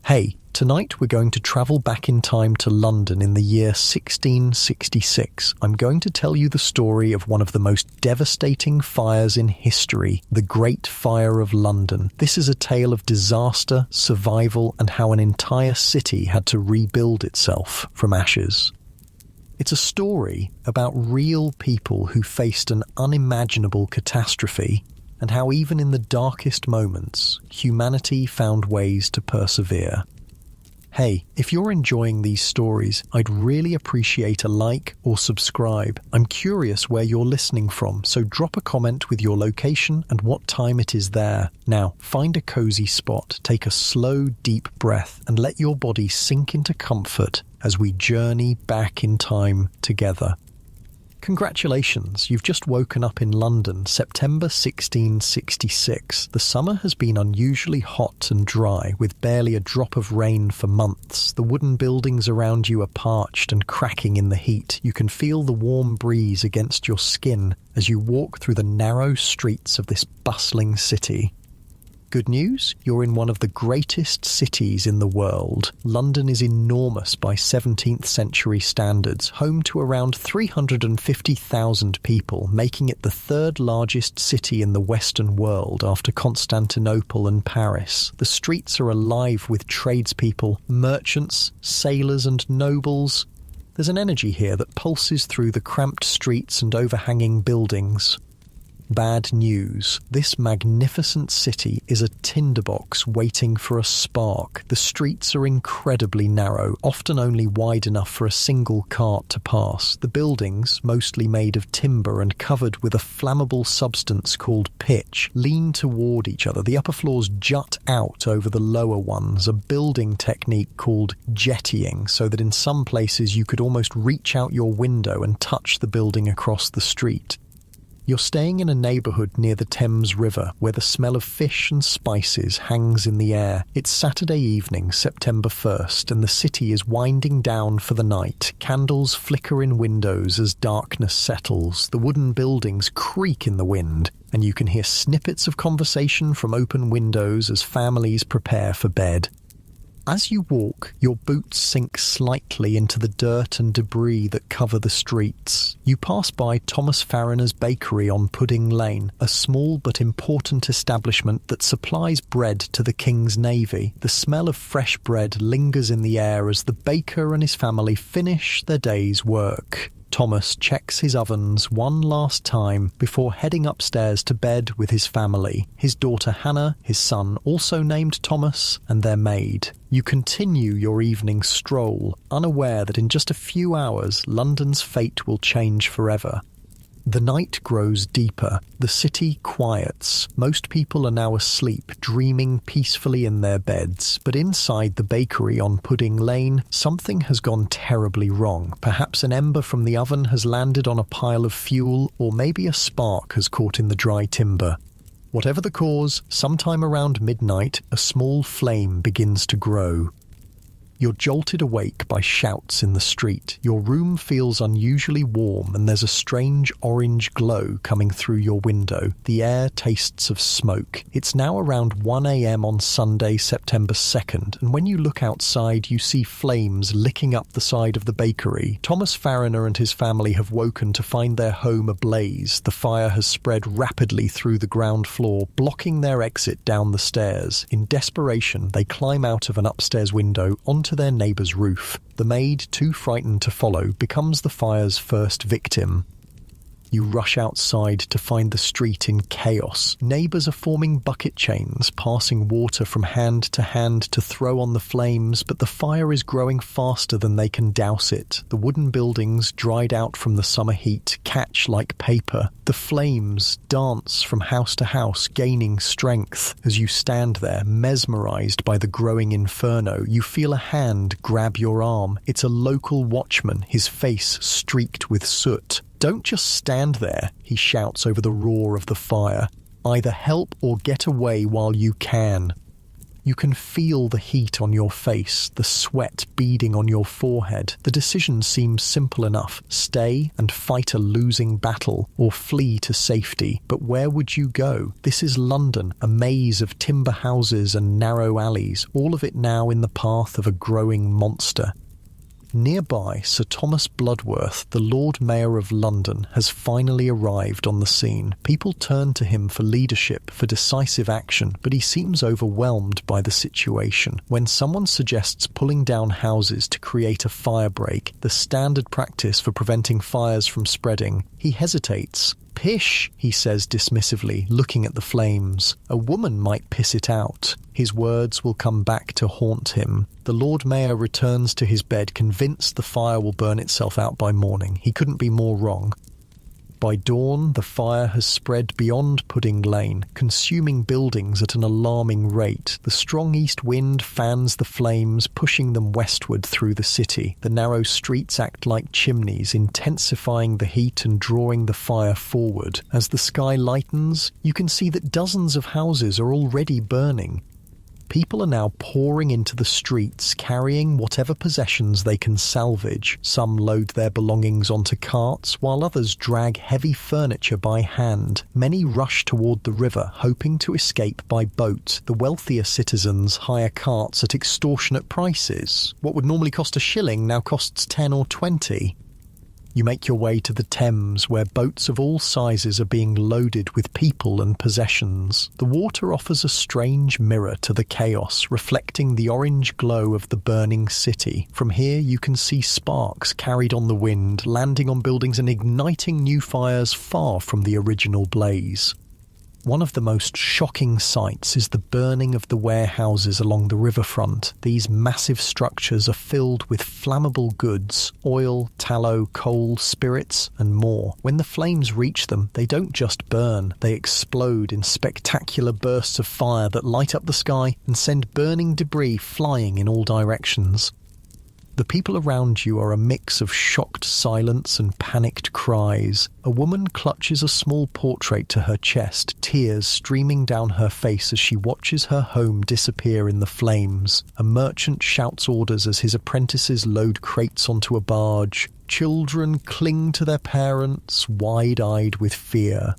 Hey, tonight we're going to travel back in time to London in the year 1666. I'm going to tell you the story of one of the most devastating fires in history, the Great Fire of London. This is a tale of disaster, survival, and how an entire city had to rebuild itself from ashes. It's a story about real people who faced an unimaginable catastrophe, and how even in the darkest moments, humanity found ways to persevere. Hey, if you're enjoying these stories, I'd really appreciate a like or subscribe. I'm curious where you're listening from, so drop a comment with your location and what time it is there. Now, find a cozy spot, take a slow, deep breath, and let your body sink into comfort as we journey back in time together. Congratulations, you've just woken up in London, September 1666. The summer has been unusually hot and dry, with barely a drop of rain for months. The wooden buildings around you are parched and cracking in the heat. You can feel the warm breeze against your skin as you walk through the narrow streets of this bustling city. Good news, you're in one of the greatest cities in the world. London is enormous by 17th century standards, home to around 350,000 people, making it the third largest city in the Western world after Constantinople and Paris. The streets are alive with tradespeople, merchants, sailors and nobles. There's an energy here that pulses through the cramped streets and overhanging buildings. Bad news. This magnificent city is a tinderbox waiting for a spark. The streets are incredibly narrow, often only wide enough for a single cart to pass. The buildings, mostly made of timber and covered with a flammable substance called pitch, lean toward each other. The upper floors jut out over the lower ones, a building technique called jettying, so that in some places you could almost reach out your window and touch the building across the street. You're staying in a neighbourhood near the Thames River, where the smell of fish and spices hangs in the air. It's Saturday evening, September 1st, and the city is winding down for the night. Candles flicker in windows as darkness settles. The wooden buildings creak in the wind, and you can hear snippets of conversation from open windows as families prepare for bed. As you walk, your boots sink slightly into the dirt and debris that cover the streets. You pass by Thomas Farriner's bakery on Pudding Lane, a small but important establishment that supplies bread to the King's Navy. The smell of fresh bread lingers in the air as the baker and his family finish their day's work. Thomas checks his ovens one last time before heading upstairs to bed with his family, his daughter Hannah, his son, also named Thomas, and their maid. You continue your evening stroll, unaware that in just a few hours London's fate will change forever. The night grows deeper. The city quiets. Most people are now asleep, dreaming peacefully in their beds. But inside the bakery on Pudding Lane, something has gone terribly wrong. Perhaps an ember from the oven has landed on a pile of fuel, or maybe a spark has caught in the dry timber. Whatever the cause, sometime around midnight, a small flame begins to grow. You're jolted awake by shouts in the street. Your room feels unusually warm and there's a strange orange glow coming through your window. The air tastes of smoke. It's now around 1 a.m. on Sunday, September 2nd, and when you look outside you see flames licking up the side of the bakery. Thomas Farriner and his family have woken to find their home ablaze. The fire has spread rapidly through the ground floor, blocking their exit down the stairs. In desperation, they climb out of an upstairs window onto their neighbour's roof. The maid, too frightened to follow, becomes the fire's first victim. You rush outside to find the street in chaos. Neighbours are forming bucket chains, passing water from hand to throw on the flames, but the fire is growing faster than they can douse it. The wooden buildings, dried out from the summer heat, catch like paper. The flames dance from house to house, gaining strength. As you stand there, mesmerised by the growing inferno, you feel a hand grab your arm. It's a local watchman, his face streaked with soot. "Don't just stand there," he shouts over the roar of the fire. "Either help or get away while you can." You can feel the heat on your face, the sweat beading on your forehead. The decision seems simple enough: stay and fight a losing battle, or flee to safety. But where would you go? This is London, a maze of timber houses and narrow alleys, all of it now in the path of a growing monster. Nearby, Sir Thomas Bloodworth, the Lord Mayor of London, has finally arrived on the scene. People turn to him for leadership, for decisive action, but he seems overwhelmed by the situation. When someone suggests pulling down houses to create a firebreak, the standard practice for preventing fires from spreading, he hesitates. "Pish," he says dismissively, looking at the flames. "A woman might piss it out." His words will come back to haunt him. The Lord Mayor returns to his bed, convinced the fire will burn itself out by morning. He couldn't be more wrong. By dawn, the fire has spread beyond Pudding Lane, consuming buildings at an alarming rate. The strong east wind fans the flames, pushing them westward through the city. The narrow streets act like chimneys, intensifying the heat and drawing the fire forward. As the sky lightens, you can see that dozens of houses are already burning. People are now pouring into the streets, carrying whatever possessions they can salvage. Some load their belongings onto carts, while others drag heavy furniture by hand. Many rush toward the river, hoping to escape by boat. The wealthier citizens hire carts at extortionate prices. What would normally cost a shilling now costs 10 or 20. You make your way to the Thames, where boats of all sizes are being loaded with people and possessions. The water offers a strange mirror to the chaos, reflecting the orange glow of the burning city. From here you can see sparks carried on the wind, landing on buildings and igniting new fires far from the original blaze. One of the most shocking sights is the burning of the warehouses along the riverfront. These massive structures are filled with flammable goods: oil, tallow, coal, spirits, and more. When the flames reach them, they don't just burn, they explode in spectacular bursts of fire that light up the sky and send burning debris flying in all directions. The people around you are a mix of shocked silence and panicked cries. A woman clutches a small portrait to her chest, tears streaming down her face as she watches her home disappear in the flames. A merchant shouts orders as his apprentices load crates onto a barge. Children cling to their parents, wide-eyed with fear.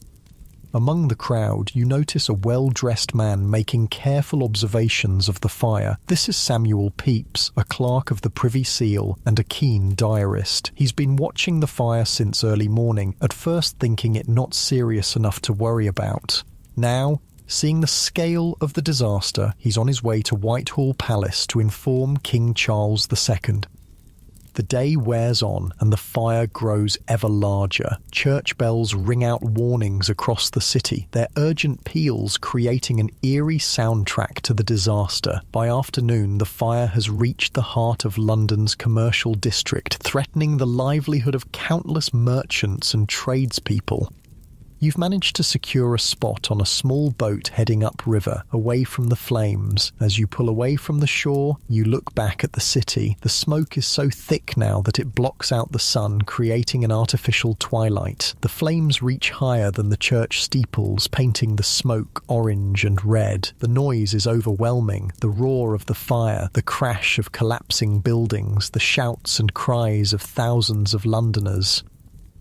Among the crowd, you notice a well-dressed man making careful observations of the fire. This is Samuel Pepys, a clerk of the Privy Seal and a keen diarist. He's been watching the fire since early morning, at first thinking it not serious enough to worry about. Now, seeing the scale of the disaster, he's on his way to Whitehall Palace to inform King Charles II. The day wears on and the fire grows ever larger. Church bells ring out warnings across the city, their urgent peals creating an eerie soundtrack to the disaster. By afternoon, the fire has reached the heart of London's commercial district, threatening the livelihood of countless merchants and tradespeople. You've managed to secure a spot on a small boat heading upriver, away from the flames. As you pull away from the shore, you look back at the city. The smoke is so thick now that it blocks out the sun, creating an artificial twilight. The flames reach higher than the church steeples, painting the smoke orange and red. The noise is overwhelming. The roar of the fire, the crash of collapsing buildings, the shouts and cries of thousands of Londoners.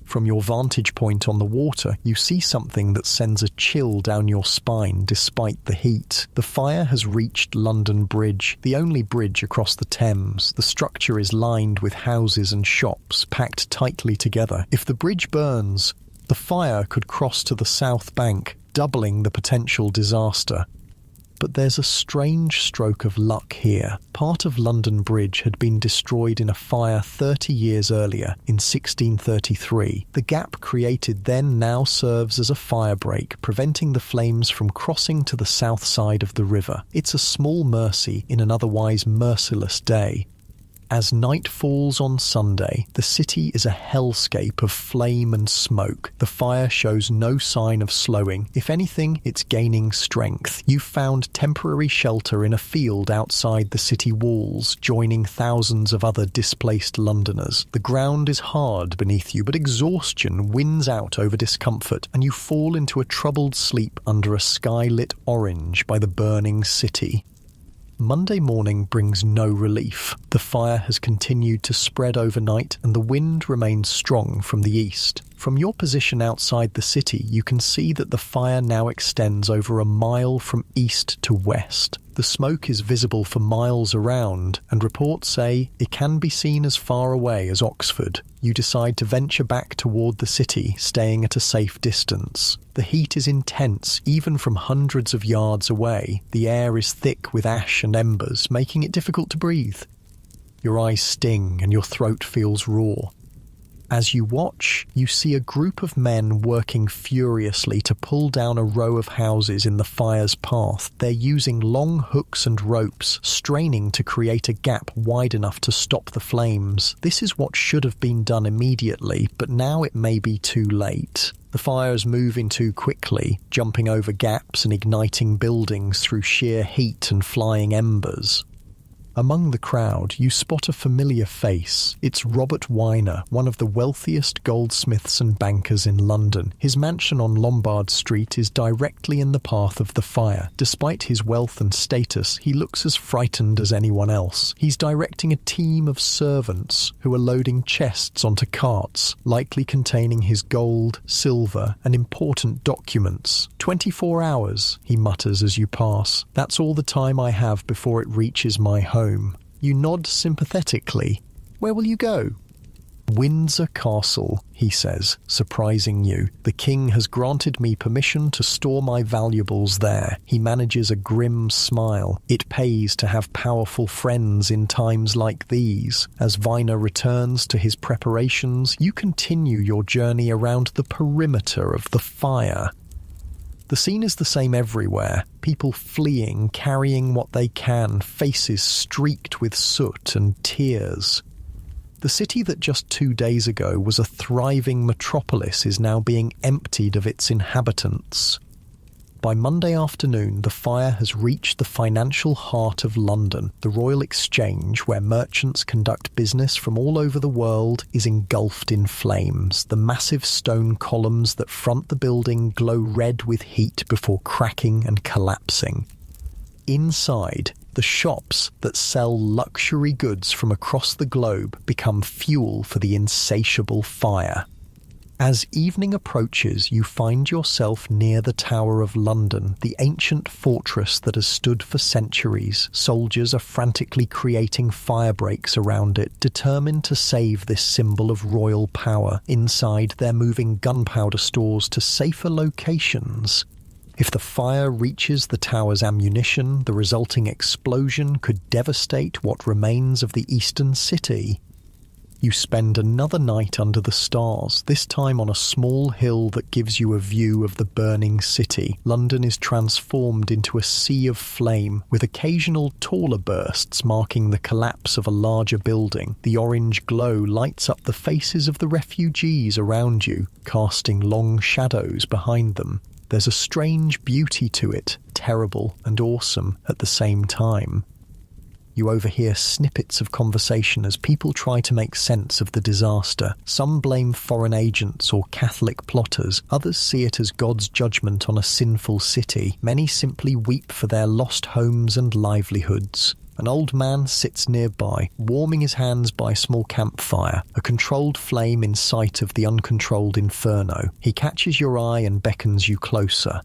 From your vantage point on the water, you see something that sends a chill down your spine despite the heat. The fire has reached London Bridge, the only bridge across the Thames. The structure is lined with houses and shops, packed tightly together. If the bridge burns, the fire could cross to the south bank, doubling the potential disaster. But there's a strange stroke of luck here. Part of London Bridge had been destroyed in a fire 30 years earlier, in 1633. The gap created then now serves as a firebreak, preventing the flames from crossing to the south side of the river. It's a small mercy in an otherwise merciless day. As night falls on Sunday, the city is a hellscape of flame and smoke. The fire shows no sign of slowing. If anything, it's gaining strength. You've found temporary shelter in a field outside the city walls, joining thousands of other displaced Londoners. The ground is hard beneath you, but exhaustion wins out over discomfort, and you fall into a troubled sleep under a sky lit orange by the burning city. Monday morning brings no relief. The fire has continued to spread overnight and the wind remains strong from the east. From your position outside the city, you can see that the fire now extends over a mile from east to west. The smoke is visible for miles around, and reports say it can be seen as far away as Oxford. You decide to venture back toward the city, staying at a safe distance. The heat is intense, even from hundreds of yards away. The air is thick with ash and embers, making it difficult to breathe. Your eyes sting and your throat feels raw. As you watch, you see a group of men working furiously to pull down a row of houses in the fire's path. They're using long hooks and ropes, straining to create a gap wide enough to stop the flames. This is what should have been done immediately, but now it may be too late. The fire is moving too quickly, jumping over gaps and igniting buildings through sheer heat and flying embers. Among the crowd, you spot a familiar face. It's Robert Weiner, one of the wealthiest goldsmiths and bankers in London. His mansion on Lombard Street is directly in the path of the fire. Despite his wealth and status, he looks as frightened as anyone else. He's directing a team of servants who are loading chests onto carts, likely containing his gold, silver, and important documents. 24 hours, he mutters as you pass. That's all the time I have before it reaches my home. You nod sympathetically. Where will you go? Windsor Castle, he says, surprising you. The king has granted me permission to store my valuables there. He manages a grim smile. It pays to have powerful friends in times like these. As Weiner returns to his preparations, you continue your journey around the perimeter of the fire. The scene is the same everywhere. People fleeing, carrying what they can, faces streaked with soot and tears. The city that just 2 days ago was a thriving metropolis is now being emptied of its inhabitants. By Monday afternoon, the fire has reached the financial heart of London. The Royal Exchange, where merchants conduct business from all over the world, is engulfed in flames. The massive stone columns that front the building glow red with heat before cracking and collapsing. Inside, the shops that sell luxury goods from across the globe become fuel for the insatiable fire. As evening approaches, you find yourself near the Tower of London, the ancient fortress that has stood for centuries. Soldiers are frantically creating fire breaks around it, determined to save this symbol of royal power. Inside, they're moving gunpowder stores to safer locations. If the fire reaches the tower's ammunition, the resulting explosion could devastate what remains of the eastern city. You spend another night under the stars, this time on a small hill that gives you a view of the burning city. London is transformed into a sea of flame, with occasional taller bursts marking the collapse of a larger building. The orange glow lights up the faces of the refugees around you, casting long shadows behind them. There's a strange beauty to it, terrible and awesome at the same time. You overhear snippets of conversation as people try to make sense of the disaster. Some blame foreign agents or Catholic plotters. Others see it as God's judgment on a sinful city. Many simply weep for their lost homes and livelihoods. An old man sits nearby, warming his hands by a small campfire, a controlled flame in sight of the uncontrolled inferno. He catches your eye and beckons you closer.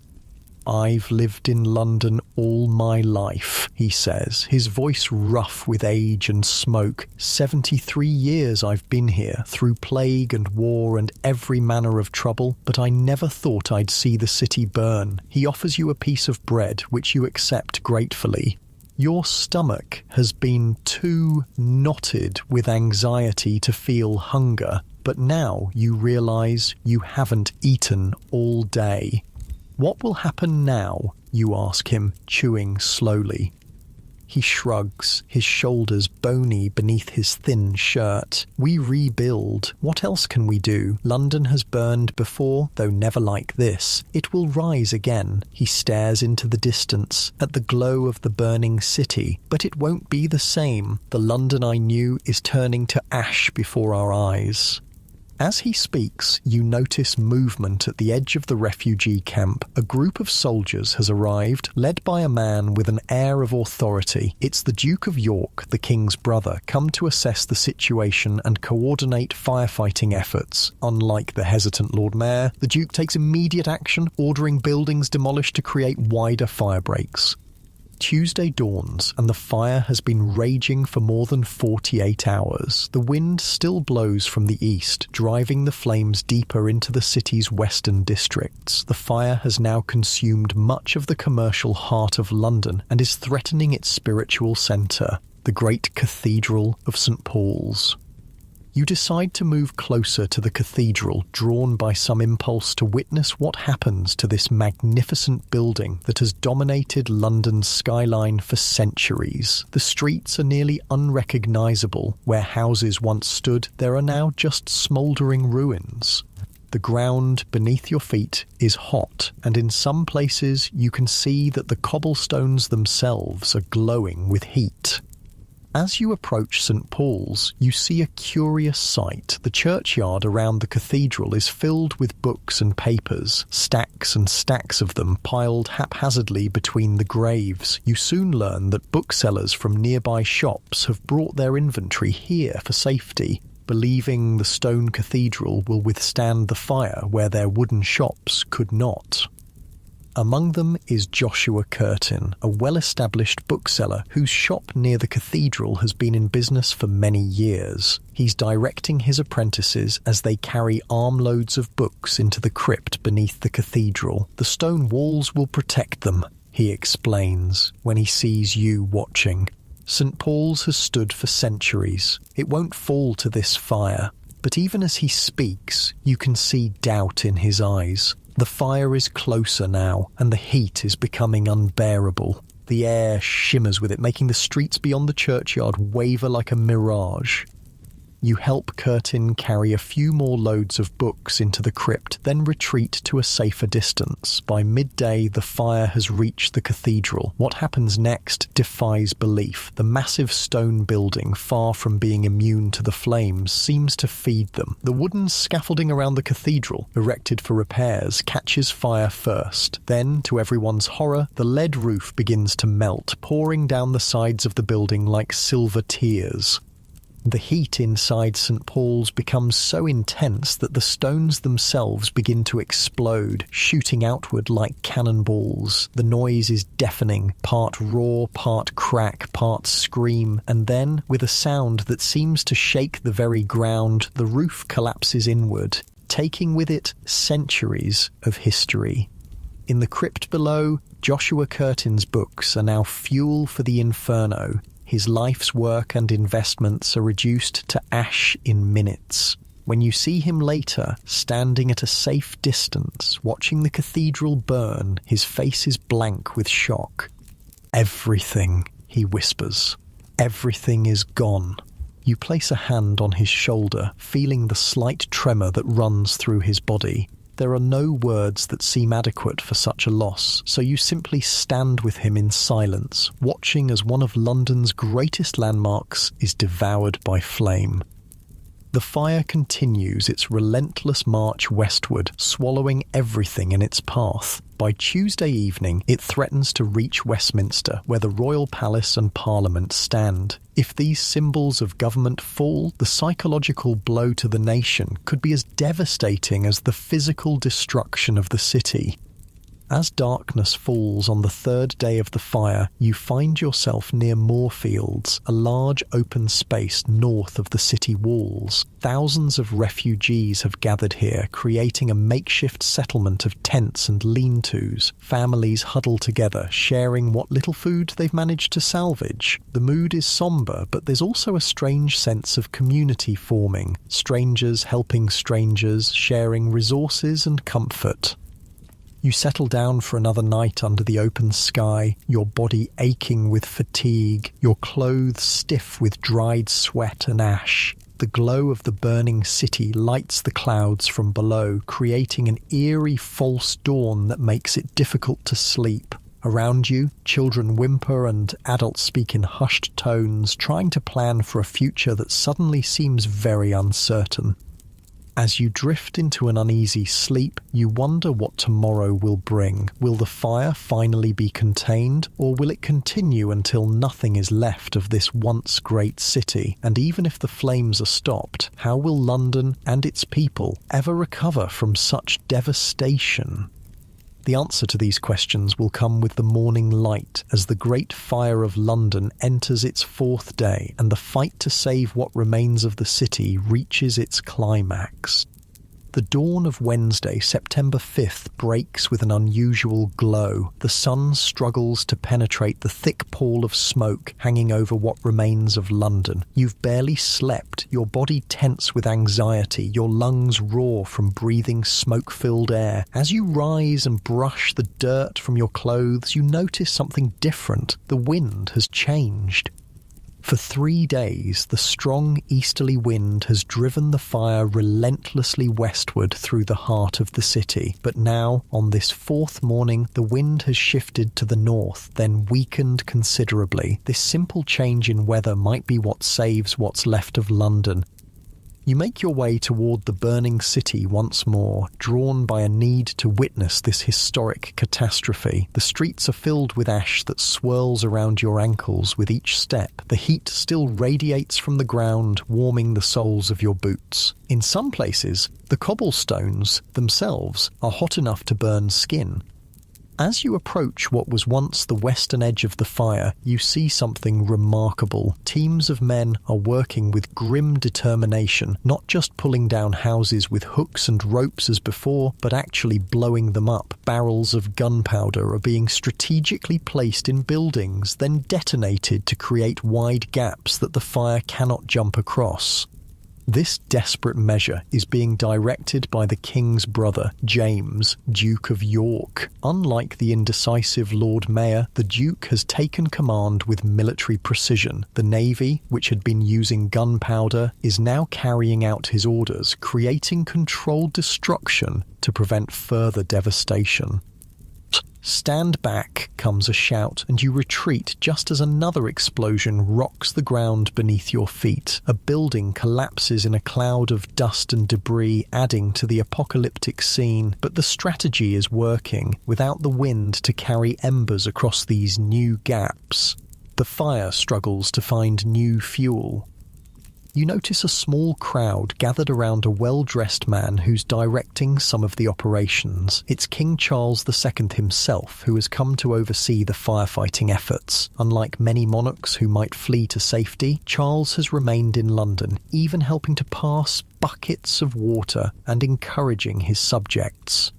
"I've lived in London all my life," he says, his voice rough with age and smoke. 73 years I've been here, through plague and war and every manner of trouble, but I never thought I'd see the city burn." He offers you a piece of bread, which you accept gratefully. Your stomach has been too knotted with anxiety to feel hunger, but now you realize you haven't eaten all day. "What will happen now?" you ask him, chewing slowly. He shrugs, his shoulders bony beneath his thin shirt. "We rebuild. What else can we do? London has burned before, though never like this. It will rise again." He stares into the distance, at the glow of the burning city. "But it won't be the same. The London I knew is turning to ash before our eyes." As he speaks, you notice movement at the edge of the refugee camp. A group of soldiers has arrived, led by a man with an air of authority. It's the Duke of York, the king's brother, come to assess the situation and coordinate firefighting efforts. Unlike the hesitant Lord Mayor, the Duke takes immediate action, ordering buildings demolished to create wider fire breaks. Tuesday dawns, and the fire has been raging for more than 48 hours. The wind still blows from the east, driving the flames deeper into the city's western districts. The fire has now consumed much of the commercial heart of London and is threatening its spiritual centre, the great Cathedral of St. Paul's. You decide to move closer to the cathedral, drawn by some impulse to witness what happens to this magnificent building that has dominated London's skyline for centuries. The streets are nearly unrecognisable. Where houses once stood, there are now just smouldering ruins. The ground beneath your feet is hot, and in some places you can see that the cobblestones themselves are glowing with heat. As you approach St. Paul's, you see a curious sight. The churchyard around the cathedral is filled with books and papers, stacks and stacks of them piled haphazardly between the graves. You soon learn that booksellers from nearby shops have brought their inventory here for safety, believing the stone cathedral will withstand the fire where their wooden shops could not. Among them is Joshua Curtin, a well-established bookseller whose shop near the cathedral has been in business for many years. He's directing his apprentices as they carry armloads of books into the crypt beneath the cathedral. The stone walls will protect them, he explains, when he sees you watching. St. Paul's has stood for centuries. It won't fall to this fire. But even as he speaks, you can see doubt in his eyes. The fire is closer now, and the heat is becoming unbearable. The air shimmers with it, making the streets beyond the churchyard waver like a mirage. You help Curtin carry a few more loads of books into the crypt, then retreat to a safer distance. By midday, the fire has reached the cathedral. What happens next defies belief. The massive stone building, far from being immune to the flames, seems to feed them. The wooden scaffolding around the cathedral, erected for repairs, catches fire first. Then, to everyone's horror, the lead roof begins to melt, pouring down the sides of the building like silver tears. The heat inside St. Paul's becomes so intense that the stones themselves begin to explode, shooting outward like cannonballs. The noise is deafening, part roar, part crack, part scream, and then, with a sound that seems to shake the very ground, the roof collapses inward, taking with it centuries of history. In the crypt below, Joshua Curtin's books are now fuel for the inferno. His life's work and investments are reduced to ash in minutes. When you see him later, standing at a safe distance, watching the cathedral burn, his face is blank with shock. "Everything," he whispers. "Everything is gone." You place a hand on his shoulder, feeling the slight tremor that runs through his body. There are no words that seem adequate for such a loss, so you simply stand with him in silence, watching as one of London's greatest landmarks is devoured by flame. The fire continues its relentless march westward, swallowing everything in its path. By Tuesday evening, it threatens to reach Westminster, where the Royal Palace and Parliament stand. If these symbols of government fall, the psychological blow to the nation could be as devastating as the physical destruction of the city. As darkness falls on the third day of the fire, you find yourself near Moorfields, a large open space north of the city walls. Thousands of refugees have gathered here, creating a makeshift settlement of tents and lean-tos. Families huddle together, sharing what little food they've managed to salvage. The mood is sombre, but there's also a strange sense of community forming. Strangers helping strangers, sharing resources and comfort. You settle down for another night under the open sky, your body aching with fatigue, your clothes stiff with dried sweat and ash. The glow of the burning city lights the clouds from below, creating an eerie false dawn that makes it difficult to sleep. Around you, children whimper and adults speak in hushed tones, trying to plan for a future that suddenly seems very uncertain. As you drift into an uneasy sleep, you wonder what tomorrow will bring. Will the fire finally be contained, or will it continue until nothing is left of this once great city? And even if the flames are stopped, how will London and its people ever recover from such devastation? The answer to these questions will come with the morning light as the Great Fire of London enters its fourth day and the fight to save what remains of the city reaches its climax. The dawn of Wednesday, September 5th, breaks with an unusual glow. The sun struggles to penetrate the thick pall of smoke hanging over what remains of London. You've barely slept, your body tense with anxiety, your lungs roar from breathing smoke-filled air. As you rise and brush the dirt from your clothes, you notice something different. The wind has changed. For 3 days, the strong easterly wind has driven the fire relentlessly westward through the heart of the city. But now, on this fourth morning, the wind has shifted to the north, then weakened considerably. This simple change in weather might be what saves what's left of London. You make your way toward the burning city once more, drawn by a need to witness this historic catastrophe. The streets are filled with ash that swirls around your ankles with each step. The heat still radiates from the ground, warming the soles of your boots. In some places, the cobblestones themselves are hot enough to burn skin. As you approach what was once the western edge of the fire, you see something remarkable. Teams of men are working with grim determination, not just pulling down houses with hooks and ropes as before, but actually blowing them up. Barrels of gunpowder are being strategically placed in buildings, then detonated to create wide gaps that the fire cannot jump across. This desperate measure is being directed by the King's brother, James, Duke of York. Unlike the indecisive Lord Mayor, the Duke has taken command with military precision. The Navy, which had been using gunpowder, is now carrying out his orders, creating controlled destruction to prevent further devastation. "Stand back," comes a shout, and you retreat just as another explosion rocks the ground beneath your feet. A building collapses in a cloud of dust and debris, adding to the apocalyptic scene. But the strategy is working. Without the wind to carry embers across these new gaps, the fire struggles to find new fuel. You notice a small crowd gathered around a well-dressed man who's directing some of the operations. It's King Charles II himself who has come to oversee the firefighting efforts. Unlike many monarchs who might flee to safety, Charles has remained in London, even helping to pass buckets of water and encouraging his subjects.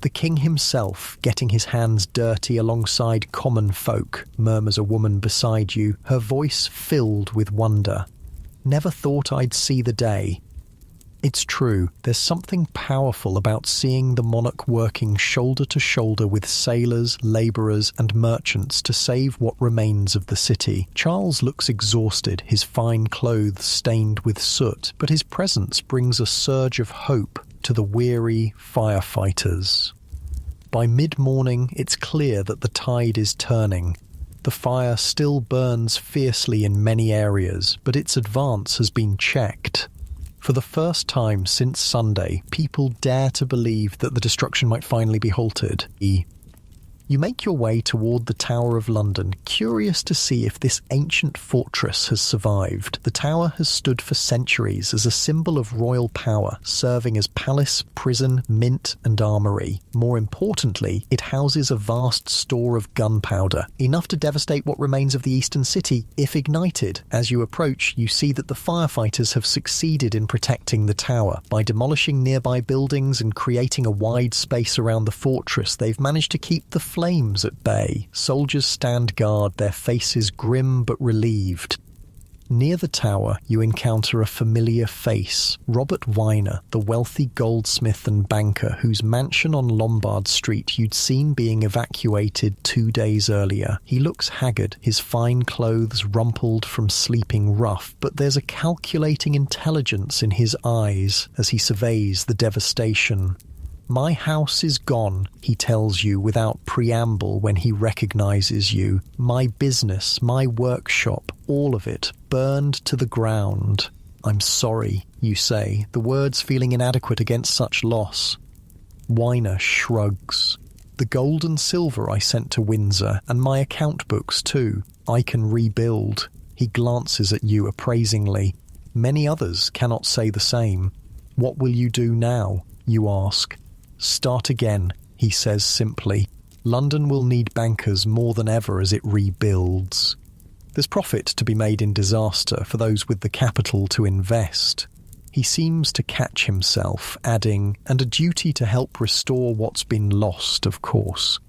"The king himself, getting his hands dirty alongside common folk," murmurs a woman beside you, her voice filled with wonder. "Never thought I'd see the day." It's true, there's something powerful about seeing the monarch working shoulder to shoulder with sailors, labourers and merchants to save what remains of the city. Charles looks exhausted, his fine clothes stained with soot, but his presence brings a surge of hope to the weary firefighters. By mid-morning, it's clear that the tide is turning. The fire still burns fiercely in many areas, but its advance has been checked. For the first time since Sunday, people dare to believe that the destruction might finally be halted. You make your way toward the Tower of London, curious to see if this ancient fortress has survived. The tower has stood for centuries as a symbol of royal power, serving as palace, prison, mint and armoury. More importantly, it houses a vast store of gunpowder, enough to devastate what remains of the eastern city if ignited. As you approach, you see that the firefighters have succeeded in protecting the tower. By demolishing nearby buildings and creating a wide space around the fortress, they've managed to keep the flames at bay. Soldiers stand guard, their faces grim but relieved. Near the tower, you encounter a familiar face, Robert Weiner, the wealthy goldsmith and banker whose mansion on Lombard Street you'd seen being evacuated 2 days earlier. He looks haggard, his fine clothes rumpled from sleeping rough, but there's a calculating intelligence in his eyes as he surveys the devastation. "My house is gone," he tells you without preamble when he recognizes you. "My business, my workshop, all of it, burned to the ground. I'm sorry, you say, the words feeling inadequate against such loss. Weiner shrugs. The gold and silver I sent to Windsor, and my account books too. I can rebuild. He glances at you appraisingly. Many others cannot say the same. What will you do now? You ask. Start again, he says simply. London will need bankers more than ever as it rebuilds. There's profit to be made in disaster for those with the capital to invest. He seems to catch himself, adding, and a duty to help restore what's been lost, of course.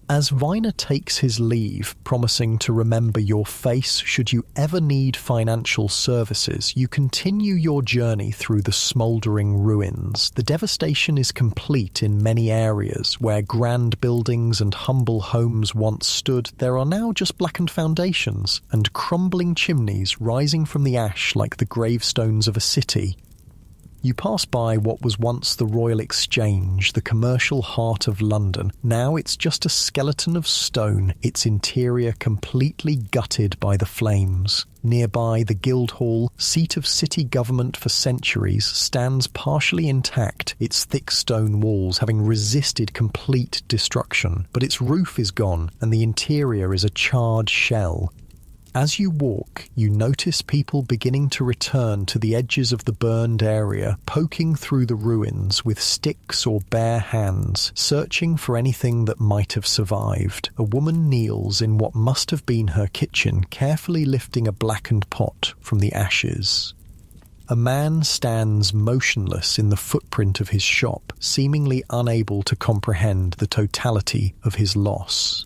As Weiner takes his leave, promising to remember your face should you ever need financial services, you continue your journey through the smouldering ruins. The devastation is complete in many areas. Where grand buildings and humble homes once stood, there are now just blackened foundations and crumbling chimneys rising from the ash like the gravestones of a city. You pass by what was once the Royal Exchange, the commercial heart of London. Now it's just a skeleton of stone, its interior completely gutted by the flames. Nearby, the Guildhall, seat of city government for centuries, stands partially intact, its thick stone walls having resisted complete destruction. But its roof is gone, and the interior is a charred shell. As you walk, you notice people beginning to return to the edges of the burned area, poking through the ruins with sticks or bare hands, searching for anything that might have survived. A woman kneels in what must have been her kitchen, carefully lifting a blackened pot from the ashes. A man stands motionless in the footprint of his shop, seemingly unable to comprehend the totality of his loss.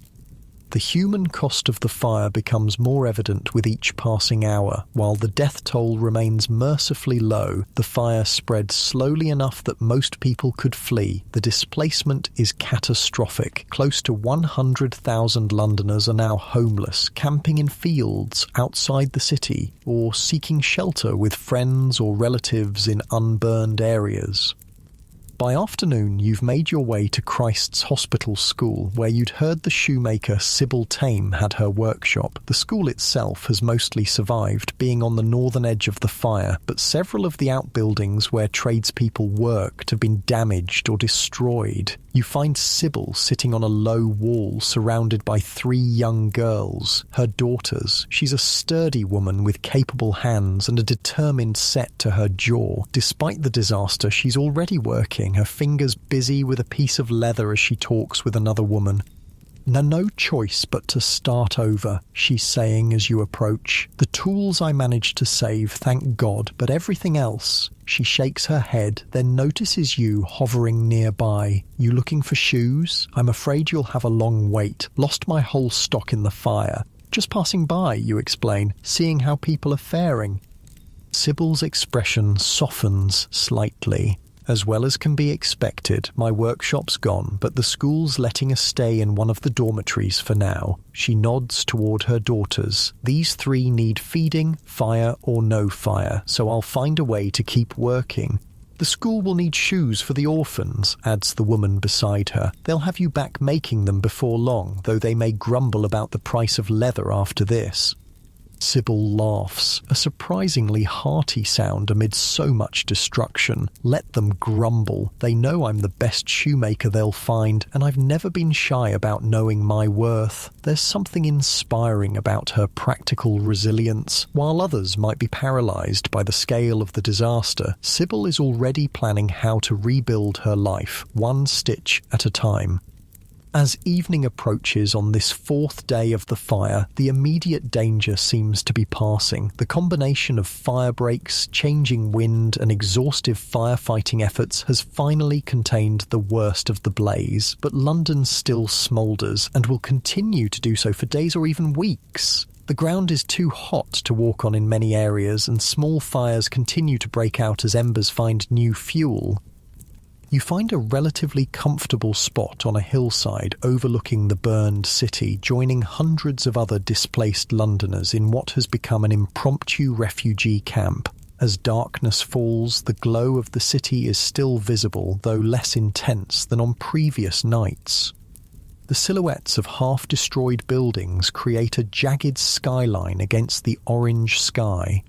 The human cost of the fire becomes more evident with each passing hour. While the death toll remains mercifully low, the fire spread slowly enough that most people could flee. The displacement is catastrophic. Close to 100,000 Londoners are now homeless, camping in fields outside the city, or seeking shelter with friends or relatives in unburned areas. By afternoon, you've made your way to Christ's Hospital School, where you'd heard the shoemaker Sybil Tame had her workshop. The school itself has mostly survived, being on the northern edge of the fire, but several of the outbuildings where tradespeople worked have been damaged or destroyed. You find Sybil sitting on a low wall surrounded by 3 young girls, her daughters. She's a sturdy woman with capable hands and a determined set to her jaw. Despite the disaster, she's already working, her fingers busy with a piece of leather as she talks with another woman. No choice but to start over, she's saying as you approach. The tools I managed to save, thank God, but everything else. She shakes her head, then notices you hovering nearby. You looking for shoes? I'm afraid you'll have a long wait. Lost my whole stock in the fire. Just passing by, you explain, seeing how people are faring. Sybil's expression softens slightly. As well as can be expected, my workshop's gone, but the school's letting us stay in one of the dormitories for now. She nods toward her daughters. These 3 need feeding, fire or no fire, so I'll find a way to keep working. The school will need shoes for the orphans, adds the woman beside her. They'll have you back making them before long, though they may grumble about the price of leather after this. Sybil laughs, a surprisingly hearty sound amid so much destruction. Let them grumble. They know I'm the best shoemaker they'll find, and I've never been shy about knowing my worth. There's something inspiring about her practical resilience. While others might be paralysed by the scale of the disaster, Sybil is already planning how to rebuild her life, one stitch at a time. As evening approaches on this 4th day of the fire, the immediate danger seems to be passing. The combination of fire breaks, changing wind, and exhaustive firefighting efforts has finally contained the worst of the blaze, but London still smoulders and will continue to do so for days or even weeks. The ground is too hot to walk on in many areas, and small fires continue to break out as embers find new fuel. You find a relatively comfortable spot on a hillside overlooking the burned city, joining hundreds of other displaced Londoners in what has become an impromptu refugee camp. As darkness falls, the glow of the city is still visible, though less intense than on previous nights. The silhouettes of half-destroyed buildings create a jagged skyline against the orange sky.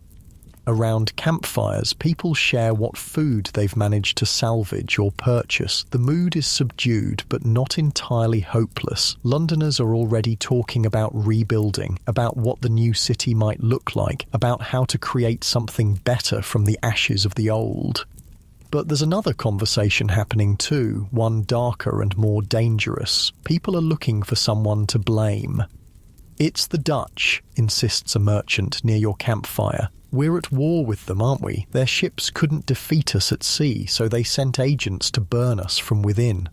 Around campfires, people share what food they've managed to salvage or purchase. The mood is subdued, but not entirely hopeless. Londoners are already talking about rebuilding, about what the new city might look like, about how to create something better from the ashes of the old. But there's another conversation happening too, one darker and more dangerous. People are looking for someone to blame. "It's the Dutch," insists a merchant near your campfire. "We're at war with them, aren't we? Their ships couldn't defeat us at sea, so they sent agents to burn us from within."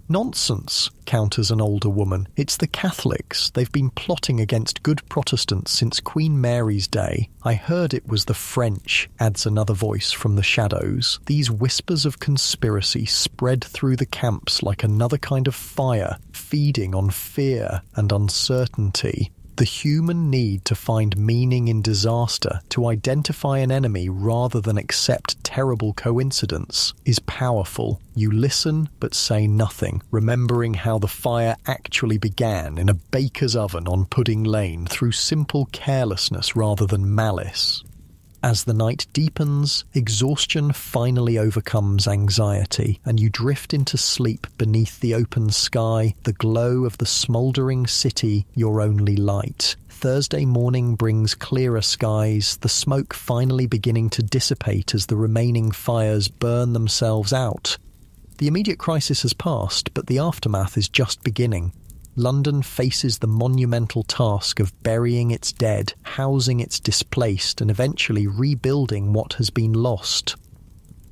"Nonsense," counters an older woman. "It's the Catholics. They've been plotting against good Protestants since Queen Mary's day." "I heard it was the French," adds another voice from the shadows. These whispers of conspiracy spread through the camps like another kind of fire, feeding on fear and uncertainty. The human need to find meaning in disaster, to identify an enemy rather than accept terrible coincidence, is powerful. You listen but say nothing, remembering how the fire actually began in a baker's oven on Pudding Lane through simple carelessness rather than malice. As the night deepens, exhaustion finally overcomes anxiety, and you drift into sleep beneath the open sky, the glow of the smouldering city, your only light. Thursday morning brings clearer skies, the smoke finally beginning to dissipate as the remaining fires burn themselves out. The immediate crisis has passed, but the aftermath is just beginning. London faces the monumental task of burying its dead, housing its displaced, and eventually rebuilding what has been lost.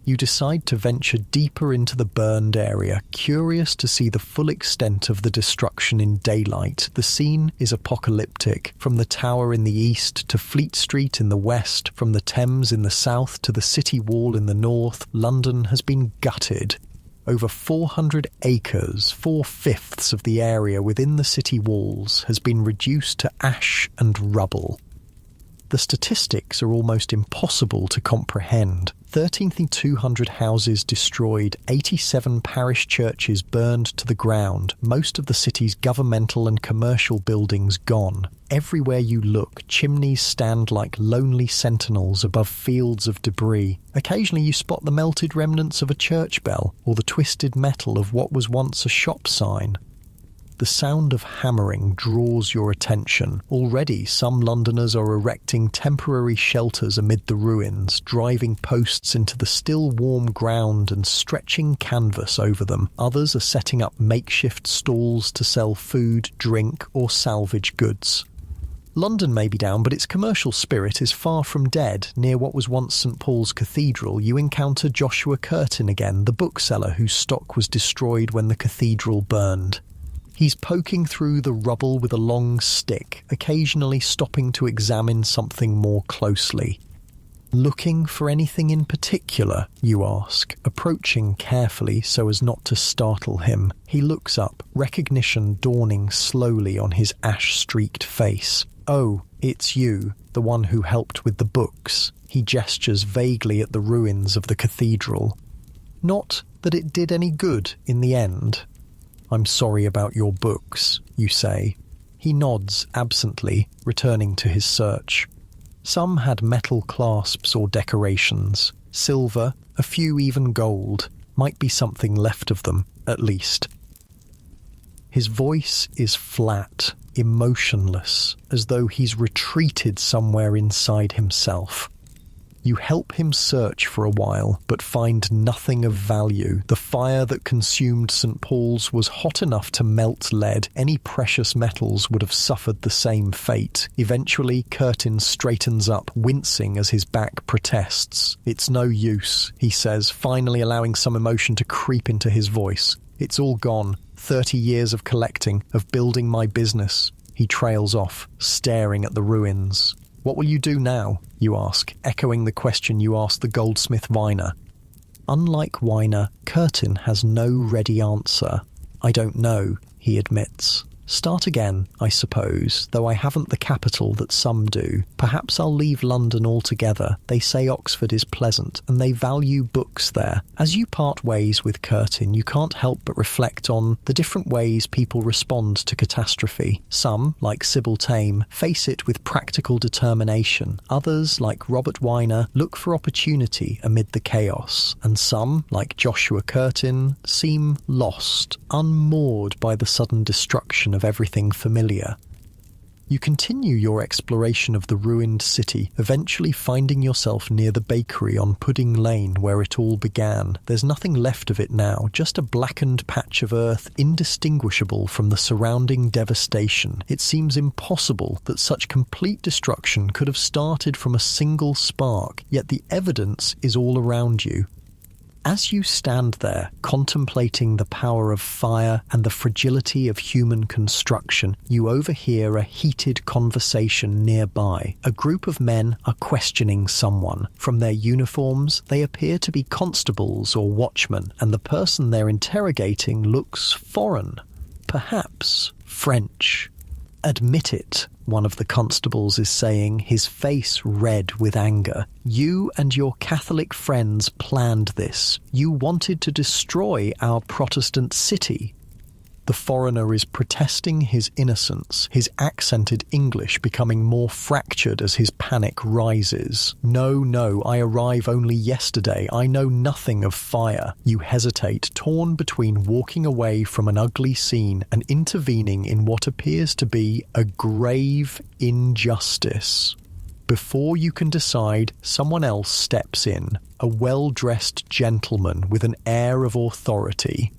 You decide to venture deeper into the burned area, curious to see the full extent of the destruction in daylight. The scene is apocalyptic. From the Tower in the east to Fleet Street in the west, from the Thames in the south to the City Wall in the north, London has been gutted. Over 400 acres, 4/5 of the area within the city walls, has been reduced to ash and rubble. The statistics are almost impossible to comprehend. 13,200 houses destroyed, 87 parish churches burned to the ground, most of the city's governmental and commercial buildings gone. Everywhere you look, chimneys stand like lonely sentinels above fields of debris. Occasionally you spot the melted remnants of a church bell or the twisted metal of what was once a shop sign. The sound of hammering draws your attention. Already, some Londoners are erecting temporary shelters amid the ruins, driving posts into the still warm ground and stretching canvas over them. Others are setting up makeshift stalls to sell food, drink, or salvage goods. London may be down, but its commercial spirit is far from dead. Near what was once St Paul's Cathedral, you encounter Joshua Curtin again, the bookseller whose stock was destroyed when the cathedral burned. He's poking through the rubble with a long stick, occasionally stopping to examine something more closely. "Looking for anything in particular?" you ask, approaching carefully so as not to startle him. He looks up, recognition dawning slowly on his ash-streaked face. "Oh, it's you, the one who helped with the books." He gestures vaguely at the ruins of the cathedral. "Not that it did any good in the end." "I'm sorry about your books," you say. He nods absently, returning to his search. Some had metal clasps or decorations. Silver, a few even gold. Might be something left of them, at least. His voice is flat, emotionless, as though he's retreated somewhere inside himself. You help him search for a while, but find nothing of value. The fire that consumed St. Paul's was hot enough to melt lead. Any precious metals would have suffered the same fate. Eventually, Curtin straightens up, wincing as his back protests. "It's no use," he says, finally allowing some emotion to creep into his voice. "It's all gone. 30 years of collecting, of building my business." He trails off, staring at the ruins. "What will you do now?" you ask, echoing the question you asked the goldsmith Weiner. Unlike Weiner, Curtin has no ready answer. "I don't know," he admits. Start again, I suppose, though I haven't the capital that some do. Perhaps I'll leave London altogether. They say Oxford is pleasant, and they value books there. As you part ways with Curtin, you can't help but reflect on the different ways people respond to catastrophe. Some, like Sybil Tame, face it with practical determination. Others, like Robert Weiner, look for opportunity amid the chaos. And some, like Joshua Curtin, seem lost, unmoored by the sudden destruction of everything familiar. You continue your exploration of the ruined city, eventually finding yourself near the bakery on Pudding Lane where it all began. There's nothing left of it now, just a blackened patch of earth indistinguishable from the surrounding devastation. It seems impossible that such complete destruction could have started from a single spark, yet the evidence is all around you. As you stand there, contemplating the power of fire and the fragility of human construction, you overhear a heated conversation nearby. A group of men are questioning someone. From their uniforms, they appear to be constables or watchmen, and the person they're interrogating looks foreign, perhaps French. "Admit it," one of the constables is saying, his face red with anger. "You and your Catholic friends planned this. You wanted to destroy our Protestant city." The foreigner is protesting his innocence, his accented English becoming more fractured as his panic rises. No, I arrive only yesterday. I know nothing of fire." You hesitate, torn between walking away from an ugly scene and intervening in what appears to be a grave injustice. Before you can decide, someone else steps in, a well-dressed gentleman with an air of authority.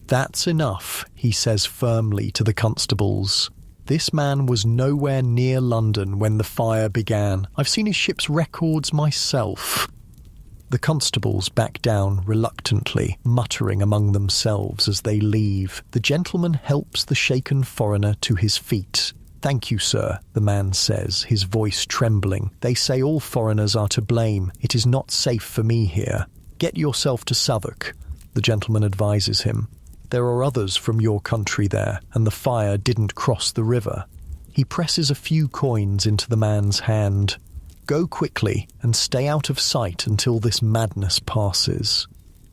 "That's enough," he says firmly to the constables. "This man was nowhere near London when the fire began. I've seen his ship's records myself." The constables back down reluctantly, muttering among themselves as they leave. The gentleman helps the shaken foreigner to his feet. "Thank you, sir," the man says, his voice trembling. "They say all foreigners are to blame. It is not safe for me here." "Get yourself to Southwark," the gentleman advises him. "There are others from your country there, and the fire didn't cross the river." He presses a few coins into the man's hand. "Go quickly and stay out of sight until this madness passes."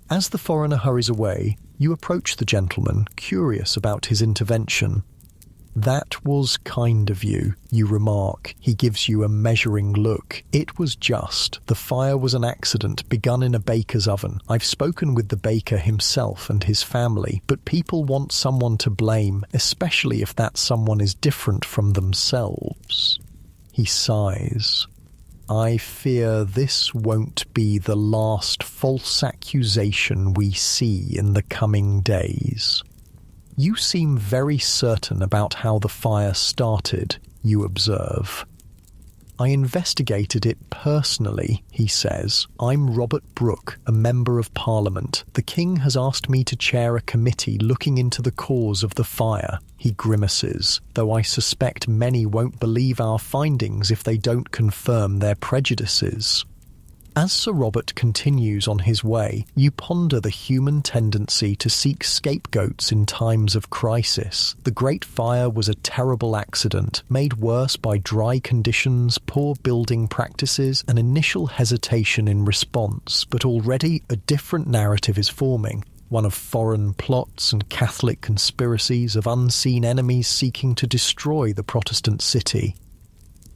As the foreigner hurries away, you approach the gentleman, curious about his intervention. "That was kind of you," you remark. He gives you a measuring look. "It was just. The fire was an accident begun in a baker's oven. I've spoken with the baker himself and his family, but people want someone to blame, especially if that someone is different from themselves." He sighs. "I fear this won't be the last false accusation we see in the coming days." "You seem very certain about how the fire started," you observe. "I investigated it personally," he says. "I'm Robert Brooke, a Member of Parliament. The King has asked me to chair a committee looking into the cause of the fire." He grimaces, "though I suspect many won't believe our findings if they don't confirm their prejudices." As Sir Robert continues on his way, you ponder the human tendency to seek scapegoats in times of crisis. The Great Fire was a terrible accident, made worse by dry conditions, poor building practices, and initial hesitation in response, but already a different narrative is forming. One of foreign plots and Catholic conspiracies, of unseen enemies seeking to destroy the Protestant city.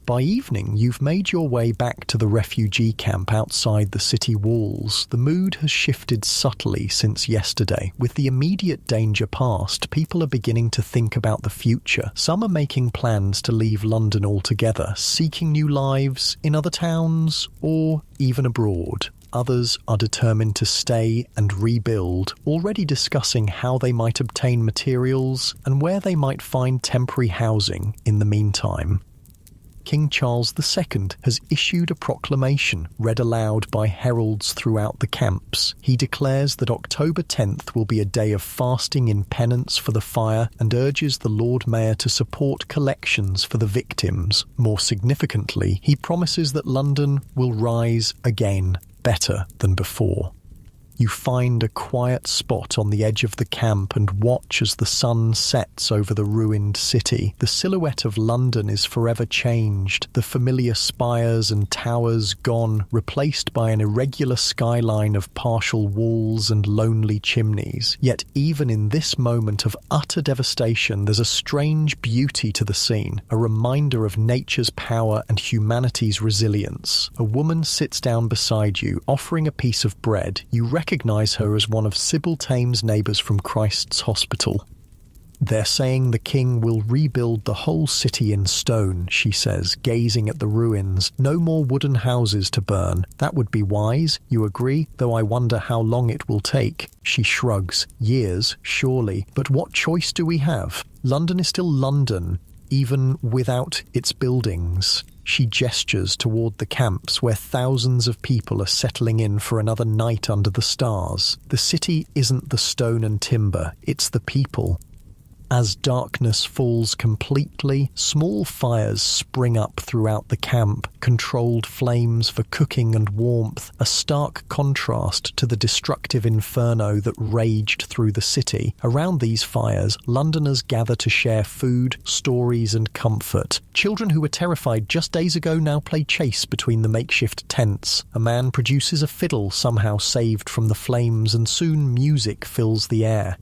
By evening, you've made your way back to the refugee camp outside the city walls. The mood has shifted subtly since yesterday. With the immediate danger past, people are beginning to think about the future. Some are making plans to leave London altogether, seeking new lives in other towns or even abroad. Others are determined to stay and rebuild, already discussing how they might obtain materials and where they might find temporary housing in the meantime. King Charles II has issued a proclamation read aloud by heralds throughout the camps. He declares that October 10th will be a day of fasting in penance for the fire and urges the Lord Mayor to support collections for the victims. More significantly, he promises that London will rise again, better than before. You find a quiet spot on the edge of the camp and watch as the sun sets over the ruined city. The silhouette of London is forever changed, the familiar spires and towers gone, replaced by an irregular skyline of partial walls and lonely chimneys. Yet even in this moment of utter devastation, there's a strange beauty to the scene, a reminder of nature's power and humanity's resilience. A woman sits down beside you, offering a piece of bread. You recognize her as one of Sybil Tame's neighbours from Christ's Hospital. "They're saying the king will rebuild the whole city in stone," she says, gazing at the ruins. "No more wooden houses to burn. That would be wise, you agree? Though I wonder how long it will take." She shrugs. "Years, surely. But what choice do we have? London is still London, even without its buildings." She gestures toward the camps where thousands of people are settling in for another night under the stars. The city isn't the stone and timber, it's the people. As darkness falls completely, small fires spring up throughout the camp, controlled flames for cooking and warmth, a stark contrast to the destructive inferno that raged through the city. Around these fires, Londoners gather to share food, stories and comfort. Children who were terrified just days ago now play chase between the makeshift tents. A man produces a fiddle somehow saved from the flames, and soon music fills the air.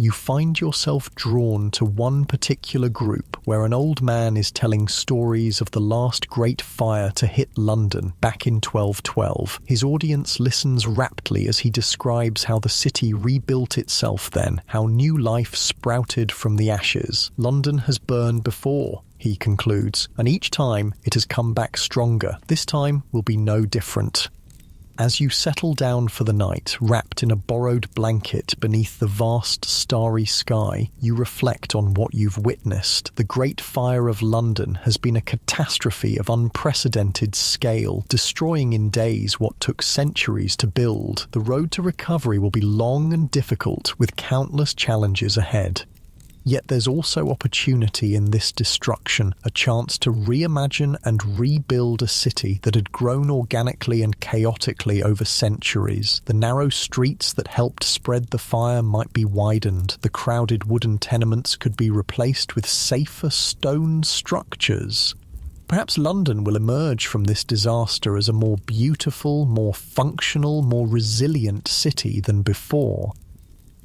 You find yourself drawn to one particular group where an old man is telling stories of the last great fire to hit London back in 1212. His audience listens raptly as he describes how the city rebuilt itself then, how new life sprouted from the ashes. "London has burned before," he concludes, "and each time it has come back stronger. This time will be no different." As you settle down for the night, wrapped in a borrowed blanket beneath the vast starry sky, you reflect on what you've witnessed. The Great Fire of London has been a catastrophe of unprecedented scale, destroying in days what took centuries to build. The road to recovery will be long and difficult, with countless challenges ahead. Yet there's also opportunity in this destruction, a chance to reimagine and rebuild a city that had grown organically and chaotically over centuries. The narrow streets that helped spread the fire might be widened. The crowded wooden tenements could be replaced with safer stone structures. Perhaps London will emerge from this disaster as a more beautiful, more functional, more resilient city than before.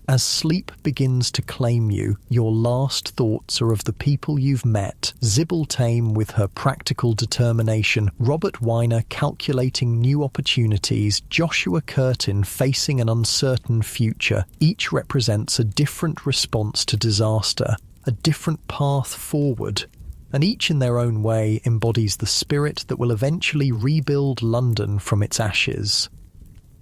As sleep begins to claim you, your last thoughts are of the people you've met. Sybil Tame with her practical determination, Robert Weiner calculating new opportunities, Joshua Curtin facing an uncertain future. Each represents a different response to disaster, a different path forward. And each in their own way embodies the spirit that will eventually rebuild London from its ashes.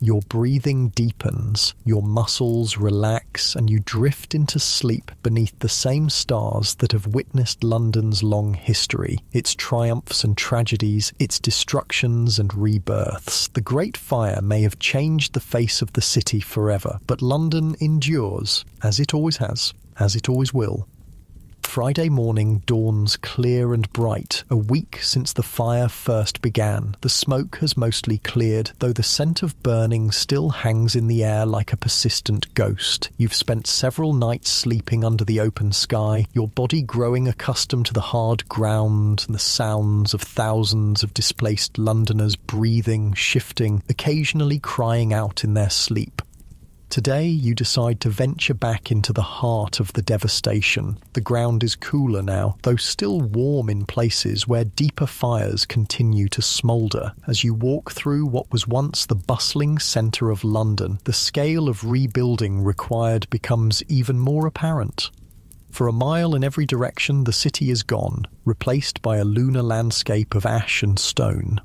Your breathing deepens, your muscles relax, and you drift into sleep beneath the same stars that have witnessed London's long history, its triumphs and tragedies, its destructions and rebirths. The Great Fire may have changed the face of the city forever, but London endures, as it always has, as it always will. Friday morning dawns clear and bright, a week since the fire first began. The smoke has mostly cleared, though the scent of burning still hangs in the air like a persistent ghost. You've spent several nights sleeping under the open sky, your body growing accustomed to the hard ground and the sounds of thousands of displaced Londoners breathing, shifting, occasionally crying out in their sleep. Today, you decide to venture back into the heart of the devastation. The ground is cooler now, though still warm in places where deeper fires continue to smoulder. As you walk through what was once the bustling centre of London, the scale of rebuilding required becomes even more apparent. For a mile in every direction, the city is gone, replaced by a lunar landscape of ash and stone.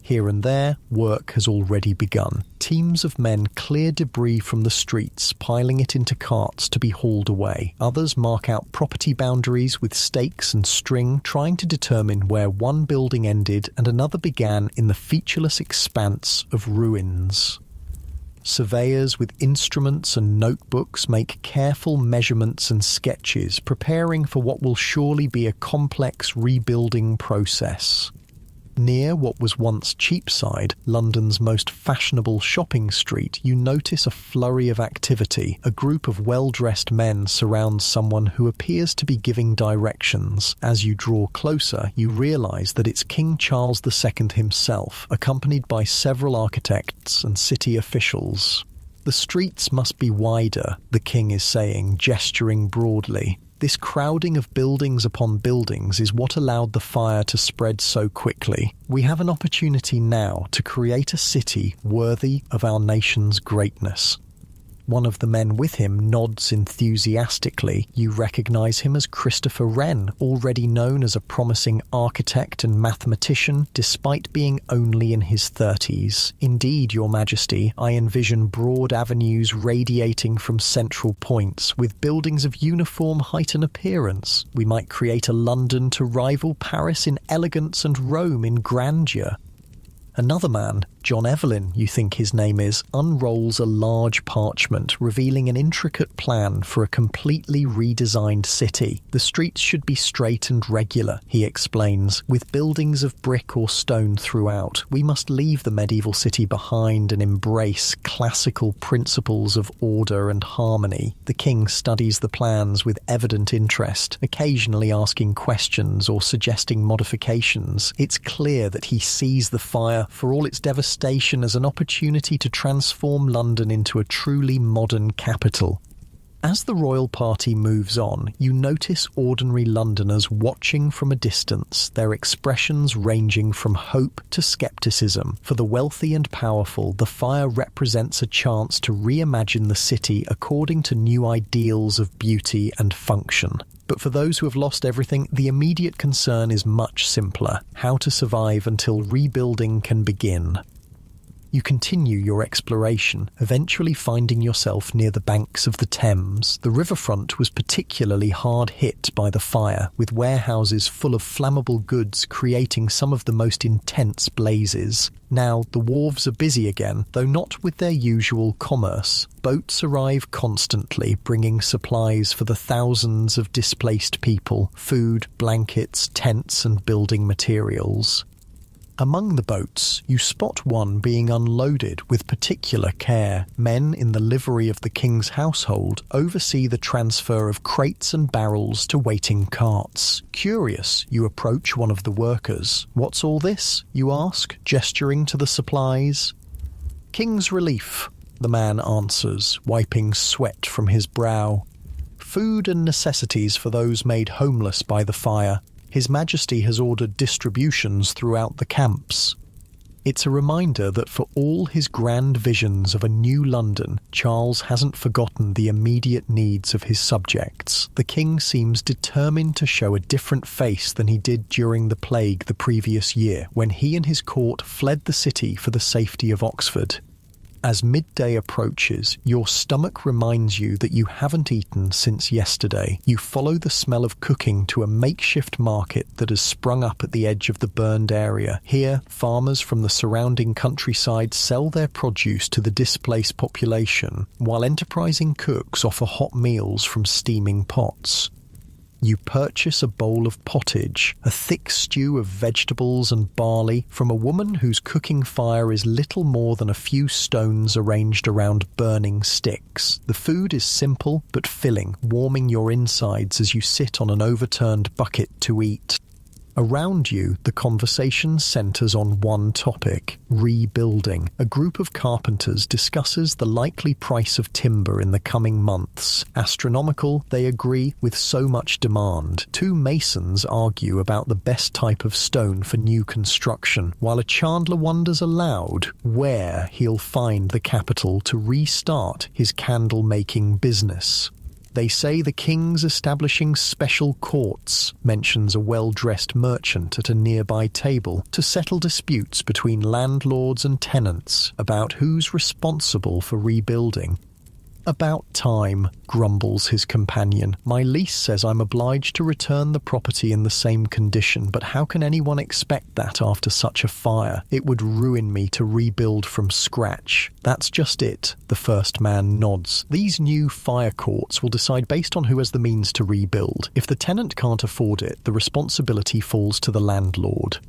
Here and there, work has already begun. Teams of men clear debris from the streets, piling it into carts to be hauled away. Others mark out property boundaries with stakes and string, trying to determine where one building ended and another began in the featureless expanse of ruins. Surveyors with instruments and notebooks make careful measurements and sketches, preparing for what will surely be a complex rebuilding process. Near what was once Cheapside, London's most fashionable shopping street, you notice a flurry of activity. A group of well-dressed men surrounds someone who appears to be giving directions. As you draw closer, you realise that it's King Charles II himself, accompanied by several architects and city officials. "The streets must be wider," the king is saying, gesturing broadly. This crowding of buildings upon buildings is what allowed the fire to spread so quickly. We have an opportunity now to create a city worthy of our nation's greatness. One of the men with him nods enthusiastically. You recognise him as Christopher Wren, already known as a promising architect and mathematician, despite being only in his 30s. "Indeed, Your Majesty, I envision broad avenues radiating from central points, with buildings of uniform height and appearance. We might create a London to rival Paris in elegance and Rome in grandeur." Another man, John Evelyn, you think his name is, unrolls a large parchment revealing an intricate plan for a completely redesigned city. "The streets should be straight and regular," he explains, "with buildings of brick or stone throughout. We must leave the medieval city behind and embrace classical principles of order and harmony." The king studies the plans with evident interest, occasionally asking questions or suggesting modifications. It's clear that he sees the fire, for all its devastation, as an opportunity to transform London into a truly modern capital. As the royal party moves on, you notice ordinary Londoners watching from a distance, their expressions ranging from hope to skepticism. For the wealthy and powerful, the fire represents a chance to reimagine the city according to new ideals of beauty and function. But for those who have lost everything, the immediate concern is much simpler: how to survive until rebuilding can begin. You continue your exploration, eventually finding yourself near the banks of the Thames. The riverfront was particularly hard hit by the fire, with warehouses full of flammable goods creating some of the most intense blazes. Now, the wharves are busy again, though not with their usual commerce. Boats arrive constantly, bringing supplies for the thousands of displaced people: food, blankets, tents, and building materials. Among the boats, you spot one being unloaded with particular care. Men in the livery of the king's household oversee the transfer of crates and barrels to waiting carts. Curious, you approach one of the workers. "What's all this?" you ask, gesturing to the supplies. "King's Relief," the man answers, wiping sweat from his brow. "Food and necessities for those made homeless by the fire. His Majesty has ordered distributions throughout the camps." It's a reminder that for all his grand visions of a new London, Charles hasn't forgotten the immediate needs of his subjects. The king seems determined to show a different face than he did during the plague the previous year, when he and his court fled the city for the safety of Oxford. As midday approaches, your stomach reminds you that you haven't eaten since yesterday. You follow the smell of cooking to a makeshift market that has sprung up at the edge of the burned area. Here, farmers from the surrounding countryside sell their produce to the displaced population, while enterprising cooks offer hot meals from steaming pots. You purchase a bowl of pottage, a thick stew of vegetables and barley, from a woman whose cooking fire is little more than a few stones arranged around burning sticks. The food is simple but filling, warming your insides as you sit on an overturned bucket to eat. Around you, the conversation centres on one topic: rebuilding. A group of carpenters discusses the likely price of timber in the coming months. Astronomical, they agree, with so much demand. Two masons argue about the best type of stone for new construction, while a chandler wonders aloud where he'll find the capital to restart his candle-making business. They say the king's establishing special courts, mentions a well-dressed merchant at a nearby table, to settle disputes between landlords and tenants about who's responsible for rebuilding. "About time," grumbles his companion. "My lease says I'm obliged to return the property in the same condition, but how can anyone expect that after such a fire? It would ruin me to rebuild from scratch." "That's just it," the first man nods. "These new fire courts will decide based on who has the means to rebuild. If the tenant can't afford it, the responsibility falls to the landlord."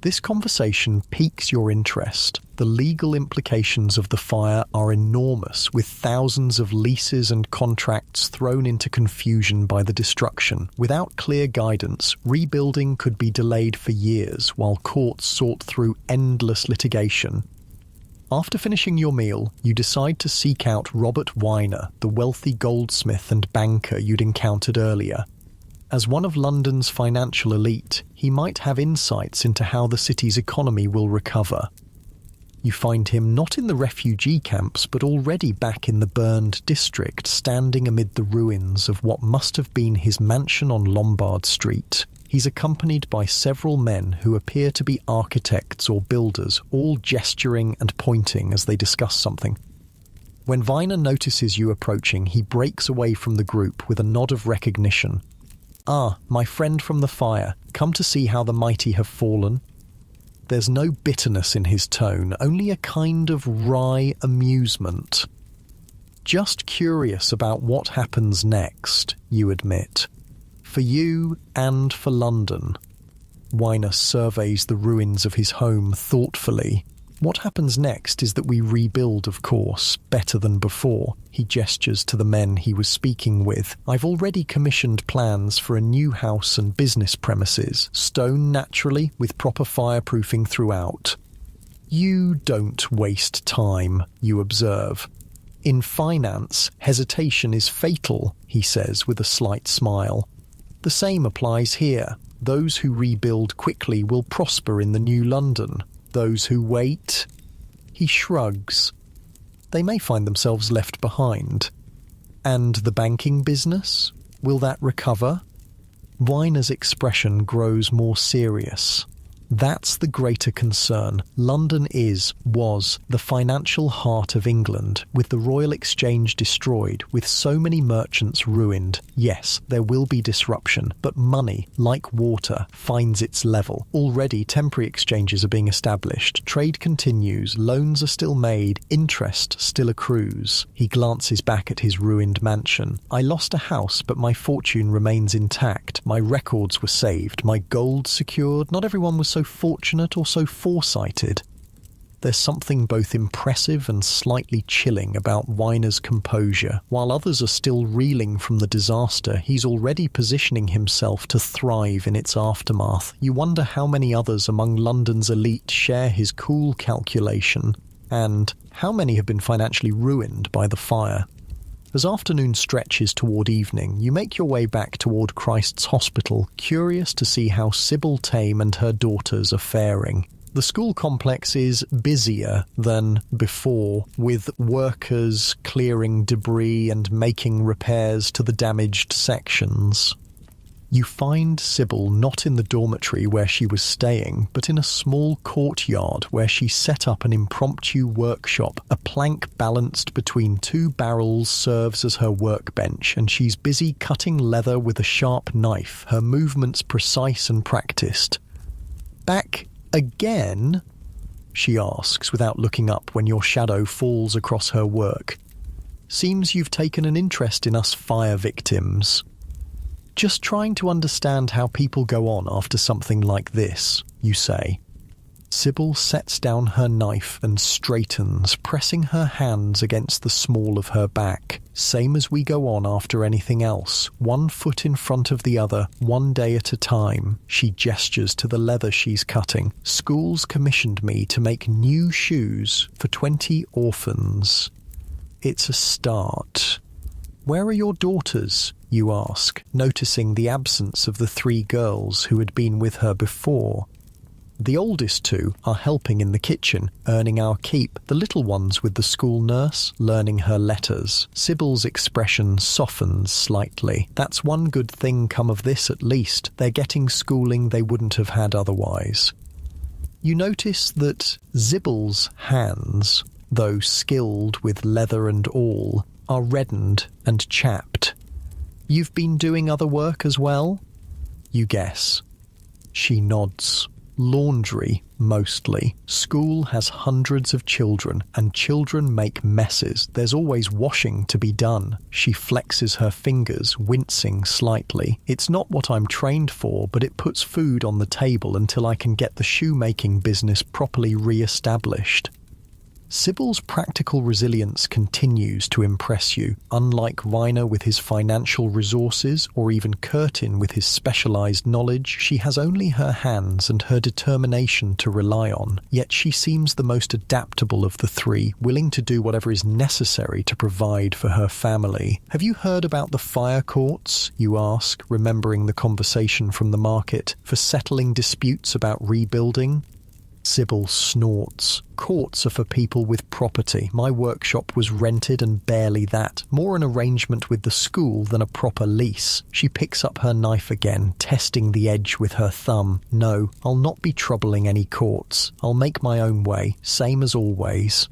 This conversation piques your interest. The legal implications of the fire are enormous, with thousands of leases and contracts thrown into confusion by the destruction. Without clear guidance, rebuilding could be delayed for years while courts sort through endless litigation. After finishing your meal, you decide to seek out Robert Weiner, the wealthy goldsmith and banker you'd encountered earlier. As one of London's financial elite, he might have insights into how the city's economy will recover. You find him not in the refugee camps, but already back in the burned district, standing amid the ruins of what must have been his mansion on Lombard Street. He's accompanied by several men who appear to be architects or builders, all gesturing and pointing as they discuss something. When Weiner notices you approaching, he breaks away from the group with a nod of recognition. "Ah, my friend from the fire, come to see how the mighty have fallen?" There's no bitterness in his tone, only a kind of wry amusement. "Just curious about what happens next," you admit. "For you and for London." Weiner surveys the ruins of his home thoughtfully. "What happens next is that we rebuild, of course, better than before." He gestures to the men he was speaking with. "I've already commissioned plans for a new house and business premises, stone naturally, with proper fireproofing throughout." "You don't waste time," you observe. "In finance, hesitation is fatal," he says with a slight smile. "The same applies here. Those who rebuild quickly will prosper in the new London. Those who wait," he shrugs, "they may find themselves left behind." "And the banking business? Will that recover?" Weiner's expression grows more serious. "That's the greater concern. London was the financial heart of England, with the Royal Exchange destroyed, with so many merchants ruined. Yes, there will be disruption, but money, like water, finds its level. Already temporary exchanges are being established. Trade continues, loans are still made, interest still accrues." He glances back at his ruined mansion. "I lost a house, but my fortune remains intact. My records were saved, my gold secured. Not everyone was so fortunate or so foresighted." There's something both impressive and slightly chilling about Weiner's composure. While others are still reeling from the disaster, he's already positioning himself to thrive in its aftermath. You wonder how many others among London's elite share his cool calculation, and how many have been financially ruined by the fire. As afternoon stretches toward evening, you make your way back toward Christ's Hospital, curious to see how Sybil Tame and her daughters are faring. The school complex is busier than before, with workers clearing debris and making repairs to the damaged sections. You find Sybil not in the dormitory where she was staying, but in a small courtyard where she set up an impromptu workshop. A plank balanced between two barrels serves as her workbench, and she's busy cutting leather with a sharp knife, her movements precise and practiced. "Back again?" she asks without looking up when your shadow falls across her work. "Seems you've taken an interest in us fire victims." "Just trying to understand how people go on after something like this," you say. Sybil sets down her knife and straightens, pressing her hands against the small of her back. "Same as we go on after anything else, one foot in front of the other, one day at a time." She gestures to the leather she's cutting. "Schools commissioned me to make new shoes for 20 orphans." It's a start. "Where are your daughters?" you ask, noticing the absence of the 3 girls who had been with her before. "The oldest 2 are helping in the kitchen, earning our keep. The little one's with the school nurse, learning her letters." Sybil's expression softens slightly. "That's one good thing come of this at least. They're getting schooling they wouldn't have had otherwise." You notice that Sybil's hands, though skilled with leather and all, are reddened and chapped. "You've been doing other work as well?" You guess. She nods. Laundry, mostly. School has hundreds of children, and children make messes. There's always washing to be done. She flexes her fingers, wincing slightly. It's not what I'm trained for, but it puts food on the table until I can get the shoemaking business properly re-established. Sybil's practical resilience continues to impress you. Unlike Viner with his financial resources, or even Curtin with his specialized knowledge, she has only her hands and her determination to rely on. Yet she seems the most adaptable of the three, willing to do whatever is necessary to provide for her family. Have you heard about the fire courts, you ask, remembering the conversation from the market, for settling disputes about rebuilding? Sybil snorts. Courts are for people with property. My workshop was rented and barely that. More an arrangement with the school than a proper lease. She picks up her knife again, testing the edge with her thumb. No, I'll not be troubling any courts. I'll make my own way, same as always.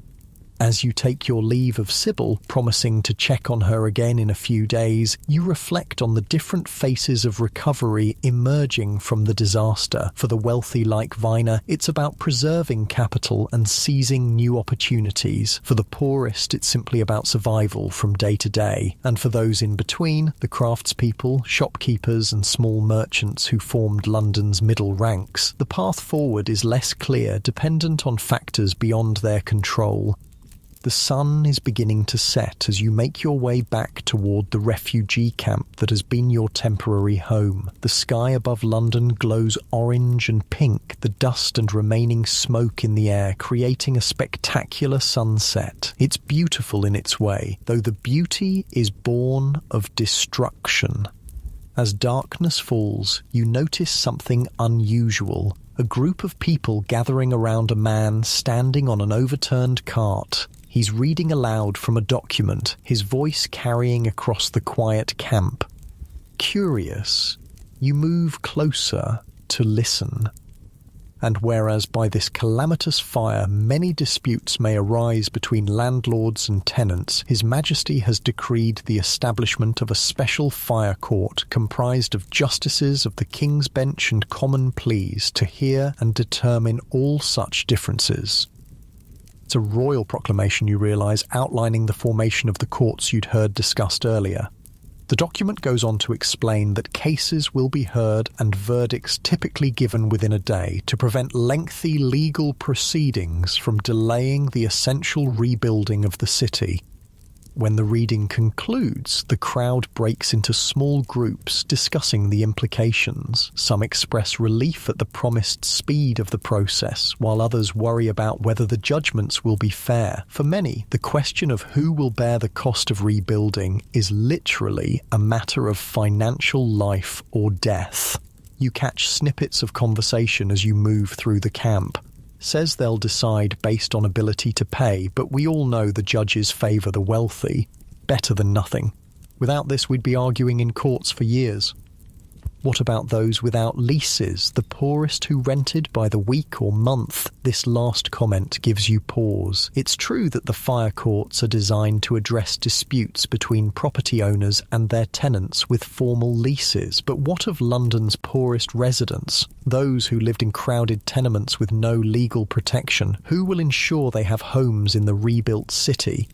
As you take your leave of Sybil, promising to check on her again in a few days, you reflect on the different phases of recovery emerging from the disaster. For the wealthy like Viner, it's about preserving capital and seizing new opportunities. For the poorest, it's simply about survival from day to day. And for those in between, the craftspeople, shopkeepers and small merchants who formed London's middle ranks, the path forward is less clear, dependent on factors beyond their control. The sun is beginning to set as you make your way back toward the refugee camp that has been your temporary home. The sky above London glows orange and pink, the dust and remaining smoke in the air creating a spectacular sunset. It's beautiful in its way, though the beauty is born of destruction. As darkness falls, you notice something unusual. A group of people gathering around a man standing on an overturned cart. He's reading aloud from a document, his voice carrying across the quiet camp. Curious, you move closer to listen. And whereas by this calamitous fire many disputes may arise between landlords and tenants, His Majesty has decreed the establishment of a special fire court comprised of justices of the King's Bench and Common Pleas to hear and determine all such differences. It's a royal proclamation, you realise, outlining the formation of the courts you'd heard discussed earlier. The document goes on to explain that cases will be heard and verdicts typically given within a day to prevent lengthy legal proceedings from delaying the essential rebuilding of the city. When the reading concludes, the crowd breaks into small groups discussing the implications. Some express relief at the promised speed of the process, while others worry about whether the judgments will be fair. For many, the question of who will bear the cost of rebuilding is literally a matter of financial life or death. You catch snippets of conversation as you move through the camp. Says they'll decide based on ability to pay, but we all know the judges favour the wealthy. Better than nothing. Without this, we'd be arguing in courts for years. What about those without leases, the poorest who rented by the week or month? This last comment gives you pause. It's true that the fire courts are designed to address disputes between property owners and their tenants with formal leases, but what of London's poorest residents? Those who lived in crowded tenements with no legal protection? Who will ensure they have homes in the rebuilt city?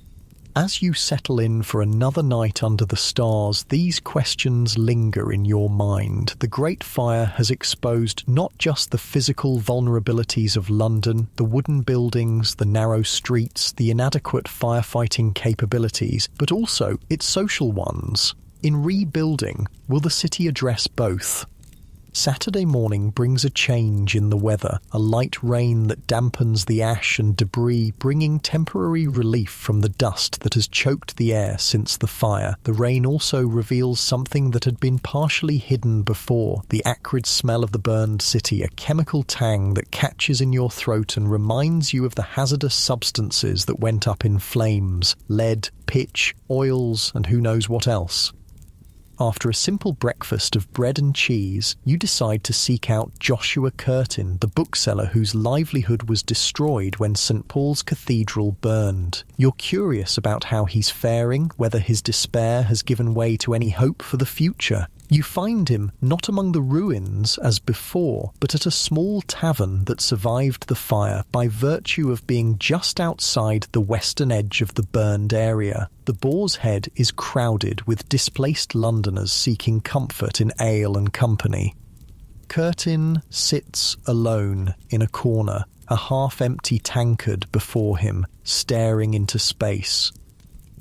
As you settle in for another night under the stars, these questions linger in your mind. The Great Fire has exposed not just the physical vulnerabilities of London, the wooden buildings, the narrow streets, the inadequate firefighting capabilities, but also its social ones. In rebuilding, will the city address both? Saturday morning brings a change in the weather, a light rain that dampens the ash and debris, bringing temporary relief from the dust that has choked the air since the fire. The rain also reveals something that had been partially hidden before, the acrid smell of the burned city, a chemical tang that catches in your throat and reminds you of the hazardous substances that went up in flames, lead, pitch, oils, and who knows what else. After a simple breakfast of bread and cheese, you decide to seek out Joshua Curtin, the bookseller whose livelihood was destroyed when St. Paul's Cathedral burned. You're curious about how he's faring, whether his despair has given way to any hope for the future. You find him not among the ruins as before, but at a small tavern that survived the fire by virtue of being just outside the western edge of the burned area. The Boar's Head is crowded with displaced Londoners seeking comfort in ale and company. Curtin sits alone in a corner, a half-empty tankard before him, staring into space.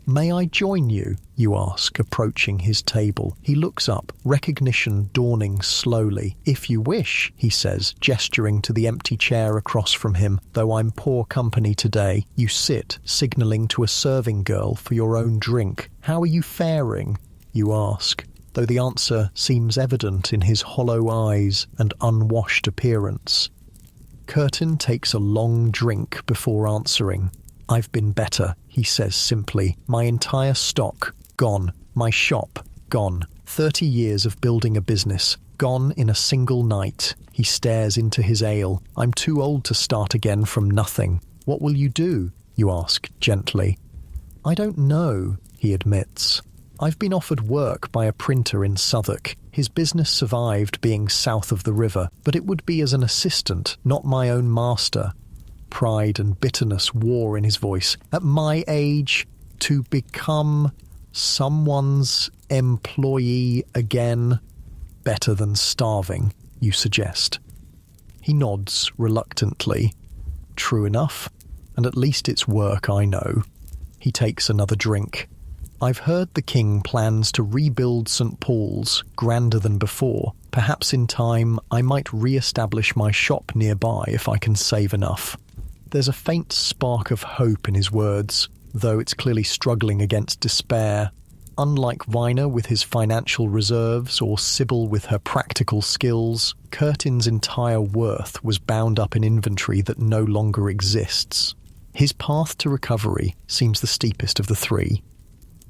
"May I join you?" you ask, approaching his table. He looks up, recognition dawning slowly. "If you wish," he says, gesturing to the empty chair across from him. "Though I'm poor company today." You sit, signalling to a serving girl for your own drink. "How are you faring?" you ask, though the answer seems evident in his hollow eyes and unwashed appearance. Curtin takes a long drink before answering. "I've been better," he says simply. "My entire stock, gone. My shop, gone. 30 years of building a business, gone in a single night." He stares into his ale. "I'm too old to start again from nothing." "What will you do?" you ask gently. "I don't know," he admits. "I've been offered work by a printer in Southwark. His business survived being south of the river, but it would be as an assistant, not my own master." Pride and bitterness war in his voice. "At my age, to become someone's employee again? Better than starving," you suggest. He nods reluctantly. "True enough, and at least it's work I know." He takes another drink. "I've heard the king plans to rebuild St. Paul's, grander than before. Perhaps in time I might re-establish my shop nearby if I can save enough." There's a faint spark of hope in his words, though it's clearly struggling against despair. Unlike Viner with his financial reserves or Sybil with her practical skills, Curtin's entire worth was bound up in inventory that no longer exists. His path to recovery seems the steepest of the three.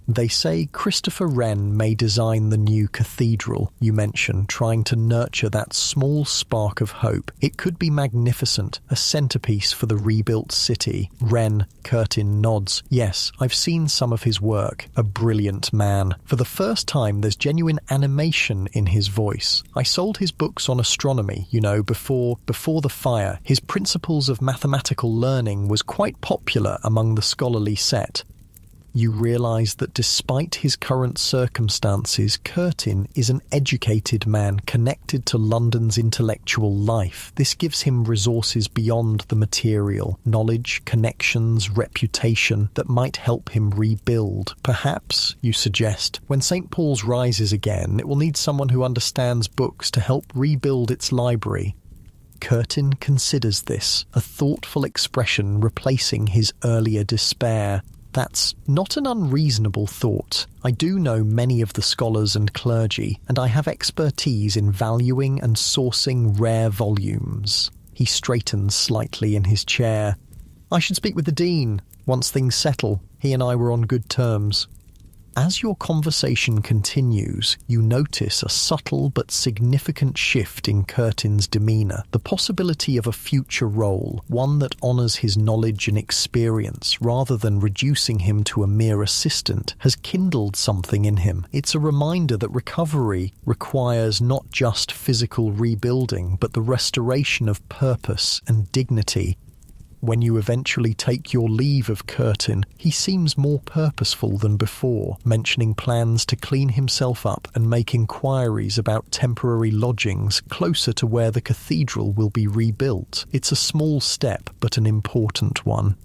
They say Christopher Wren may design the new cathedral you mention, trying to nurture that small spark of hope. It could be magnificent, a centerpiece for the rebuilt city. Wren, Curtin nods. "Yes, I've seen some of his work. A brilliant man." For the first time, there's genuine animation in his voice. "I sold his books on astronomy, before the fire. His Principles of Mathematical Learning was quite popular among the scholarly set." You realise that despite his current circumstances, Curtin is an educated man connected to London's intellectual life. This gives him resources beyond the material, knowledge, connections, reputation that might help him rebuild. Perhaps, you suggest, when St. Paul's rises again, it will need someone who understands books to help rebuild its library. Curtin considers this, a thoughtful expression replacing his earlier despair. That's not an unreasonable thought. I do know many of the scholars and clergy, and I have expertise in valuing and sourcing rare volumes. He straightens slightly in his chair. "I should speak with the Dean. Once things settle, he and I were on good terms." As your conversation continues, you notice a subtle but significant shift in Curtin's demeanour, the possibility of a future role, one that honours his knowledge and experience rather than reducing him to a mere assistant, has kindled something in him. It's a reminder that recovery requires not just physical rebuilding, but the restoration of purpose and dignity. When you eventually take your leave of Curtin, he seems more purposeful than before, mentioning plans to clean himself up and make inquiries about temporary lodgings closer to where the cathedral will be rebuilt. It's a small step, but an important one.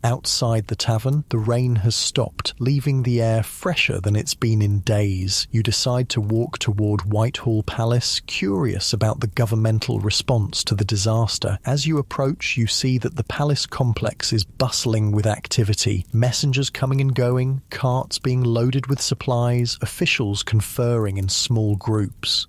Outside the tavern, the rain has stopped, leaving the air fresher than it's been in days. You decide to walk toward Whitehall Palace, curious about the governmental response to the disaster. As you approach, you see that the palace complex is bustling with activity. Messengers coming and going, carts being loaded with supplies, officials conferring in small groups.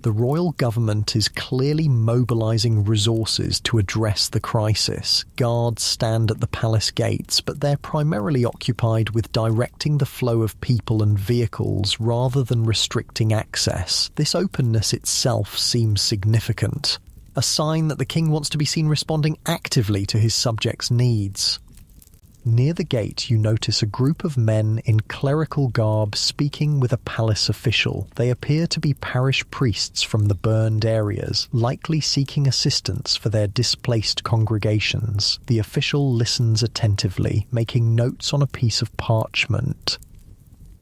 The royal government is clearly mobilising resources to address the crisis. Guards stand at the palace gates, but they're primarily occupied with directing the flow of people and vehicles rather than restricting access. This openness itself seems significant, a sign that the king wants to be seen responding actively to his subjects' needs. Near the gate, you notice a group of men in clerical garb speaking with a palace official. They appear to be parish priests from the burned areas, likely seeking assistance for their displaced congregations. The official listens attentively, making notes on a piece of parchment.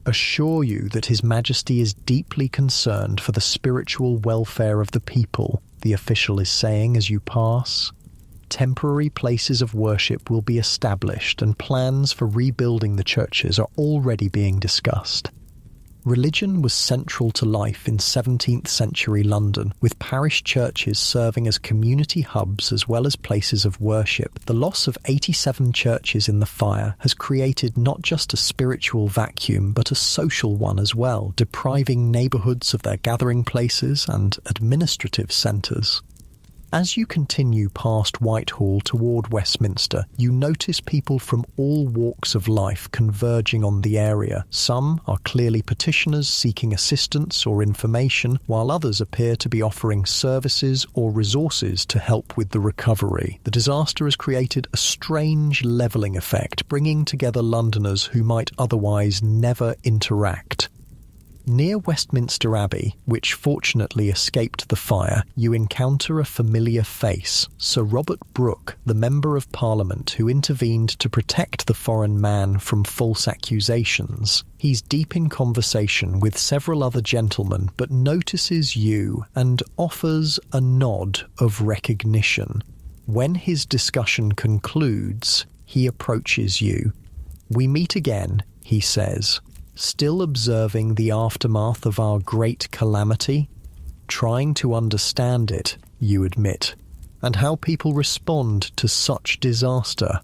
Assure you that His Majesty is deeply concerned for the spiritual welfare of the people, the official is saying as you pass. Temporary places of worship will be established and plans for rebuilding the churches are already being discussed. Religion was central to life in 17th century London, with parish churches serving as community hubs as well as places of worship. The loss of 87 churches in the fire has created not just a spiritual vacuum but a social one as well, depriving neighbourhoods of their gathering places and administrative centres. As you continue past Whitehall toward Westminster, you notice people from all walks of life converging on the area. Some are clearly petitioners seeking assistance or information, while others appear to be offering services or resources to help with the recovery. The disaster has created a strange levelling effect, bringing together Londoners who might otherwise never interact. Near Westminster Abbey, which fortunately escaped the fire, you encounter a familiar face, Sir Robert Brooke, the Member of Parliament who intervened to protect the foreign man from false accusations. He's deep in conversation with several other gentlemen, but notices you and offers a nod of recognition. When his discussion concludes, he approaches you. "We meet again," he says. "Still observing the aftermath of our great calamity? Trying to understand it," you admit, "and how people respond to such disaster."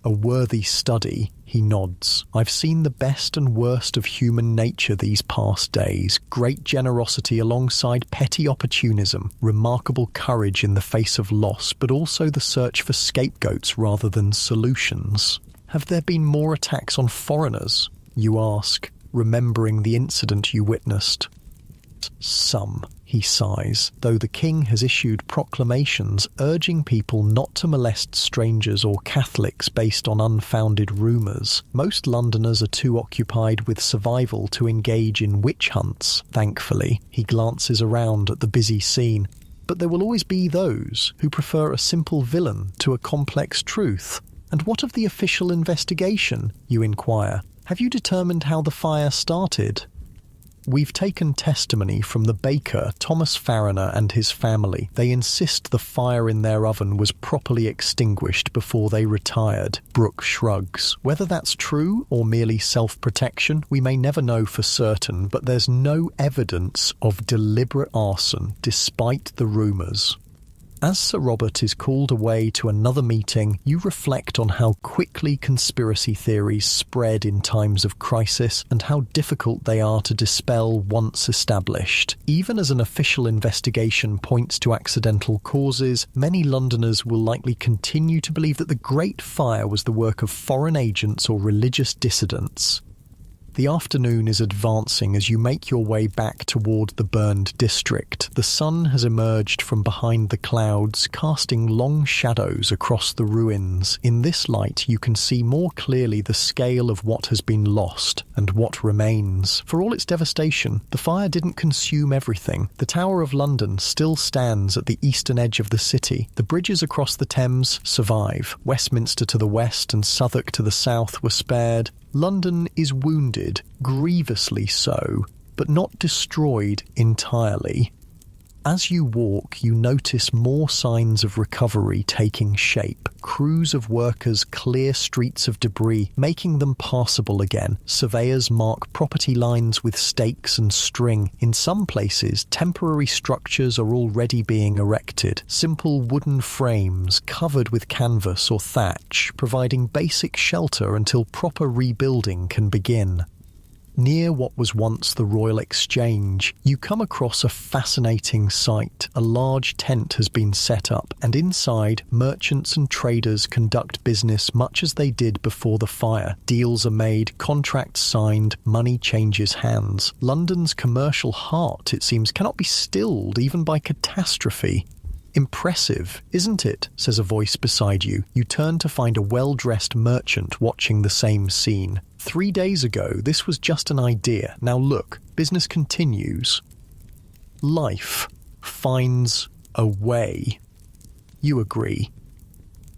"A worthy study," he nods. "I've seen the best and worst of human nature these past days. Great generosity alongside petty opportunism, remarkable courage in the face of loss, but also the search for scapegoats rather than solutions. Have there been more attacks on foreigners?" you ask, remembering the incident you witnessed. "Some," he sighs, "though the king has issued proclamations urging people not to molest strangers or Catholics based on unfounded rumours. Most Londoners are too occupied with survival to engage in witch hunts, thankfully." He glances around at the busy scene. "But there will always be those who prefer a simple villain to a complex truth. And what of the official investigation?" you inquire. "Have you determined how the fire started?" "We've taken testimony from the baker, Thomas Farriner, and his family. They insist the fire in their oven was properly extinguished before they retired." Brooke shrugs. "Whether that's true or merely self-protection, we may never know for certain, but there's no evidence of deliberate arson, despite the rumours." As Sir Robert is called away to another meeting, you reflect on how quickly conspiracy theories spread in times of crisis and how difficult they are to dispel once established. Even as an official investigation points to accidental causes, many Londoners will likely continue to believe that the Great Fire was the work of foreign agents or religious dissidents. The afternoon is advancing as you make your way back toward the burned district. The sun has emerged from behind the clouds, casting long shadows across the ruins. In this light, you can see more clearly the scale of what has been lost and what remains. For all its devastation, the fire didn't consume everything. The Tower of London still stands at the eastern edge of the city. The bridges across the Thames survive. Westminster to the west and Southwark to the south were spared. London is wounded, grievously so, but not destroyed entirely. As you walk, you notice more signs of recovery taking shape. Crews of workers clear streets of debris, making them passable again. Surveyors mark property lines with stakes and string. In some places, temporary structures are already being erected. Simple wooden frames covered with canvas or thatch, providing basic shelter until proper rebuilding can begin. Near what was once the Royal Exchange, you come across a fascinating sight. A large tent has been set up, and inside, merchants and traders conduct business much as they did before the fire. Deals are made, contracts signed, money changes hands. London's commercial heart, it seems, cannot be stilled even by catastrophe. "Impressive, isn't it?" says a voice beside you. You turn to find a well-dressed merchant watching the same scene. 3 days ago, this was just an idea. Now look, business continues. Life finds a way. You agree.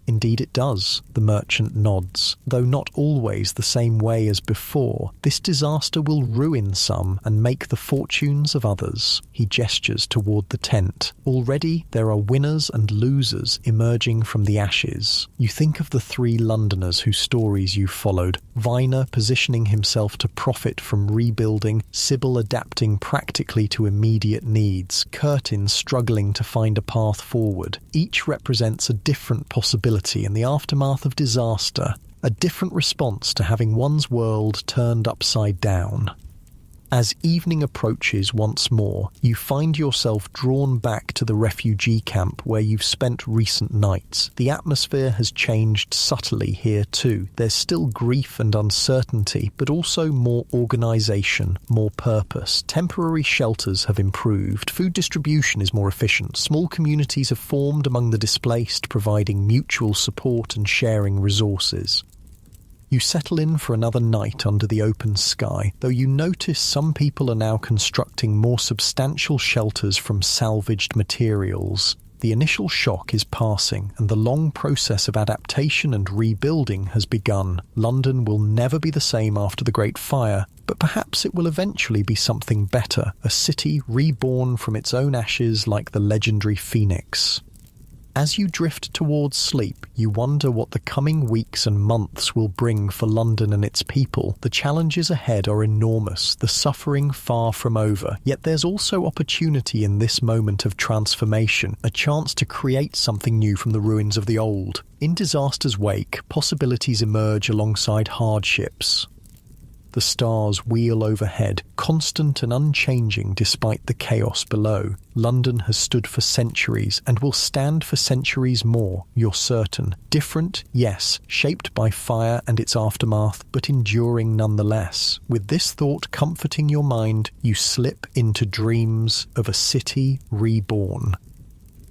Indeed it does, the merchant nods, though not always the same way as before. This disaster will ruin some and make the fortunes of others. He gestures toward the tent. Already there are winners and losers emerging from the ashes. You think of the 3 Londoners whose stories you followed. Viner positioning himself to profit from rebuilding, Sybil adapting practically to immediate needs, Curtin struggling to find a path forward. Each represents a different possibility in the aftermath of disaster, a different response to having one's world turned upside down. As evening approaches once more, you find yourself drawn back to the refugee camp where you've spent recent nights. The atmosphere has changed subtly here too. There's still grief and uncertainty, but also more organisation, more purpose. Temporary shelters have improved. Food distribution is more efficient. Small communities have formed among the displaced, providing mutual support and sharing resources. You settle in for another night under the open sky, though you notice some people are now constructing more substantial shelters from salvaged materials. The initial shock is passing, and the long process of adaptation and rebuilding has begun. London will never be the same after the Great Fire, but perhaps it will eventually be something better, a city reborn from its own ashes like the legendary Phoenix. As you drift towards sleep, you wonder what the coming weeks and months will bring for London and its people. The challenges ahead are enormous, the suffering far from over. Yet there's also opportunity in this moment of transformation, a chance to create something new from the ruins of the old. In disaster's wake, possibilities emerge alongside hardships. The stars wheel overhead, constant and unchanging despite the chaos below. London has stood for centuries and will stand for centuries more, you're certain. Different, yes, shaped by fire and its aftermath, but enduring nonetheless. With this thought comforting your mind, you slip into dreams of a city reborn.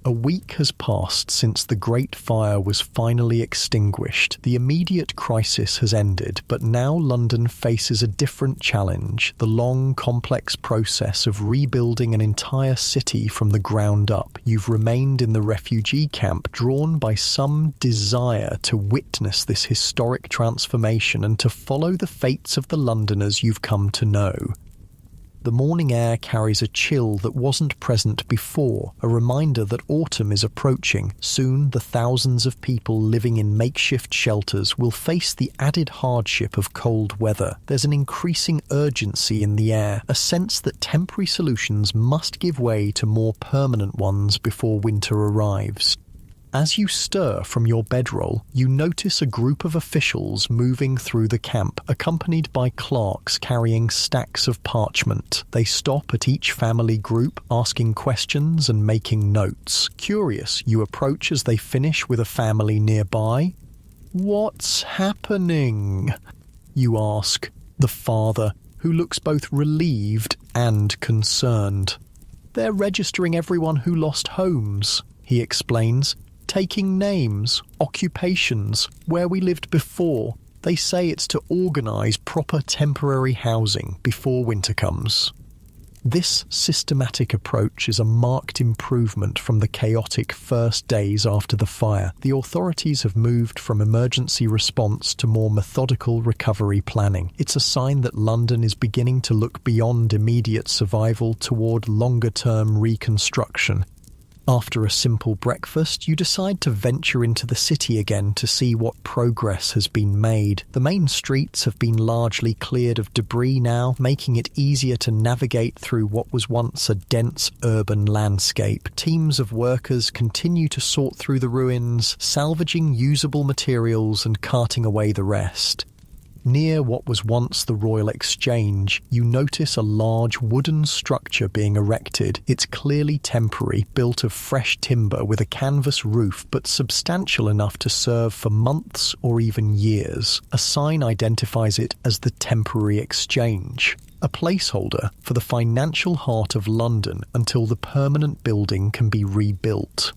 A week has passed since the Great Fire was finally extinguished. The immediate crisis has ended, but now London faces a different challenge, the long, complex process of rebuilding an entire city from the ground up. You've remained in the refugee camp, drawn by some desire to witness this historic transformation and to follow the fates of the Londoners you've come to know. The morning air carries a chill that wasn't present before, a reminder that autumn is approaching. Soon, the thousands of people living in makeshift shelters will face the added hardship of cold weather. There's an increasing urgency in the air, a sense that temporary solutions must give way to more permanent ones before winter arrives. As you stir from your bedroll, you notice a group of officials moving through the camp, accompanied by clerks carrying stacks of parchment. They stop at each family group, asking questions and making notes. Curious, you approach as they finish with a family nearby. "What's happening?" you ask the father, who looks both relieved and concerned. "They're registering everyone who lost homes," he explains. "Taking names, occupations, where we lived before. They say it's to organise proper temporary housing before winter comes." This systematic approach is a marked improvement from the chaotic first days after the fire. The authorities have moved from emergency response to more methodical recovery planning. It's a sign that London is beginning to look beyond immediate survival toward longer-term reconstruction. After a simple breakfast, you decide to venture into the city again to see what progress has been made. The main streets have been largely cleared of debris now, making it easier to navigate through what was once a dense urban landscape. Teams of workers continue to sort through the ruins, salvaging usable materials and carting away the rest. Near what was once the Royal Exchange, you notice a large wooden structure being erected. It's clearly temporary, built of fresh timber with a canvas roof, but substantial enough to serve for months or even years. A sign identifies it as the Temporary Exchange, a placeholder for the financial heart of London until the permanent building can be rebuilt.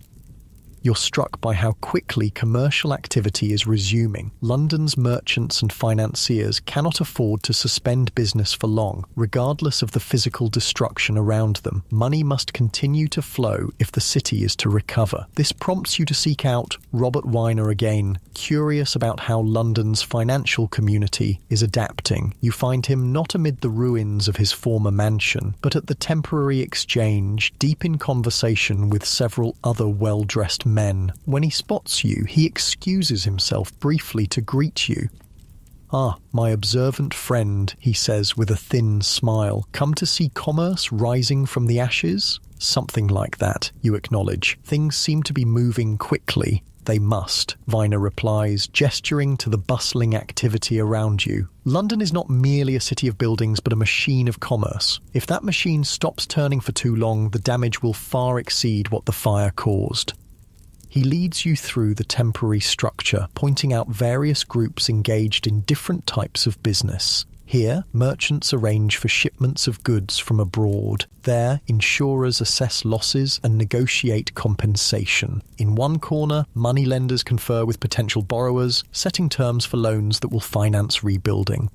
you're struck by how quickly commercial activity is resuming. London's merchants and financiers cannot afford to suspend business for long, regardless of the physical destruction around them. Money must continue to flow if the city is to recover. This prompts you to seek out Robert Weiner again, curious about how London's financial community is adapting. You find him not amid the ruins of his former mansion, but at the Temporary Exchange, deep in conversation with several other well-dressed men. When he spots you, he excuses himself briefly to greet you. "Ah, my observant friend," he says with a thin smile. "Come to see commerce rising from the ashes?" "Something like that," you acknowledge. "Things seem to be moving quickly." "They must," Weiner replies, gesturing to the bustling activity around you. London is not merely a city of buildings, but a machine of commerce. If that machine stops turning for too long, the damage will far exceed what the fire caused. He leads you through the temporary structure, pointing out various groups engaged in different types of business. Here, merchants arrange for shipments of goods from abroad. There, insurers assess losses and negotiate compensation. In one corner, moneylenders confer with potential borrowers, setting terms for loans that will finance rebuilding.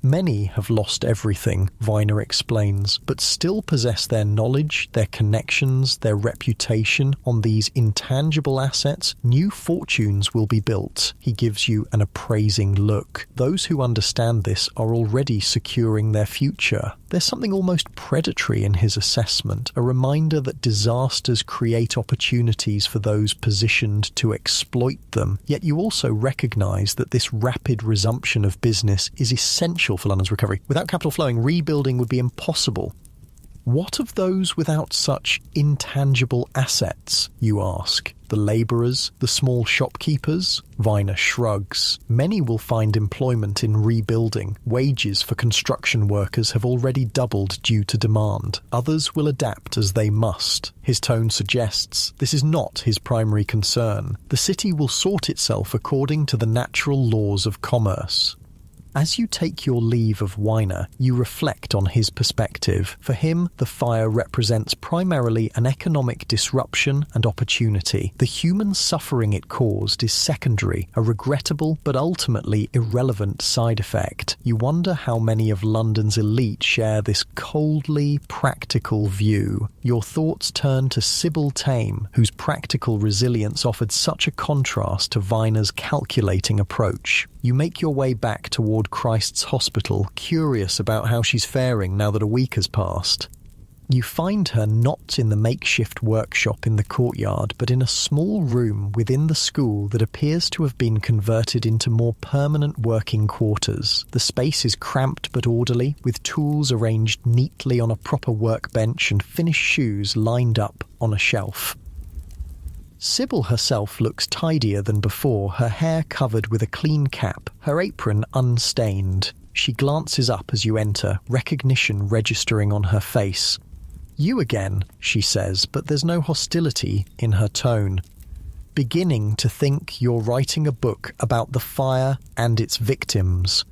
Many have lost everything, Weiner explains, but still possess their knowledge, their connections, their reputation. On these intangible assets, new fortunes will be built. He gives you an appraising look. Those who understand this are already securing their future. There's something almost predatory in his assessment, a reminder that disasters create opportunities for those positioned to exploit them. Yet you also recognize that this rapid resumption of business is essential for London's recovery. Without capital flowing, rebuilding would be impossible. What of those without such intangible assets, you ask? The labourers, the small shopkeepers? Weiner shrugs. Many will find employment in rebuilding. Wages for construction workers have already doubled due to demand. Others will adapt as they must. His tone suggests this is not his primary concern. The city will sort itself according to the natural laws of commerce. As you take your leave of Weiner, you reflect on his perspective. For him, the fire represents primarily an economic disruption and opportunity. The human suffering it caused is secondary, a regrettable but ultimately irrelevant side effect. You wonder how many of London's elite share this coldly practical view. Your thoughts turn to Sybil Tame, whose practical resilience offered such a contrast to Weiner's calculating approach. You make your way back toward Christ's Hospital, curious about how she's faring now that a week has passed. You find her not in the makeshift workshop in the courtyard, but in a small room within the school that appears to have been converted into more permanent working quarters. The space is cramped but orderly, with tools arranged neatly on a proper workbench and finished shoes lined up on a shelf. Sybil herself looks tidier than before, her hair covered with a clean cap, her apron unstained. She glances up as you enter, recognition registering on her face. "You again," she says, but there's no hostility in her tone. "Beginning to think you're writing a book about the fire and its victims."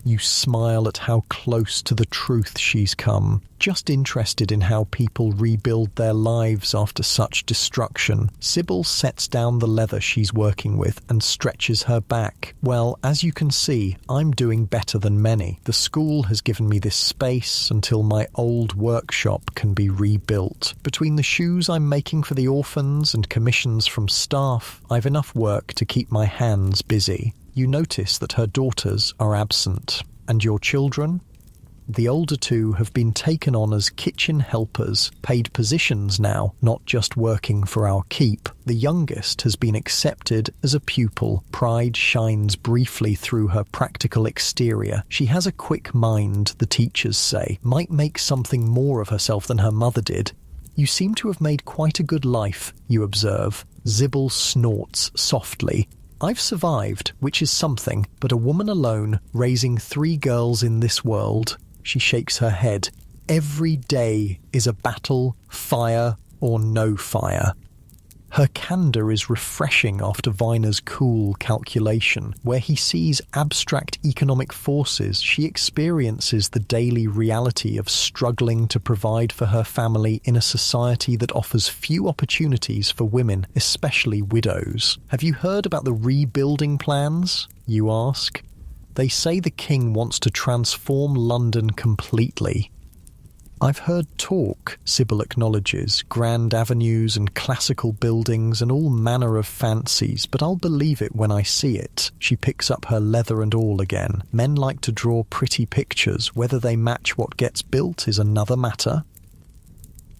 You smile at how close to the truth she's come, just interested in how people rebuild their lives after such destruction. Sybil sets down the leather she's working with and stretches her back. "Well, as you can see, I'm doing better than many. The school has given me this space until my old workshop can be rebuilt. Between the shoes I'm making for the orphans and commissions from staff, I've enough work to keep my hands busy." You notice that her daughters are absent. "And your children?" The older two have been taken on as kitchen helpers, paid positions now, not just working for our keep. The youngest has been accepted as a pupil. Pride shines briefly through her practical exterior. She has a quick mind, the teachers say, might make something more of herself than her mother did. "You seem to have made quite a good life," you observe. Sybil snorts softly. "I've survived, which is something, but a woman alone, raising 3 girls in this world." She shakes her head. "Every day is a battle, fire or no fire." Her candour is refreshing after Viner's cool calculation. Where he sees abstract economic forces, she experiences the daily reality of struggling to provide for her family in a society that offers few opportunities for women, especially widows. Have you heard about the rebuilding plans? You ask. They say the king wants to transform London completely. I've heard talk, Sybil acknowledges, grand avenues and classical buildings and all manner of fancies, but I'll believe it when I see it. She picks up her leather and all again. Men like to draw pretty pictures. Whether they match what gets built is another matter.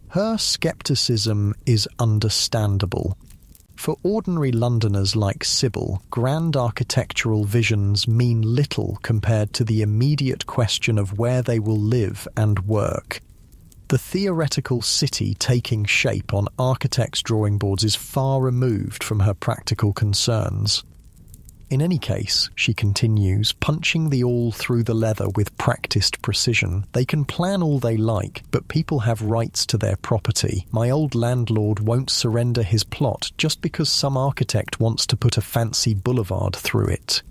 Her scepticism is understandable. For ordinary Londoners like Sybil, grand architectural visions mean little compared to the immediate question of where they will live and work. The theoretical city taking shape on architects' drawing boards is far removed from her practical concerns. In any case, she continues, punching the awl through the leather with practiced precision, they can plan all they like, but people have rights to their property. My old landlord won't surrender his plot just because some architect wants to put a fancy boulevard through it.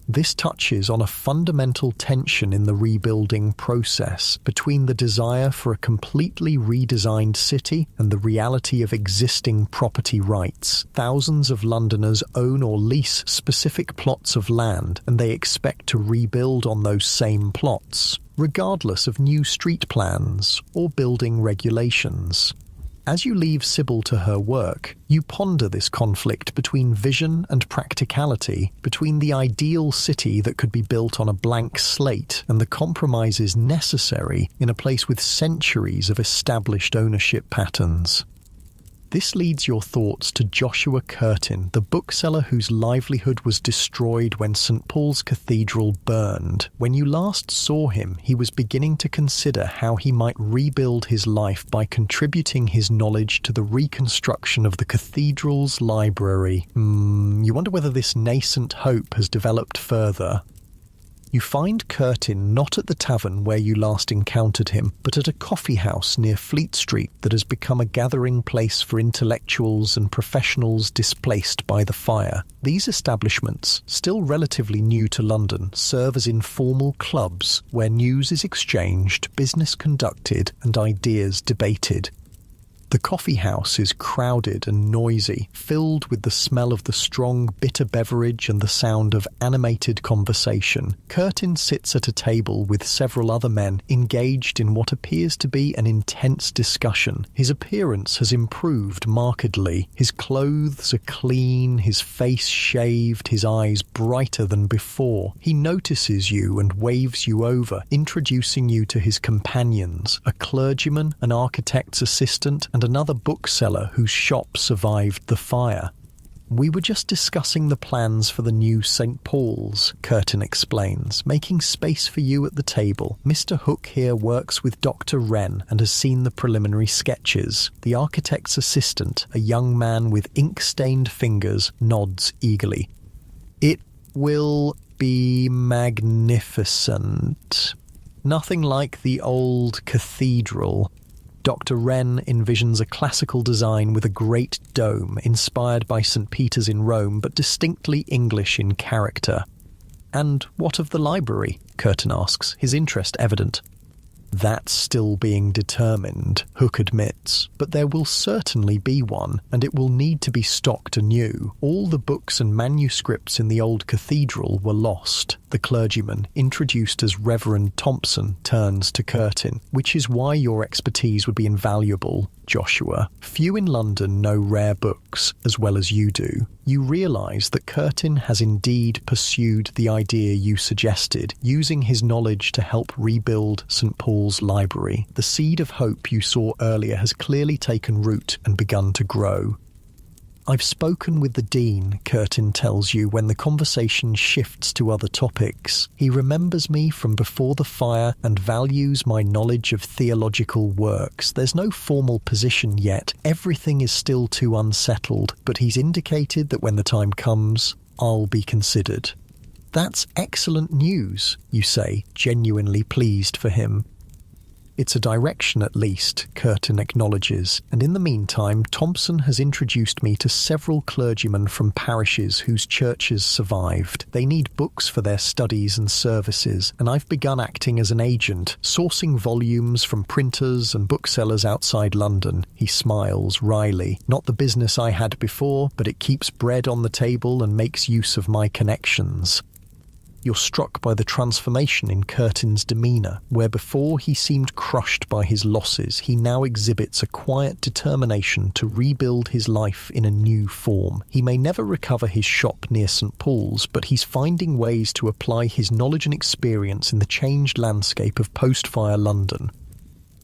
This touches on a fundamental tension in the rebuilding process between the desire for a completely redesigned city and the reality of existing property rights. Thousands of Londoners own or lease specific plots of land, and they expect to rebuild on those same plots, regardless of new street plans or building regulations. As you leave Sybil to her work, you ponder this conflict between vision and practicality, between the ideal city that could be built on a blank slate and the compromises necessary in a place with centuries of established ownership patterns. This leads your thoughts to Joshua Curtin, the bookseller whose livelihood was destroyed when St. Paul's Cathedral burned. When you last saw him, he was beginning to consider how he might rebuild his life by contributing his knowledge to the reconstruction of the cathedral's library. You wonder whether this nascent hope has developed further. You find Curtin not at the tavern where you last encountered him, but at a coffee house near Fleet Street that has become a gathering place for intellectuals and professionals displaced by the fire. These establishments, still relatively new to London, serve as informal clubs where news is exchanged, business conducted, and ideas debated. The coffee house is crowded and noisy, filled with the smell of the strong, bitter beverage and the sound of animated conversation. Curtin sits at a table with several other men engaged in what appears to be an intense discussion. His appearance has improved markedly. His clothes are clean, his face shaved, his eyes brighter than before. He notices you and waves you over, introducing you to his companions, a clergyman, an architect's assistant, and another bookseller whose shop survived the fire. We were just discussing the plans for the new St. Paul's, Curtin explains, making space for you at the table. Mr. Hook here works with Dr. Wren and has seen the preliminary sketches. The architect's assistant, a young man with ink-stained fingers, nods eagerly. It will be magnificent. Nothing like the old cathedral. Dr. Wren envisions a classical design with a great dome inspired by St. Peter's in Rome, but distinctly English in character. And what of the library? Curtin asks, his interest evident. That's still being determined, Hook admits, but there will certainly be one, and it will need to be stocked anew. All the books and manuscripts in the old cathedral were lost. The clergyman, introduced as Reverend Thompson, turns to Curtin, which is why your expertise would be invaluable, Joshua. Few in London know rare books as well as you do. You realise that Curtin has indeed pursued the idea you suggested, using his knowledge to help rebuild St. Paul's Library. The seed of hope you saw earlier has clearly taken root and begun to grow. I've spoken with the Dean, Curtin tells you when the conversation shifts to other topics. He remembers me from before the fire and values my knowledge of theological works. There's no formal position yet. Everything is still too unsettled, but he's indicated that when the time comes, I'll be considered. That's excellent news, you say, genuinely pleased for him. It's a direction at least, Curtin acknowledges, and in the meantime, Thompson has introduced me to several clergymen from parishes whose churches survived. They need books for their studies and services, and I've begun acting as an agent, sourcing volumes from printers and booksellers outside London. He smiles wryly. Not the business I had before, but it keeps bread on the table and makes use of my connections. You're struck by the transformation in Curtin's demeanour. Where before he seemed crushed by his losses, he now exhibits a quiet determination to rebuild his life in a new form. He may never recover his shop near St Paul's, but he's finding ways to apply his knowledge and experience in the changed landscape of post-fire London.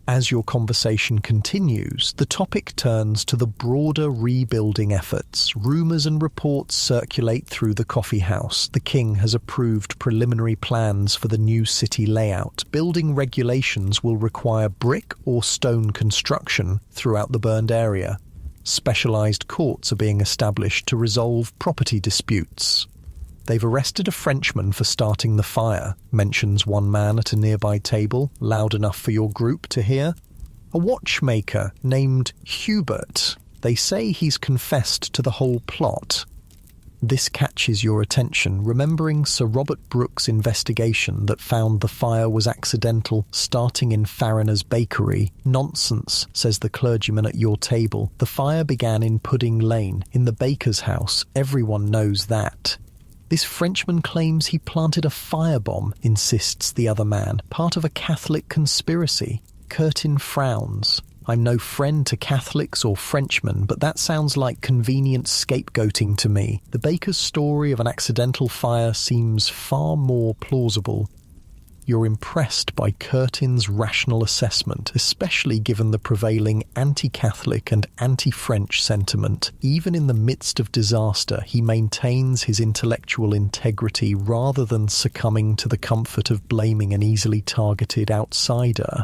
As your conversation continues, the topic turns to the broader rebuilding efforts. Rumours and reports circulate through the coffee house. The King has approved preliminary plans for the new city layout. Building regulations will require brick or stone construction throughout the burned area. Specialised courts are being established to resolve property disputes. They've arrested a Frenchman for starting the fire, mentions one man at a nearby table, loud enough for your group to hear. A watchmaker named Hubert. They say he's confessed to the whole plot. This catches your attention, remembering Sir Robert Brooks' investigation that found the fire was accidental, starting in Farriner's bakery. Nonsense, says the clergyman at your table. The fire began in Pudding Lane, in the baker's house. Everyone knows that. This Frenchman claims he planted a firebomb, insists the other man, part of a Catholic conspiracy. Curtin frowns. I'm no friend to Catholics or Frenchmen, but that sounds like convenient scapegoating to me. The baker's story of an accidental fire seems far more plausible. You're impressed by Curtin's rational assessment, especially given the prevailing anti-Catholic and anti-French sentiment. Even in the midst of disaster, he maintains his intellectual integrity rather than succumbing to the comfort of blaming an easily targeted outsider.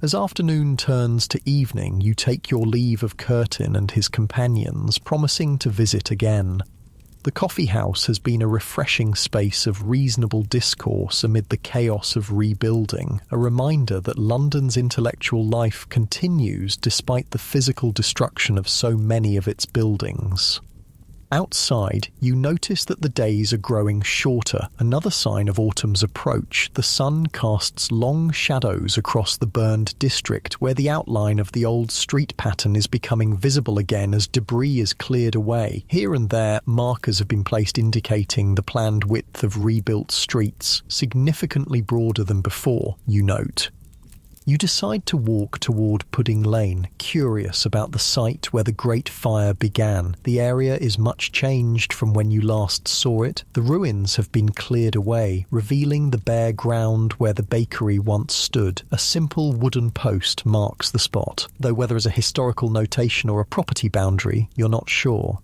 As afternoon turns to evening, you take your leave of Curtin and his companions, promising to visit again. The coffee house has been a refreshing space of reasonable discourse amid the chaos of rebuilding, a reminder that London's intellectual life continues despite the physical destruction of so many of its buildings. Outside, you notice that the days are growing shorter, another sign of autumn's approach. The sun casts long shadows across the burned district, where the outline of the old street pattern is becoming visible again as debris is cleared away. Here and there, markers have been placed indicating the planned width of rebuilt streets, significantly broader than before, you note. You decide to walk toward Pudding Lane, curious about the site where the Great Fire began. The area is much changed from when you last saw it. The ruins have been cleared away, revealing the bare ground where the bakery once stood. A simple wooden post marks the spot, though whether as a historical notation or a property boundary, you're not sure.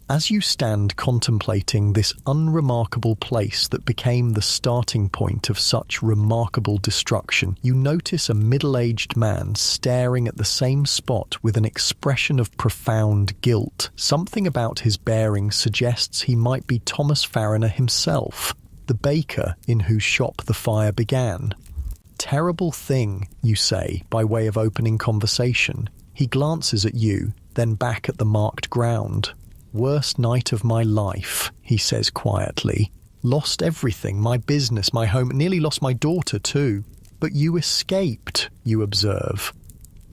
As you stand contemplating this unremarkable place that became the starting point of such remarkable destruction, you notice a middle-aged man staring at the same spot with an expression of profound guilt. Something about his bearing suggests he might be Thomas Farriner himself, the baker in whose shop the fire began. Terrible thing, you say, by way of opening conversation. He glances at you, then back at the marked ground. Worst night of my life, he says quietly. Lost everything, my business, my home, nearly lost my daughter too. But you escaped, you observe.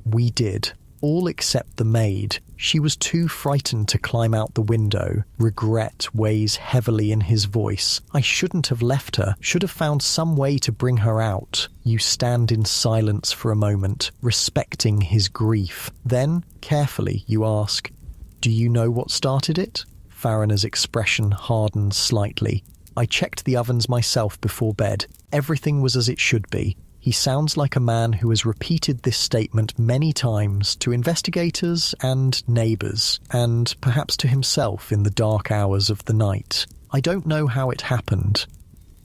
We did, all except the maid. She was too frightened to climb out the window. Regret weighs heavily in his voice. I shouldn't have left her, should have found some way to bring her out. You stand in silence for a moment, respecting his grief. Then, carefully, you ask, do you know what started it? Farriner's expression hardens slightly. I checked the ovens myself before bed. Everything was as it should be. He sounds like a man who has repeated this statement many times to investigators and neighbours, and perhaps to himself in the dark hours of the night. I don't know how it happened.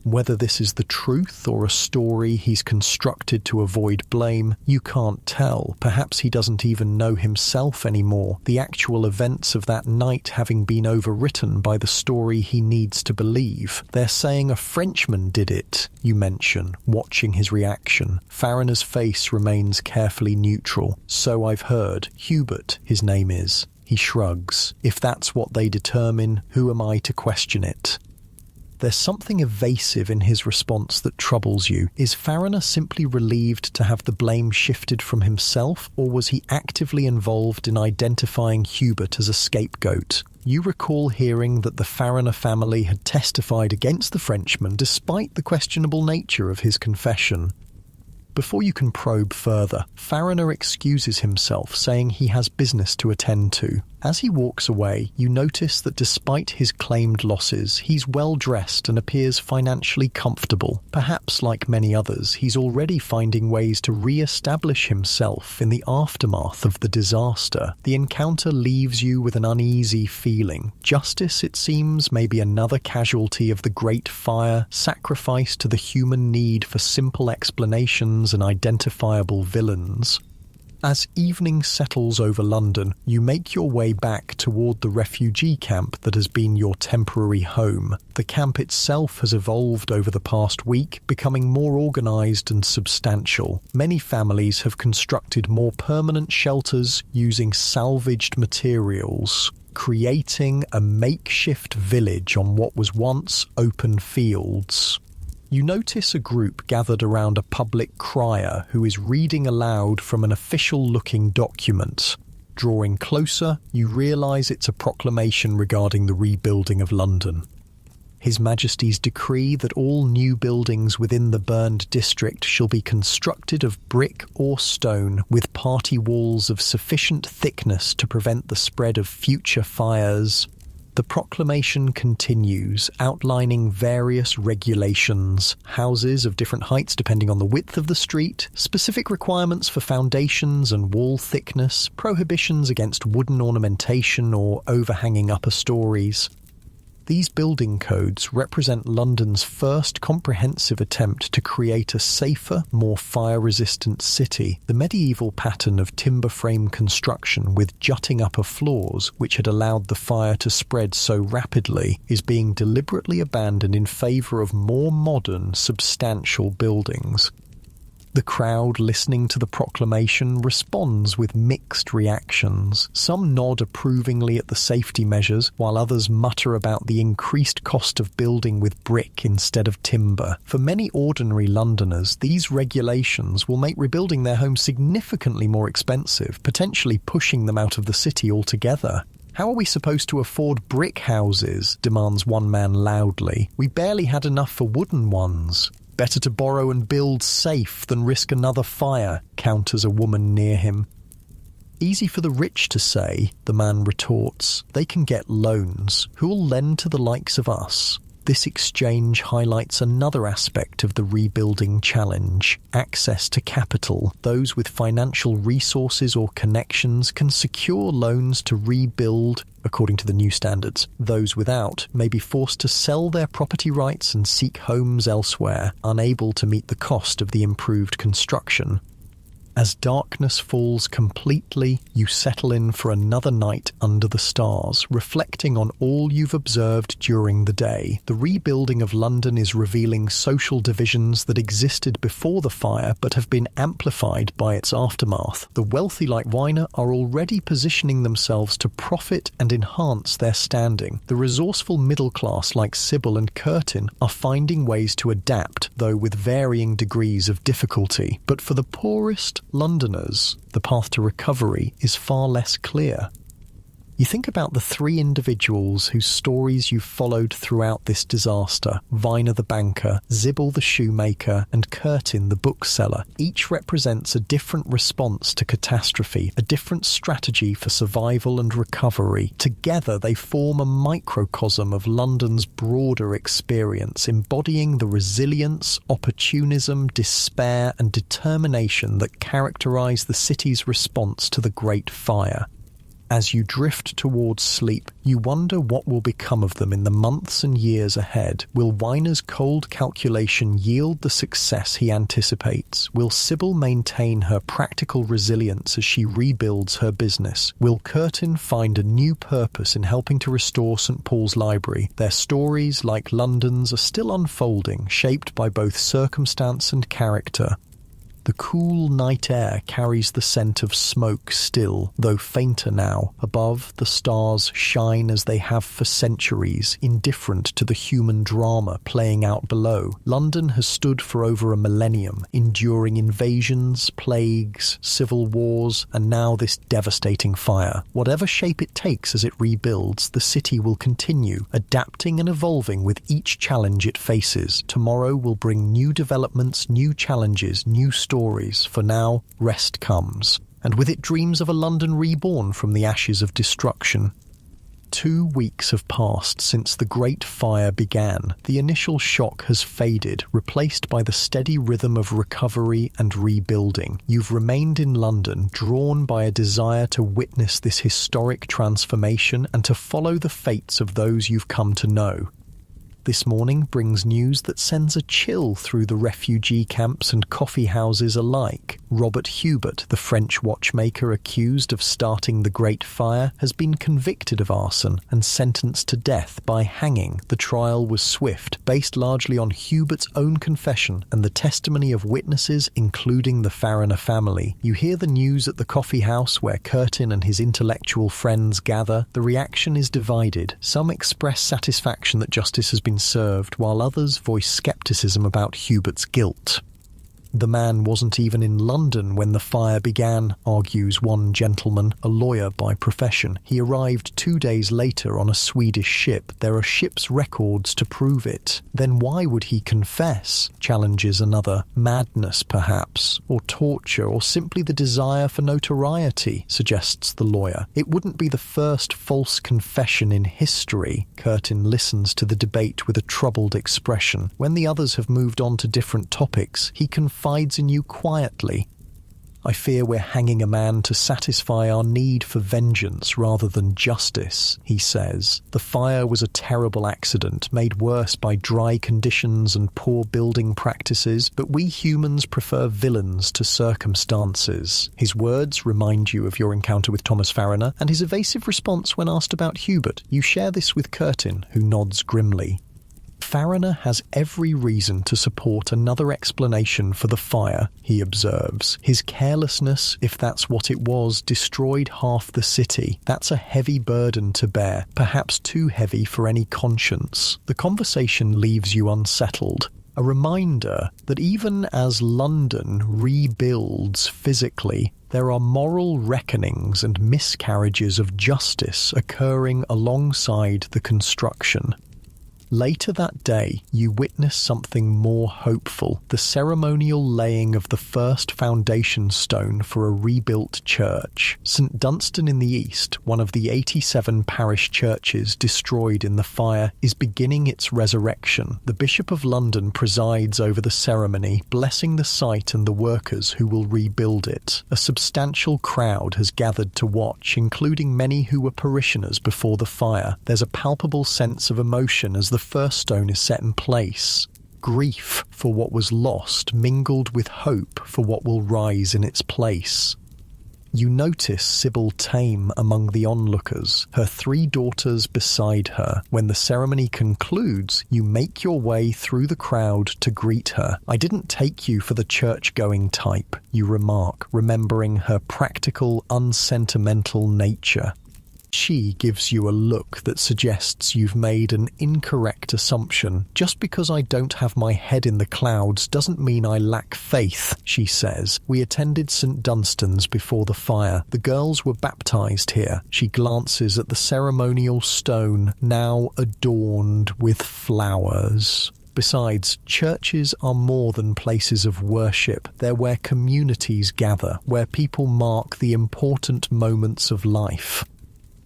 Whether this is the truth or a story he's constructed to avoid blame, you can't tell. Perhaps he doesn't even know himself anymore, the actual events of that night having been overwritten by the story he needs to believe. They're saying a Frenchman did it, you mention, watching his reaction. Farriner's face remains carefully neutral. So I've heard. Hubert, his name is. He shrugs. If that's what they determine, who am I to question it? There's something evasive in his response that troubles you. Is Farriner simply relieved to have the blame shifted from himself, or was he actively involved in identifying Hubert as a scapegoat? You recall hearing that the Farriner family had testified against the Frenchman despite the questionable nature of his confession. Before you can probe further, Farriner excuses himself, saying he has business to attend to. As he walks away, you notice that despite his claimed losses, he's well-dressed and appears financially comfortable. Perhaps, like many others, he's already finding ways to re-establish himself in the aftermath of the disaster. The encounter leaves you with an uneasy feeling. Justice, it seems, may be another casualty of the Great Fire, sacrificed to the human need for simple explanations and identifiable villains. As evening settles over London, you make your way back toward the refugee camp that has been your temporary home. The camp itself has evolved over the past week, becoming more organised and substantial. Many families have constructed more permanent shelters using salvaged materials, creating a makeshift village on what was once open fields. You notice a group gathered around a public crier who is reading aloud from an official-looking document. Drawing closer, you realise it's a proclamation regarding the rebuilding of London. His Majesty's decree that all new buildings within the burned district shall be constructed of brick or stone with party walls of sufficient thickness to prevent the spread of future fires. The proclamation continues, outlining various regulations, houses of different heights depending on the width of the street, specific requirements for foundations and wall thickness, prohibitions against wooden ornamentation or overhanging upper stories. These building codes represent London's first comprehensive attempt to create a safer, more fire-resistant city. The medieval pattern of timber frame construction with jutting upper floors, which had allowed the fire to spread so rapidly, is being deliberately abandoned in favour of more modern, substantial buildings. The crowd listening to the proclamation responds with mixed reactions. Some nod approvingly at the safety measures, while others mutter about the increased cost of building with brick instead of timber. For many ordinary Londoners, these regulations will make rebuilding their homes significantly more expensive, potentially pushing them out of the city altogether. "How are we supposed to afford brick houses?" demands one man loudly. "We barely had enough for wooden ones." "Better to borrow and build safe than risk another fire," counters a woman near him. "Easy for the rich to say," the man retorts. "They can get loans. Who'll lend to the likes of us?" This exchange highlights another aspect of the rebuilding challenge: access to capital. Those with financial resources or connections can secure loans to rebuild according to the new standards. Those without may be forced to sell their property rights and seek homes elsewhere, unable to meet the cost of the improved construction. As darkness falls completely, you settle in for another night under the stars, reflecting on all you've observed during the day. The rebuilding of London is revealing social divisions that existed before the fire but have been amplified by its aftermath. The wealthy like Weiner are already positioning themselves to profit and enhance their standing. The resourceful middle class like Sybil and Curtin are finding ways to adapt, though with varying degrees of difficulty. But for the poorest Londoners, the path to recovery is far less clear. You think about the three individuals whose stories you've followed throughout this disaster: Weiner the banker, Sybil the shoemaker, and Curtin the bookseller. Each represents a different response to catastrophe, a different strategy for survival and recovery. Together they form a microcosm of London's broader experience, embodying the resilience, opportunism, despair, and determination that characterise the city's response to the Great Fire. As you drift towards sleep, you wonder what will become of them in the months and years ahead. Will Weiner's cold calculation yield the success he anticipates? Will Sybil maintain her practical resilience as she rebuilds her business? Will Curtin find a new purpose in helping to restore St. Paul's Library? Their stories, like London's, are still unfolding, shaped by both circumstance and character. The cool night air carries the scent of smoke still, though fainter now. Above, the stars shine as they have for centuries, indifferent to the human drama playing out below. London has stood for over a millennium, enduring invasions, plagues, civil wars, and now this devastating fire. Whatever shape it takes as it rebuilds, the city will continue, adapting and evolving with each challenge it faces. Tomorrow will bring new developments, new challenges, new stories. For now, rest comes, and with it dreams of a London reborn from the ashes of destruction. 2 weeks have passed since the Great Fire began. The initial shock has faded, replaced by the steady rhythm of recovery and rebuilding. You've remained in London, drawn by a desire to witness this historic transformation and to follow the fates of those you've come to know. This morning brings news that sends a chill through the refugee camps and coffee houses alike. Robert Hubert, the French watchmaker accused of starting the Great Fire, has been convicted of arson and sentenced to death by hanging. The trial was swift, based largely on Hubert's own confession and the testimony of witnesses, including the Fariner family. You hear the news at the coffee house where Curtin and his intellectual friends gather. The reaction is divided. Some express satisfaction that justice has been served, while others voice skepticism about Hubert's guilt. The man wasn't even in London when the fire began, argues one gentleman, a lawyer by profession. He arrived 2 days later on a Swedish ship. There are ship's records to prove it. Then why would he confess? Challenges another. Madness, perhaps, or torture, or simply the desire for notoriety, suggests the lawyer. It wouldn't be the first false confession in history. Curtin listens to the debate with a troubled expression. When the others have moved on to different topics, he confides in you quietly. I fear we're hanging a man to satisfy our need for vengeance rather than justice, he says. The fire was a terrible accident, made worse by dry conditions and poor building practices, but we humans prefer villains to circumstances. His words remind you of your encounter with Thomas Fariner, and his evasive response when asked about Hubert. You share this with Curtin, who nods grimly. Fariner has every reason to support another explanation for the fire, he observes. His carelessness, if that's what it was, destroyed half the city. That's a heavy burden to bear, perhaps too heavy for any conscience. The conversation leaves you unsettled. A reminder that even as London rebuilds physically, there are moral reckonings and miscarriages of justice occurring alongside the construction. Later that day, you witness something more hopeful, the ceremonial laying of the first foundation stone for a rebuilt church. St. Dunstan in the east, one of the 87 parish churches destroyed in the fire, is beginning its resurrection. The Bishop of London presides over the ceremony, blessing the site and the workers who will rebuild it. A substantial crowd has gathered to watch, including many who were parishioners before the fire. There's a palpable sense of emotion as the first stone is set in place. Grief for what was lost mingled with hope for what will rise in its place. You notice Sybil Tame among the onlookers, her 3 daughters beside her. When the ceremony concludes, you make your way through the crowd to greet her. I didn't take you for the church-going type, you remark, remembering her practical, unsentimental nature. She gives you a look that suggests you've made an incorrect assumption. Just because I don't have my head in the clouds doesn't mean I lack faith, she says. We attended St. Dunstan's before the fire. The girls were baptized here. She glances at the ceremonial stone, now adorned with flowers. Besides, churches are more than places of worship. They're where communities gather, where people mark the important moments of life.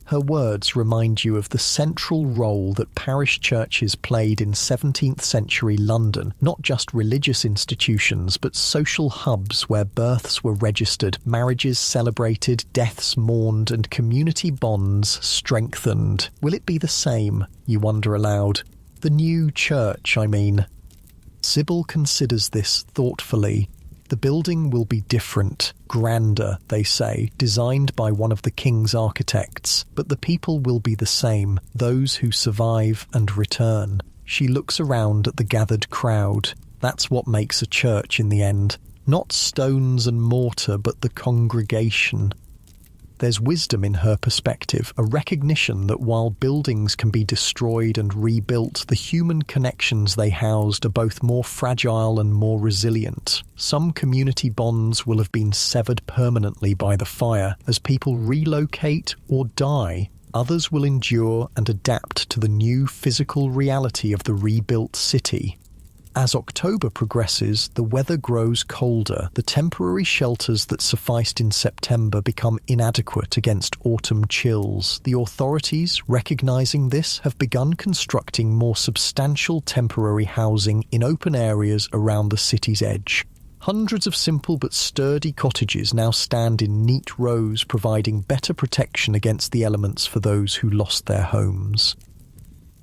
Her words remind you of the central role that parish churches played in 17th century London, not just religious institutions, but social hubs where births were registered, marriages celebrated, deaths mourned, and community bonds strengthened. Will it be the same, you wonder aloud? The new church, I mean. Sybil considers this thoughtfully. The building will be different, grander, they say, designed by one of the king's architects, but the people will be the same, those who survive and return. She looks around at the gathered crowd. That's what makes a church in the end. Not stones and mortar, but the congregation. There's wisdom in her perspective, a recognition that while buildings can be destroyed and rebuilt, the human connections they housed are both more fragile and more resilient. Some community bonds will have been severed permanently by the fire as people relocate or die. Others will endure and adapt to the new physical reality of the rebuilt city. As October progresses, the weather grows colder. The temporary shelters that sufficed in September become inadequate against autumn chills. The authorities, recognizing this, have begun constructing more substantial temporary housing in open areas around the city's edge. Hundreds of simple but sturdy cottages now stand in neat rows, providing better protection against the elements for those who lost their homes.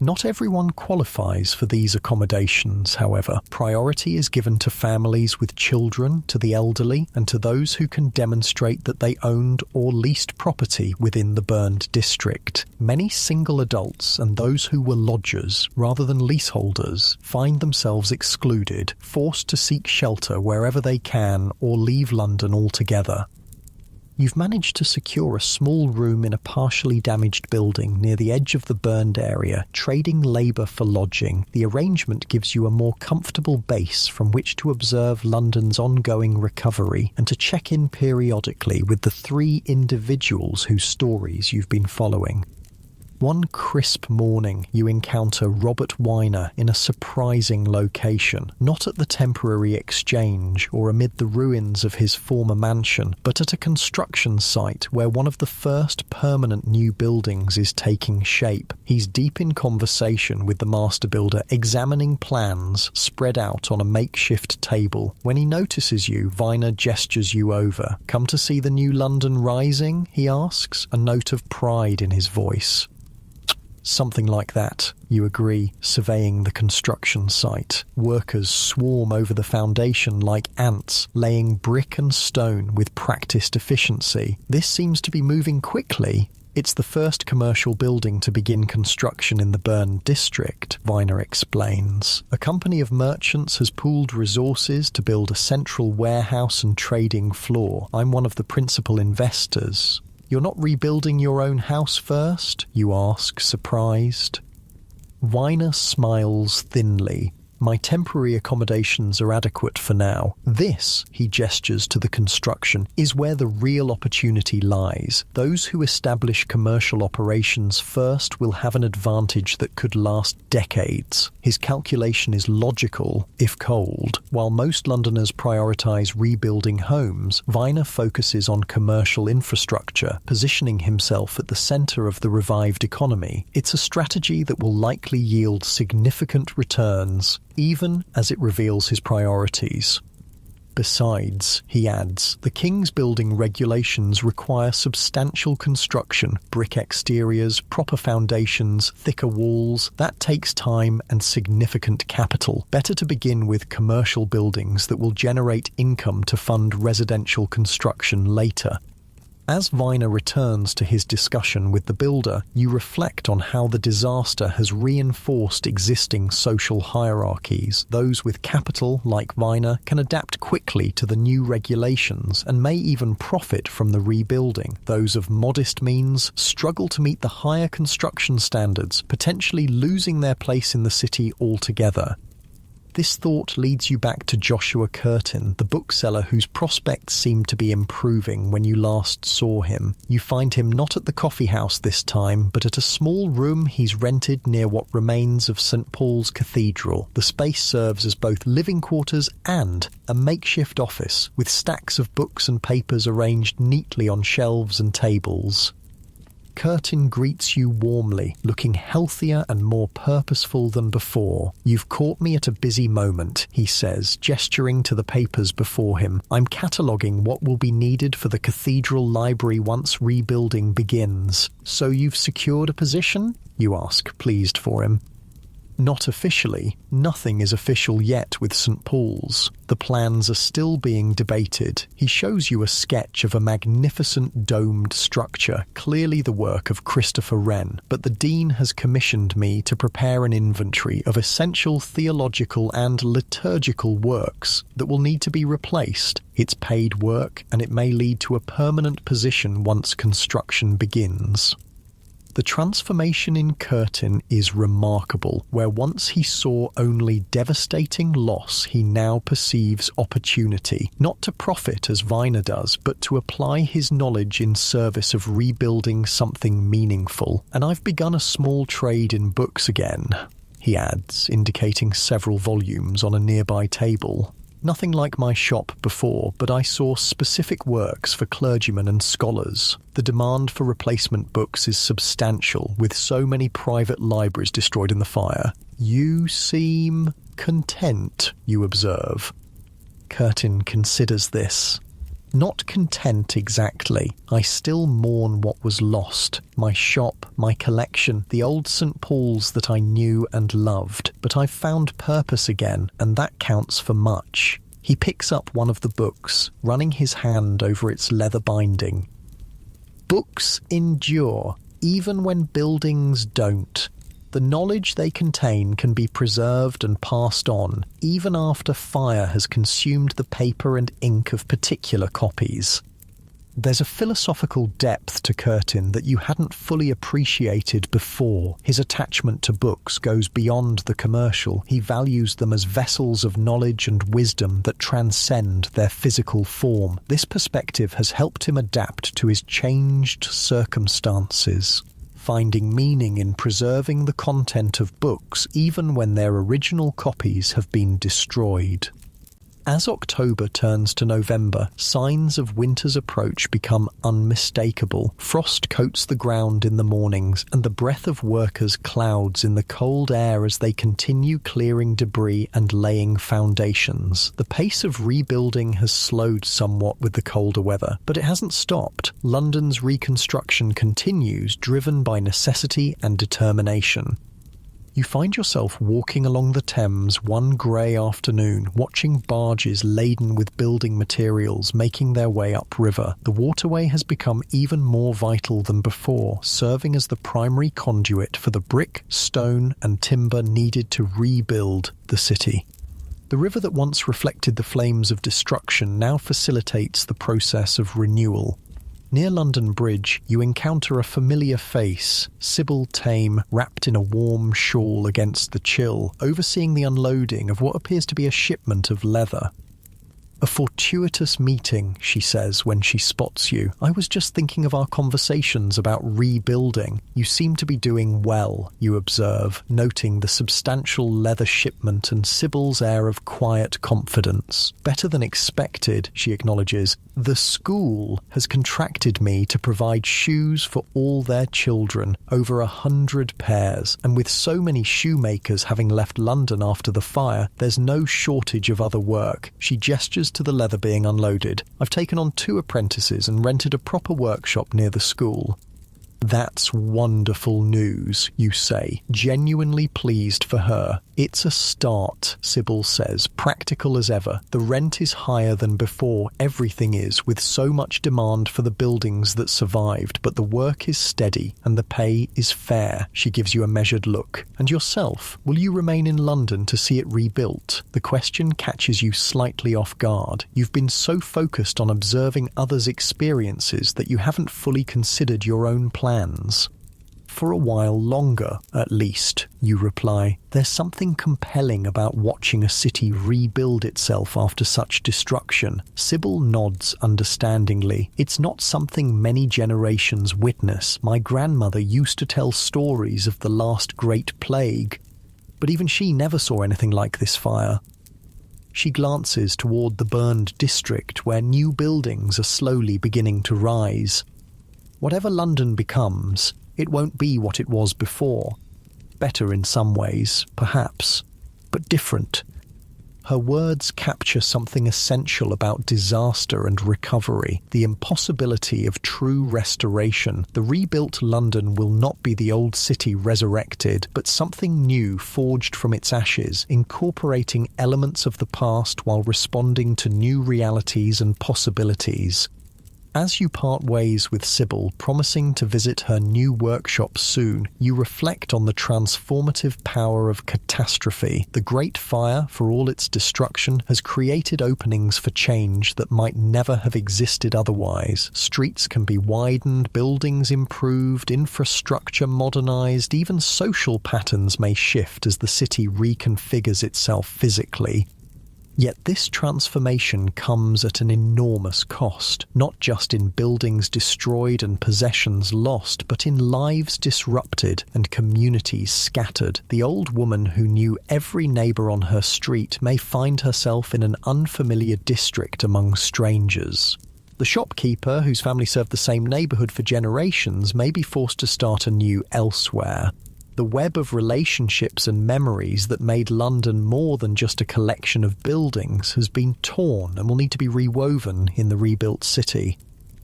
Not everyone qualifies for these accommodations, however. Priority is given to families with children, to the elderly, and to those who can demonstrate that they owned or leased property within the burned district. Many single adults and those who were lodgers, rather than leaseholders, find themselves excluded, forced to seek shelter wherever they can or leave London altogether. You've managed to secure a small room in a partially damaged building near the edge of the burned area, trading labour for lodging. The arrangement gives you a more comfortable base from which to observe London's ongoing recovery and to check in periodically with the 3 individuals whose stories you've been following. One crisp morning, you encounter Robert Weiner in a surprising location, not at the temporary exchange or amid the ruins of his former mansion, but at a construction site where one of the first permanent new buildings is taking shape. He's deep in conversation with the master builder, examining plans spread out on a makeshift table. When he notices you, Weiner gestures you over. "Come to see the new London rising?" he asks, a note of pride in his voice. "Something like that," you agree, surveying the construction site. Workers swarm over the foundation like ants, laying brick and stone with practiced efficiency. This seems to be moving quickly. It's the first commercial building to begin construction in the burned district, Weiner explains. A company of merchants has pooled resources to build a central warehouse and trading floor. I'm one of the principal investors. "You're not rebuilding your own house first?" you ask, surprised. Weiner smiles thinly. "My temporary accommodations are adequate for now. This," he gestures to the construction, "is where the real opportunity lies. Those who establish commercial operations first will have an advantage that could last decades." His calculation is logical, if cold. While most Londoners prioritise rebuilding homes, Weiner focuses on commercial infrastructure, positioning himself at the centre of the revived economy. It's a strategy that will likely yield significant returns, even as it reveals his priorities. Besides, he adds, the King's building regulations require substantial construction, brick exteriors, proper foundations, thicker walls. That takes time and significant capital. Better to begin with commercial buildings that will generate income to fund residential construction later. As Weiner returns to his discussion with the builder, you reflect on how the disaster has reinforced existing social hierarchies. Those with capital, like Weiner, can adapt quickly to the new regulations and may even profit from the rebuilding. Those of modest means struggle to meet the higher construction standards, potentially losing their place in the city altogether. This thought leads you back to Joshua Curtin, the bookseller whose prospects seemed to be improving when you last saw him. You find him not at the coffee house this time, but at a small room he's rented near what remains of St. Paul's Cathedral. The space serves as both living quarters and a makeshift office, with stacks of books and papers arranged neatly on shelves and tables. Curtin greets you warmly, looking healthier and more purposeful than before. "You've caught me at a busy moment," he says, gesturing to the papers before him. "I'm cataloguing what will be needed for the cathedral library once rebuilding begins." "So you've secured a position?" you ask, pleased for him. "Not officially. Nothing is official yet with St. Paul's. The plans are still being debated." He shows you a sketch of a magnificent domed structure, clearly the work of Christopher Wren, but the Dean has commissioned me to prepare an inventory of essential theological and liturgical works that will need to be replaced. It's paid work, and it may lead to a permanent position once construction begins. The transformation in Curtin is remarkable. Where once he saw only devastating loss, he now perceives opportunity, not to profit as Viner does, but to apply his knowledge in service of rebuilding something meaningful. "And I've begun a small trade in books again," he adds, indicating several volumes on a nearby table. "Nothing like my shop before, but I saw specific works for clergymen and scholars. The demand for replacement books is substantial, with so many private libraries destroyed in the fire." "You seem content," you observe. Curtin considers this. "Not content exactly. I still mourn what was lost. My shop, my collection, the old St. Paul's that I knew and loved. But I've found purpose again, and that counts for much." He picks up one of the books, running his hand over its leather binding. "Books endure, even when buildings don't. The knowledge they contain can be preserved and passed on, even after fire has consumed the paper and ink of particular copies." There's a philosophical depth to Curtin that you hadn't fully appreciated before. His attachment to books goes beyond the commercial. He values them as vessels of knowledge and wisdom that transcend their physical form. This perspective has helped him adapt to his changed circumstances, finding meaning in preserving the content of books even when their original copies have been destroyed. As October turns to November, signs of winter's approach become unmistakable. Frost coats the ground in the mornings, and the breath of workers clouds in the cold air as they continue clearing debris and laying foundations. The pace of rebuilding has slowed somewhat with the colder weather, but it hasn't stopped. London's reconstruction continues, driven by necessity and determination. You find yourself walking along the Thames one grey afternoon, watching barges laden with building materials making their way upriver. The waterway has become even more vital than before, serving as the primary conduit for the brick, stone and timber needed to rebuild the city. The river that once reflected the flames of destruction now facilitates the process of renewal. Near London Bridge, you encounter a familiar face, Sybil Tame, wrapped in a warm shawl against the chill, overseeing the unloading of what appears to be a shipment of leather. "A fortuitous meeting," she says when she spots you. "I was just thinking of our conversations about rebuilding. You seem to be doing well," you observe, noting the substantial leather shipment and Sybil's air of quiet confidence. "Better than expected," she acknowledges. "The school has contracted me to provide shoes for all their children, over 100 pairs, and with so many shoemakers having left London after the fire, there's no shortage of other work." She gestures to the leather being unloaded. "I've taken on 2 apprentices and rented a proper workshop near the school." "That's wonderful news," you say, genuinely pleased for her. "It's a start," Sybil says, practical as ever. "The rent is higher than before, everything is, with so much demand for the buildings that survived, but the work is steady and the pay is fair." She gives you a measured look. "And yourself, will you remain in London to see it rebuilt?" The question catches you slightly off guard. You've been so focused on observing others' experiences that you haven't fully considered your own plans. "For a while longer, at least," you reply. "There's something compelling about watching a city rebuild itself after such destruction." Sybil nods understandingly. "It's not something many generations witness. My grandmother used to tell stories of the last Great Plague, but even she never saw anything like this fire." She glances toward the burned district where new buildings are slowly beginning to rise. Whatever London becomes, it won't be what it was before. Better in some ways, perhaps, but different. Her words capture something essential about disaster and recovery, the impossibility of true restoration. The rebuilt London will not be the old city resurrected, but something new forged from its ashes, incorporating elements of the past while responding to new realities and possibilities. As you part ways with Sybil, promising to visit her new workshop soon, you reflect on the transformative power of catastrophe. The Great Fire, for all its destruction, has created openings for change that might never have existed otherwise. Streets can be widened, buildings improved, infrastructure modernized, even social patterns may shift as the city reconfigures itself physically. Yet this transformation comes at an enormous cost, not just in buildings destroyed and possessions lost, but in lives disrupted and communities scattered. The old woman who knew every neighbour on her street may find herself in an unfamiliar district among strangers. The shopkeeper, whose family served the same neighbourhood for generations, may be forced to start anew elsewhere. The web of relationships and memories that made London more than just a collection of buildings has been torn and will need to be rewoven in the rebuilt city.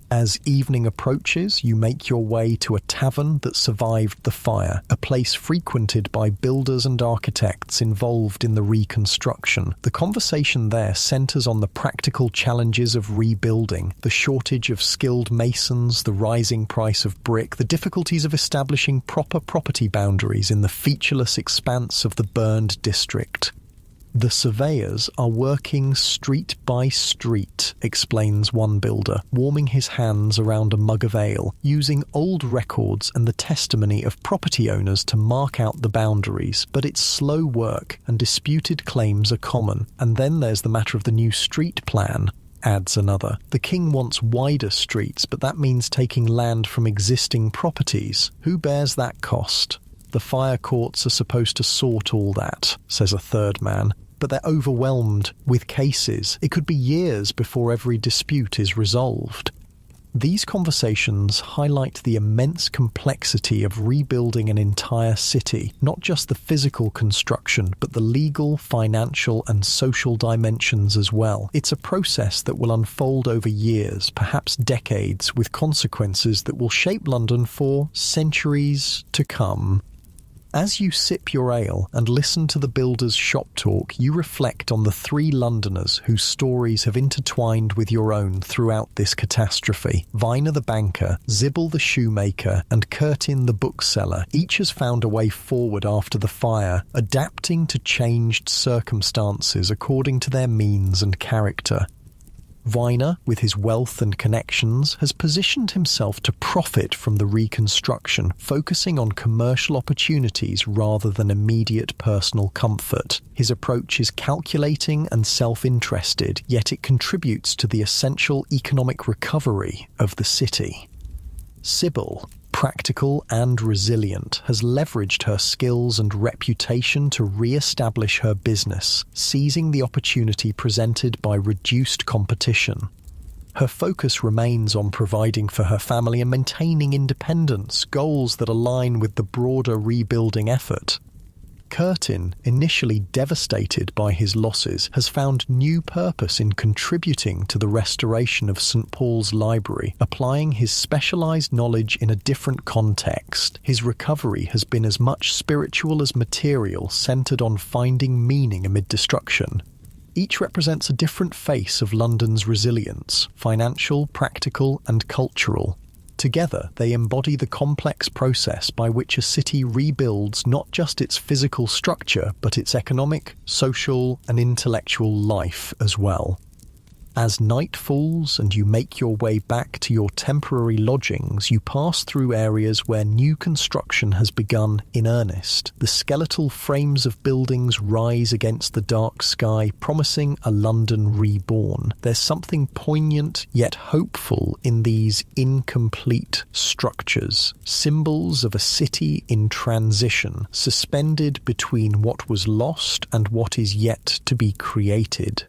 As evening approaches, you make your way to a tavern that survived the fire, a place frequented by builders and architects involved in the reconstruction. The conversation there centers on the practical challenges of rebuilding, the shortage of skilled masons, the rising price of brick, the difficulties of establishing proper property boundaries in the featureless expanse of the burned district. The surveyors are working street by street, explains one builder, warming his hands around a mug of ale, using old records and the testimony of property owners to mark out the boundaries. But it's slow work and disputed claims are common. And then there's the matter of the new street plan, adds another. The king wants wider streets, but that means taking land from existing properties. Who bears that cost? The fire courts are supposed to sort all that, says a third man. But they're overwhelmed with cases. It could be years before every dispute is resolved. These conversations highlight the immense complexity of rebuilding an entire city, not just the physical construction, but the legal, financial, and social dimensions as well. It's a process that will unfold over years, perhaps decades, with consequences that will shape London for centuries to come. As you sip your ale and listen to the builders' shop talk, you reflect on the three Londoners whose stories have intertwined with your own throughout this catastrophe. Viner the banker, Sybil the shoemaker, and Curtin the bookseller. Each has found a way forward after the fire, adapting to changed circumstances according to their means and character. Viner, with his wealth and connections, has positioned himself to profit from the reconstruction, focusing on commercial opportunities rather than immediate personal comfort. His approach is calculating and self-interested, yet it contributes to the essential economic recovery of the city. Sybil, practical and resilient, has leveraged her skills and reputation to re-establish her business, seizing the opportunity presented by reduced competition. Her focus remains on providing for her family and maintaining independence, goals that align with the broader rebuilding effort. Curtin, initially devastated by his losses, has found new purpose in contributing to the restoration of St. Paul's Library, applying his specialized knowledge in a different context. His recovery has been as much spiritual as material, centered on finding meaning amid destruction. Each represents a different face of London's resilience: financial, practical, and cultural. Together, they embody the complex process by which a city rebuilds not just its physical structure, but its economic, social, and intellectual life as well. As night falls and you make your way back to your temporary lodgings, you pass through areas where new construction has begun in earnest. The skeletal frames of buildings rise against the dark sky, promising a London reborn. There's something poignant yet hopeful in these incomplete structures, symbols of a city in transition, suspended between what was lost and what is yet to be created.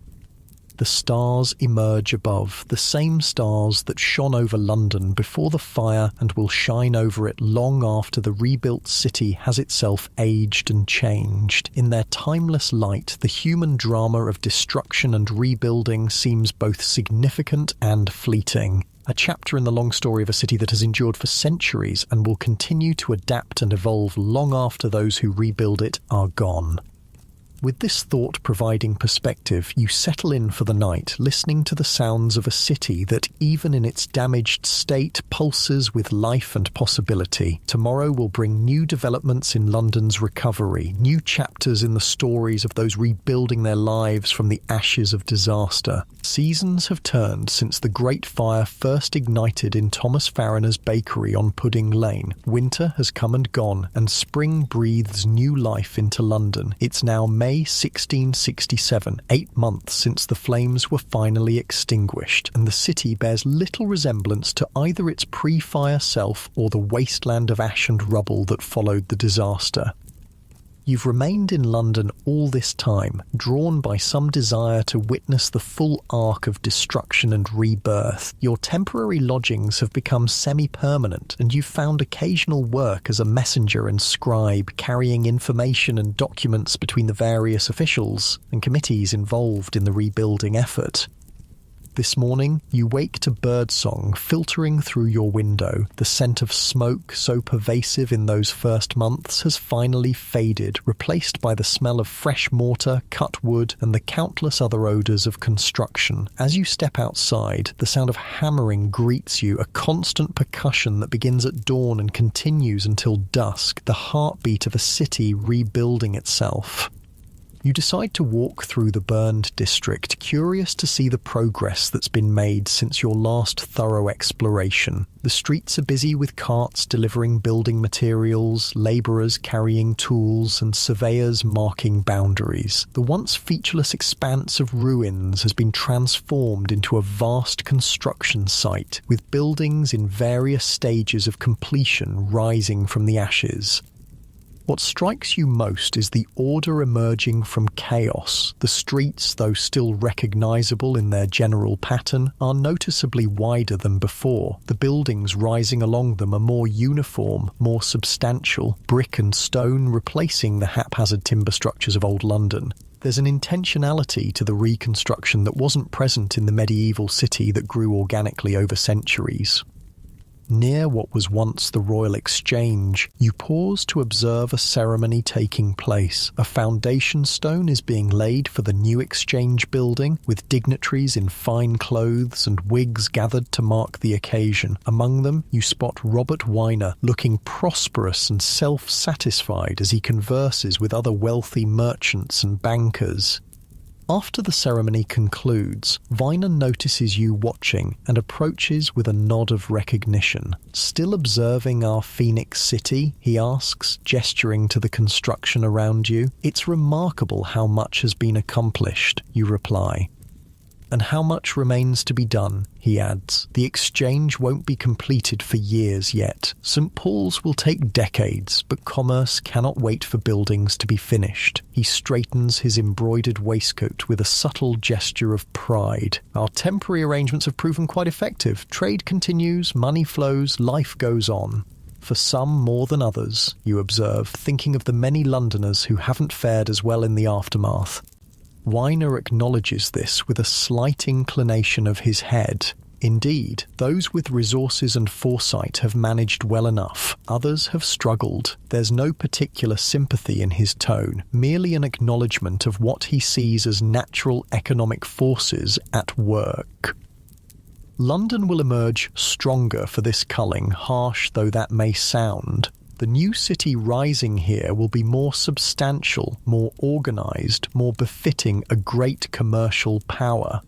the stars emerge above, the same stars that shone over London before the fire and will shine over it long after the rebuilt city has itself aged and changed. In their timeless light, the human drama of destruction and rebuilding seems both significant and fleeting. A chapter in the long story of a city that has endured for centuries and will continue to adapt and evolve long after those who rebuild it are gone. With this thought providing perspective, you settle in for the night, listening to the sounds of a city that, even in its damaged state, pulses with life and possibility. Tomorrow will bring new developments in London's recovery, new chapters in the stories of those rebuilding their lives from the ashes of disaster. Seasons have turned since the Great Fire first ignited in Thomas Farriner's bakery on Pudding Lane. Winter has come and gone, and spring breathes new life into London. It's now May 1667, 8 months since the flames were finally extinguished, and the city bears little resemblance to either its pre-fire self or the wasteland of ash and rubble that followed the disaster. You've remained in London all this time, drawn by some desire to witness the full arc of destruction and rebirth. Your temporary lodgings have become semi-permanent, and you've found occasional work as a messenger and scribe, carrying information and documents between the various officials and committees involved in the rebuilding effort. This morning, you wake to birdsong filtering through your window. The scent of smoke, so pervasive in those first months, has finally faded, replaced by the smell of fresh mortar, cut wood, and the countless other odours of construction. As you step outside, the sound of hammering greets you, a constant percussion that begins at dawn and continues until dusk, the heartbeat of a city rebuilding itself. You decide to walk through the burned district, curious to see the progress that's been made since your last thorough exploration. The streets are busy with carts delivering building materials, labourers carrying tools, and surveyors marking boundaries. The once featureless expanse of ruins has been transformed into a vast construction site, with buildings in various stages of completion rising from the ashes. What strikes you most is the order emerging from chaos. The streets, though still recognisable in their general pattern, are noticeably wider than before. The buildings rising along them are more uniform, more substantial, brick and stone replacing the haphazard timber structures of old London. There's an intentionality to the reconstruction that wasn't present in the medieval city that grew organically over centuries. Near what was once the Royal Exchange, you pause to observe a ceremony taking place. A foundation stone is being laid for the new Exchange building, with dignitaries in fine clothes and wigs gathered to mark the occasion. Among them, you spot Robert Winer, looking prosperous and self-satisfied as he converses with other wealthy merchants and bankers. After the ceremony concludes, Viner notices you watching and approaches with a nod of recognition. "Still observing our Phoenix City?" he asks, gesturing to the construction around you. "It's remarkable how much has been accomplished," you reply. "And how much remains to be done," he adds. "The Exchange won't be completed for years yet. St. Paul's will take decades, but commerce cannot wait for buildings to be finished." He straightens his embroidered waistcoat with a subtle gesture of pride. "Our temporary arrangements have proven quite effective. Trade continues, money flows, life goes on." "For some more than others," you observe, thinking of the many Londoners who haven't fared as well in the aftermath. Winer acknowledges this with a slight inclination of his head. Indeed, those with resources and foresight have managed well enough. Others have struggled. There's no particular sympathy in his tone, merely an acknowledgement of what he sees as natural economic forces at work. London will emerge stronger for this culling, harsh though that may sound. The new city rising here will be more substantial, more organised, more befitting a great commercial power.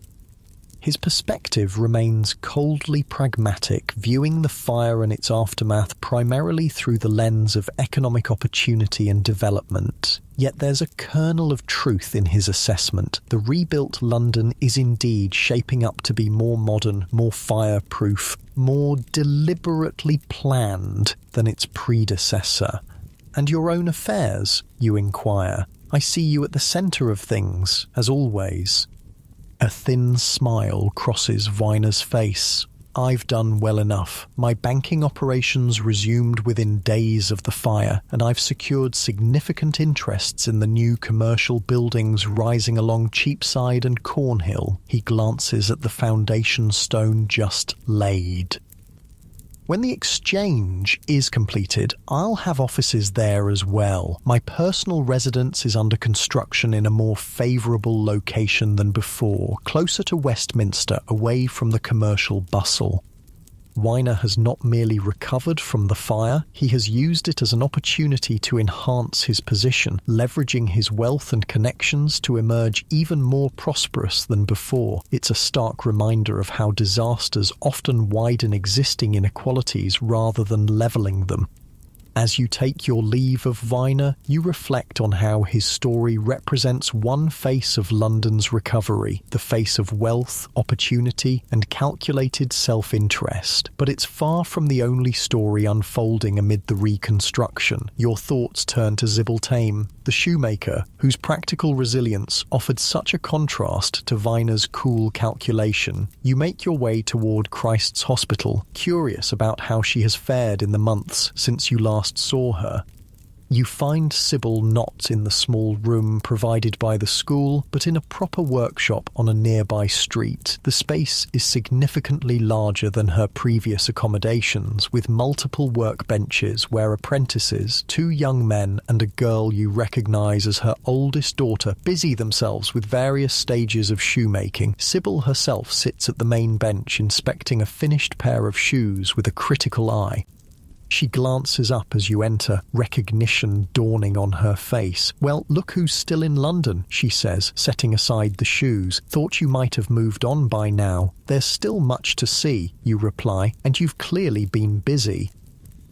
His perspective remains coldly pragmatic, viewing the fire and its aftermath primarily through the lens of economic opportunity and development. Yet there's a kernel of truth in his assessment. The rebuilt London is indeed shaping up to be more modern, more fireproof, more deliberately planned than its predecessor. "And your own affairs?" you inquire. "I see you at the centre of things, as always." A thin smile crosses Viner's face. I've done well enough. My banking operations resumed within days of the fire, and I've secured significant interests in the new commercial buildings rising along Cheapside and Cornhill. He glances at the foundation stone just laid. When the exchange is completed, I'll have offices there as well. My personal residence is under construction in a more favourable location than before, closer to Westminster, away from the commercial bustle. Viner has not merely recovered from the fire, he has used it as an opportunity to enhance his position, leveraging his wealth and connections to emerge even more prosperous than before. It's a stark reminder of how disasters often widen existing inequalities rather than levelling them. As you take your leave of Viner, you reflect on how his story represents one face of London's recovery, the face of wealth, opportunity, and calculated self-interest. But it's far from the only story unfolding amid the reconstruction. Your thoughts turn to Sybil Tame, the shoemaker, whose practical resilience offered such a contrast to Viner's cool calculation. You make your way toward Christ's Hospital, curious about how she has fared in the months since you last saw her. You find Sybil not in the small room provided by the school, but in a proper workshop on a nearby street. The space is significantly larger than her previous accommodations, with multiple workbenches where apprentices, 2 young men and a girl you recognise as her oldest daughter, busy themselves with various stages of shoemaking. Sybil herself sits at the main bench inspecting a finished pair of shoes with a critical eye. She glances up as you enter, recognition dawning on her face. "Well, look who's still in London," she says, setting aside the shoes. "Thought you might have moved on by now." "There's still much to see," you reply, "and you've clearly been busy."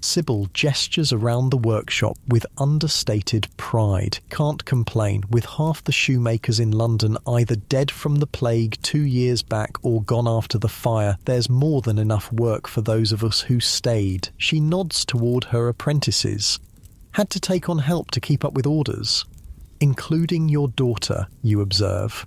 Sybil gestures around the workshop with understated pride. "Can't complain, with half the shoemakers in London either dead from the plague 2 years back or gone after the fire. There's more than enough work for those of us who stayed." She nods toward her apprentices. "Had to take on help to keep up with orders." "Including your daughter," you observe.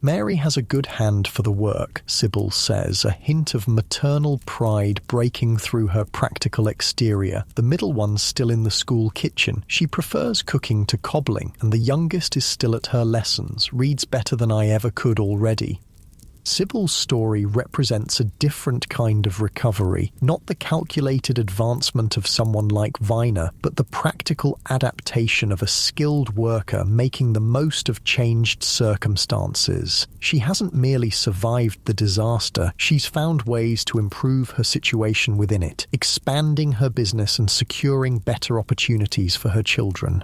"Mary has a good hand for the work," Sybil says, a hint of maternal pride breaking through her practical exterior. "The middle one's still in the school kitchen. She prefers cooking to cobbling, and the youngest is still at her lessons, reads better than I ever could already." Sybil's story represents a different kind of recovery, not the calculated advancement of someone like Viner, but the practical adaptation of a skilled worker making the most of changed circumstances. She hasn't merely survived the disaster, she's found ways to improve her situation within it, expanding her business and securing better opportunities for her children.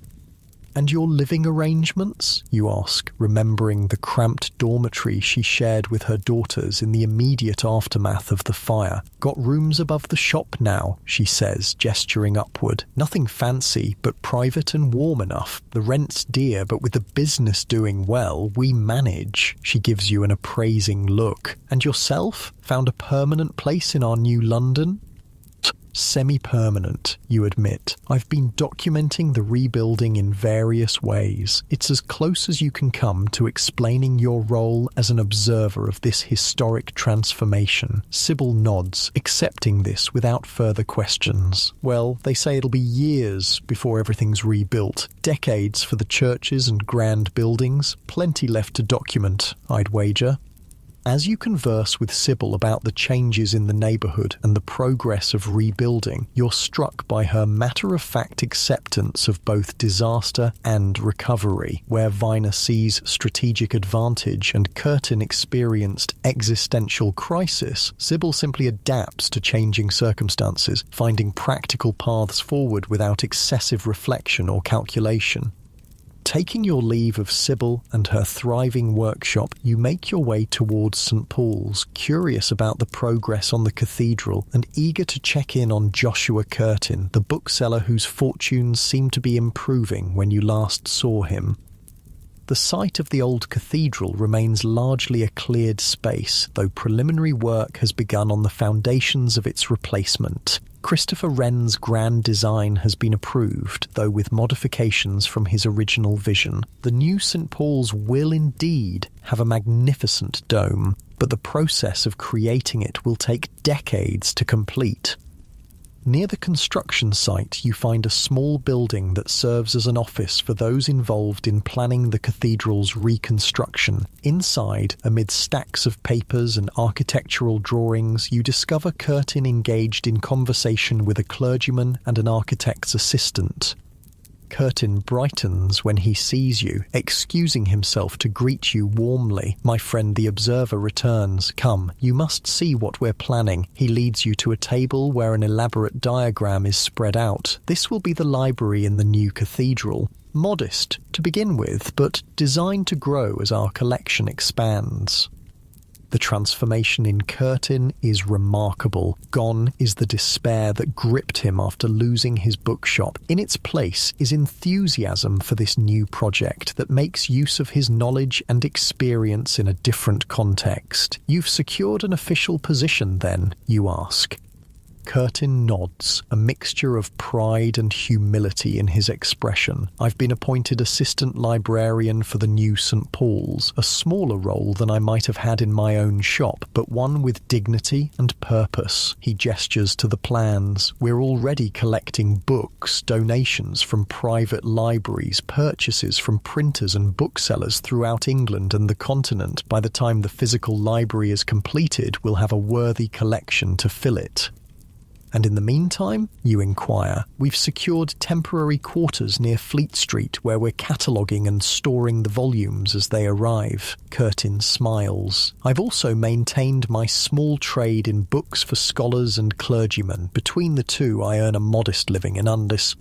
"And your living arrangements?" you ask, remembering the cramped dormitory she shared with her daughters in the immediate aftermath of the fire. "Got rooms above the shop now," she says, gesturing upward. "Nothing fancy, but private and warm enough. The rent's dear, but with the business doing well, we manage." She gives you an appraising look. "And yourself? Found a permanent place in our new London?" "Semi-permanent," you admit. "I've been documenting the rebuilding in various ways. It's as close as you can come to explaining your role as an observer of this historic transformation." Sybil nods, accepting this without further questions. "Well, they say it'll be years before everything's rebuilt. Decades for the churches and grand buildings. Plenty left to document, I'd wager." As you converse with Sybil about the changes in the neighbourhood and the progress of rebuilding, you're struck by her matter-of-fact acceptance of both disaster and recovery. Where Viner sees strategic advantage and Curtin experienced existential crisis, Sybil simply adapts to changing circumstances, finding practical paths forward without excessive reflection or calculation. Taking your leave of Sybil and her thriving workshop, you make your way towards St. Paul's, curious about the progress on the cathedral and eager to check in on Joshua Curtin, the bookseller whose fortunes seemed to be improving when you last saw him. The site of the old cathedral remains largely a cleared space, though preliminary work has begun on the foundations of its replacement. Christopher Wren's grand design has been approved, though with modifications from his original vision. The new St. Paul's will indeed have a magnificent dome, but the process of creating it will take decades to complete. Near the construction site, you find a small building that serves as an office for those involved in planning the cathedral's reconstruction. Inside, amid stacks of papers and architectural drawings, you discover Curtin engaged in conversation with a clergyman and an architect's assistant. Curtin brightens when he sees you, excusing himself to greet you warmly. "My friend the observer returns. Come, you must see what we're planning." He leads you to a table where an elaborate diagram is spread out. "This will be the library in the new cathedral. Modest to begin with, but designed to grow as our collection expands." The transformation in Curtin is remarkable. Gone is the despair that gripped him after losing his bookshop. In its place is enthusiasm for this new project that makes use of his knowledge and experience in a different context. "You've secured an official position then?" you ask. Curtin nods, a mixture of pride and humility in his expression. "I've been appointed assistant librarian for the new St. Paul's, a smaller role than I might have had in my own shop, but one with dignity and purpose." He gestures to the plans. "We're already collecting books, donations from private libraries, purchases from printers and booksellers throughout England and the continent. By the time the physical library is completed, we'll have a worthy collection to fill it." "And in the meantime?" you inquire. "We've secured temporary quarters near Fleet Street where we're cataloguing and storing the volumes as they arrive." Curtin smiles. "I've also maintained my small trade in books for scholars and clergymen. Between the two, I earn a modest living in Undis."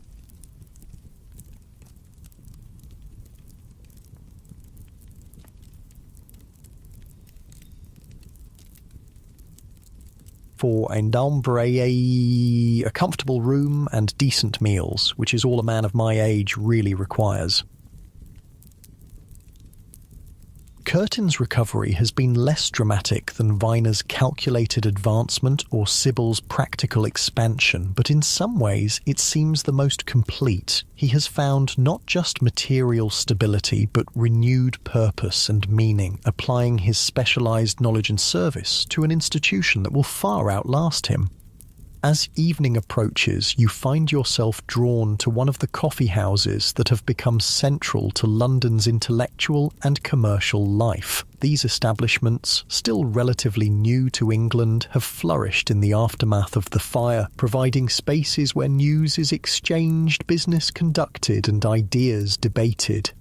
For a comfortable room and decent meals, which is all a man of my age really requires. Curtin's recovery has been less dramatic than Viner's calculated advancement or Sybil's practical expansion, but in some ways it seems the most complete. He has found not just material stability, but renewed purpose and meaning, applying his specialized knowledge and service to an institution that will far outlast him. As evening approaches, you find yourself drawn to one of the coffee houses that have become central to London's intellectual and commercial life. These establishments, still relatively new to England, have flourished in the aftermath of the fire, providing spaces where news is exchanged, business conducted, and ideas debated.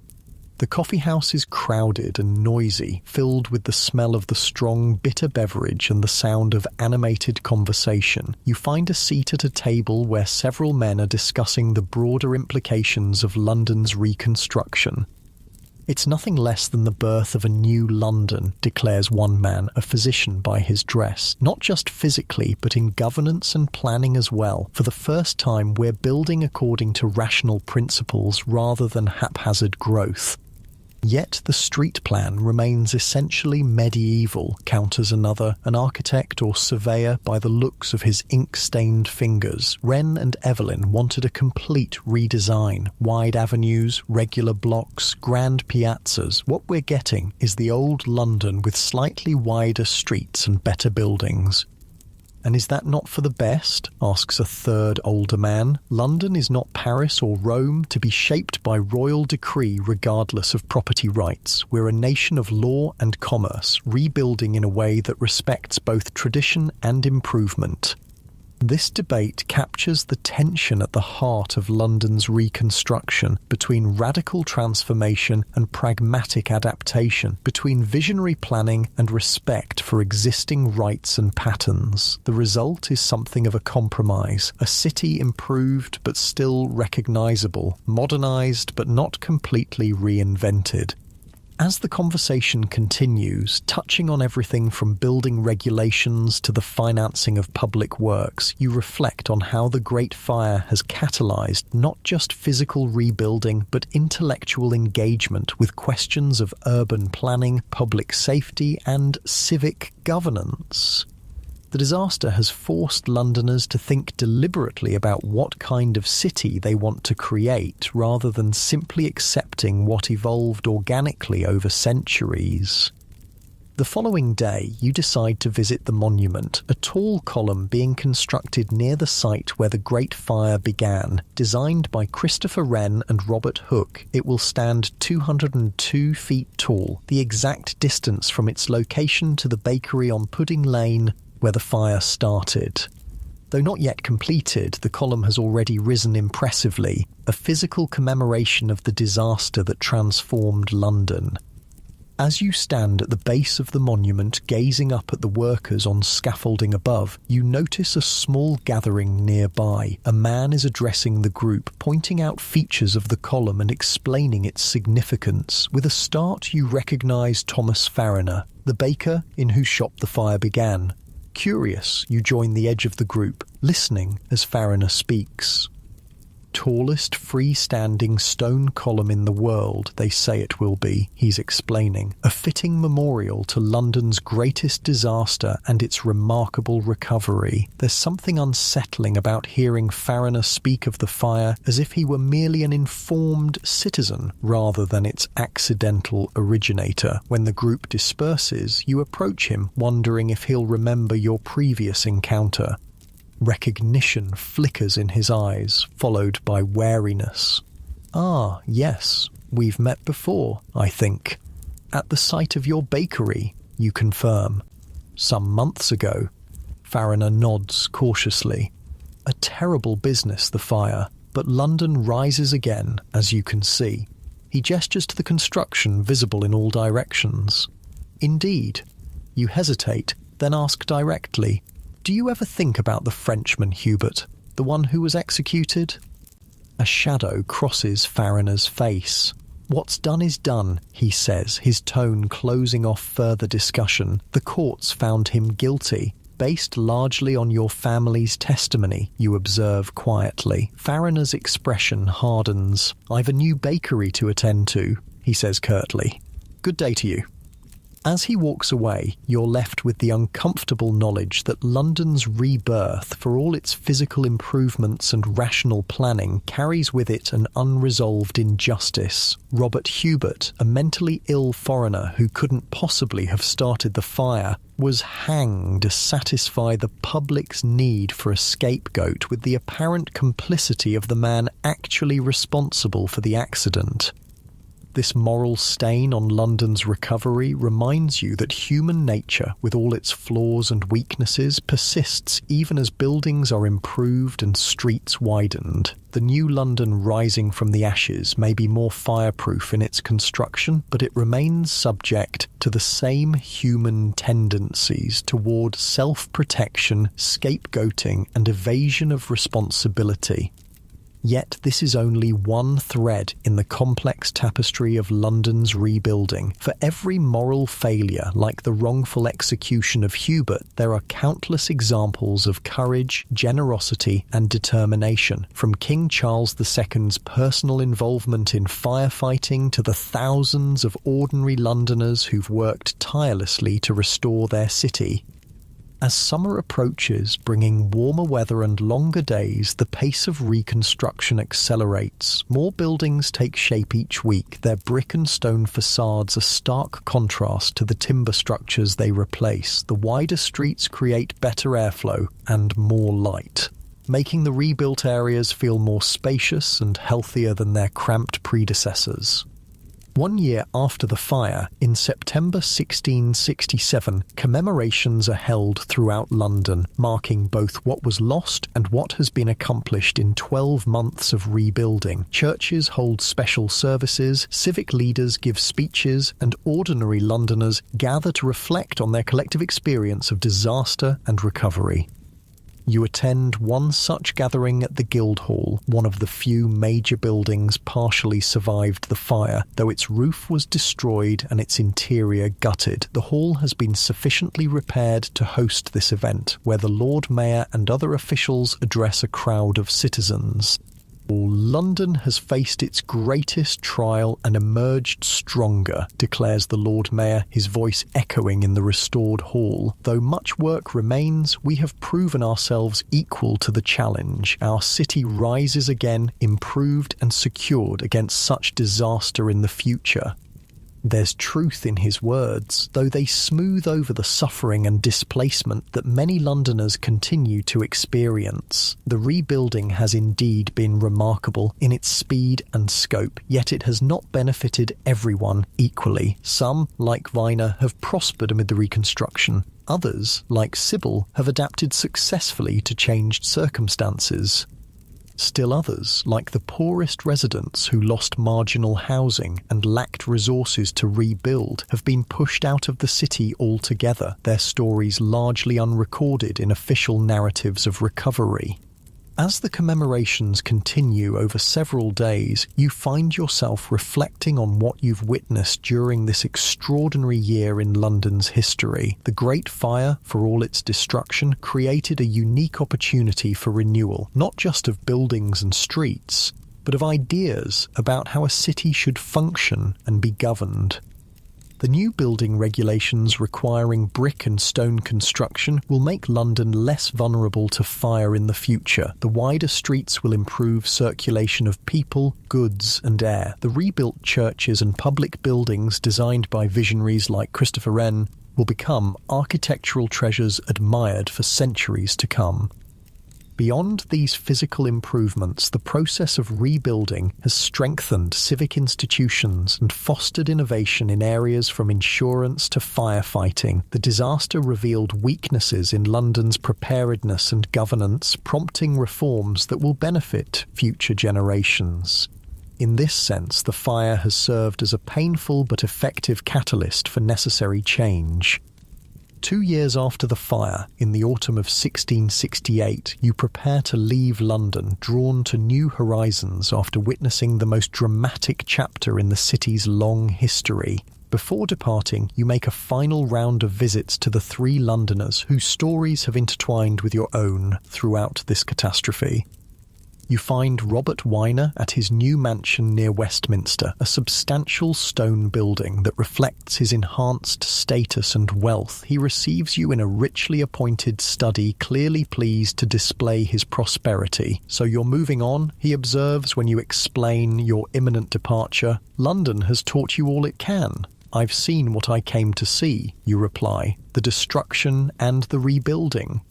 The coffee house is crowded and noisy, filled with the smell of the strong, bitter beverage and the sound of animated conversation. You find a seat at a table where several men are discussing the broader implications of London's reconstruction. "It's nothing less than the birth of a new London," declares one man, a physician by his dress. "Not just physically, but in governance and planning as well. For the first time, we're building according to rational principles rather than haphazard growth." Yet the street plan remains essentially medieval, counters another, an architect or surveyor by the looks of his ink-stained fingers. "Wren and Evelyn wanted a complete redesign. Wide avenues, regular blocks, grand piazzas. What we're getting is the old London with slightly wider streets and better buildings." "And is that not for the best?" asks a third older man. "London is not Paris or Rome, to be shaped by royal decree regardless of property rights. We're a nation of law and commerce, rebuilding in a way that respects both tradition and improvement." This debate captures the tension at the heart of London's reconstruction, between radical transformation and pragmatic adaptation, between visionary planning and respect for existing rights and patterns. The result is something of a compromise, a city improved but still recognizable, modernized but not completely reinvented. As the conversation continues, touching on everything from building regulations to the financing of public works, you reflect on how the Great Fire has catalyzed not just physical rebuilding, but intellectual engagement with questions of urban planning, public safety, and civic governance. The disaster has forced Londoners to think deliberately about what kind of city they want to create, rather than simply accepting what evolved organically over centuries. The following day, you decide to visit the monument, a tall column being constructed near the site where the Great Fire began. Designed by Christopher Wren and Robert Hooke, it will stand 202 feet tall, the exact distance from its location to the bakery on Pudding Lane where the fire started. Though not yet completed, the column has already risen impressively, a physical commemoration of the disaster that transformed London. As you stand at the base of the monument gazing up at the workers on scaffolding above, you notice a small gathering nearby. A man is addressing the group, pointing out features of the column and explaining its significance. With a start, you recognise Thomas Fariner, the baker in whose shop the fire began. Curious, you join the edge of the group, listening as Fariner speaks. Tallest freestanding stone column in the world, they say it will be, he's explaining. A fitting memorial to London's greatest disaster and its remarkable recovery. There's something unsettling about hearing Fariner speak of the fire as if he were merely an informed citizen rather than its accidental originator. When the group disperses, you approach him, wondering if he'll remember your previous encounter. Recognition flickers in his eyes, followed by wariness. Ah, yes, we've met before, I think. At the site of your bakery, you confirm. Some months ago. Fariner nods cautiously. A terrible business, the fire, but London rises again, as you can see. He gestures to the construction visible in all directions. Indeed. You hesitate, then ask directly, do you ever think about the Frenchman, Hubert, the one who was executed? A shadow crosses Fariner's face. What's done is done, he says, his tone closing off further discussion. The courts found him guilty, based largely on your family's testimony, you observe quietly. Fariner's expression hardens. I've a new bakery to attend to, he says curtly. Good day to you. As he walks away, you're left with the uncomfortable knowledge that London's rebirth, for all its physical improvements and rational planning, carries with it an unresolved injustice. Robert Hubert, a mentally ill foreigner who couldn't possibly have started the fire, was hanged to satisfy the public's need for a scapegoat with the apparent complicity of the man actually responsible for the accident. This moral stain on London's recovery reminds you that human nature, with all its flaws and weaknesses, persists even as buildings are improved and streets widened. The new London rising from the ashes may be more fireproof in its construction, but it remains subject to the same human tendencies toward self-protection, scapegoating, and evasion of responsibility. Yet this is only one thread in the complex tapestry of London's rebuilding. For every moral failure, like the wrongful execution of Hubert, there are countless examples of courage, generosity, and determination, from King Charles II's personal involvement in firefighting to the thousands of ordinary Londoners who've worked tirelessly to restore their city. As summer approaches, bringing warmer weather and longer days, the pace of reconstruction accelerates. More buildings take shape each week, their brick and stone facades a stark contrast to the timber structures they replace. The wider streets create better airflow and more light, making the rebuilt areas feel more spacious and healthier than their cramped predecessors. 1 year after the fire, in September 1667, commemorations are held throughout London, marking both what was lost and what has been accomplished in 12 months of rebuilding. Churches hold special services, civic leaders give speeches, and ordinary Londoners gather to reflect on their collective experience of disaster and recovery. You attend one such gathering at the Guildhall, one of the few major buildings partially survived the fire. Though its roof was destroyed and its interior gutted, the hall has been sufficiently repaired to host this event, where the Lord Mayor and other officials address a crowd of citizens. London has faced its greatest trial and emerged stronger, declares the Lord Mayor, his voice echoing in the restored hall. Though much work remains, we have proven ourselves equal to the challenge. Our city rises again, improved and secured against such disaster in the future. There's truth in his words, though they smooth over the suffering and displacement that many Londoners continue to experience. The rebuilding has indeed been remarkable in its speed and scope, yet it has not benefited everyone equally. Some, like Viner, have prospered amid the reconstruction. Others, like Sybil, have adapted successfully to changed circumstances. Still others, like the poorest residents who lost marginal housing and lacked resources to rebuild, have been pushed out of the city altogether, their stories largely unrecorded in official narratives of recovery. As the commemorations continue over several days, you find yourself reflecting on what you've witnessed during this extraordinary year in London's history. The Great Fire, for all its destruction, created a unique opportunity for renewal, not just of buildings and streets, but of ideas about how a city should function and be governed. The new building regulations requiring brick and stone construction will make London less vulnerable to fire in the future. The wider streets will improve circulation of people, goods and air. The rebuilt churches and public buildings designed by visionaries like Christopher Wren will become architectural treasures admired for centuries to come. Beyond these physical improvements, the process of rebuilding has strengthened civic institutions and fostered innovation in areas from insurance to firefighting. The disaster revealed weaknesses in London's preparedness and governance, prompting reforms that will benefit future generations. In this sense, the fire has served as a painful but effective catalyst for necessary change. 2 years after the fire, in the autumn of 1668, you prepare to leave London, drawn to new horizons after witnessing the most dramatic chapter in the city's long history. Before departing, you make a final round of visits to the 3 Londoners whose stories have intertwined with your own throughout this catastrophe. You find Robert Winer at his new mansion near Westminster, a substantial stone building that reflects his enhanced status and wealth. He receives you in a richly appointed study, clearly pleased to display his prosperity. "So you're moving on," he observes when you explain your imminent departure. "London has taught you all it can." "I've seen what I came to see," you reply, "the destruction and the rebuilding."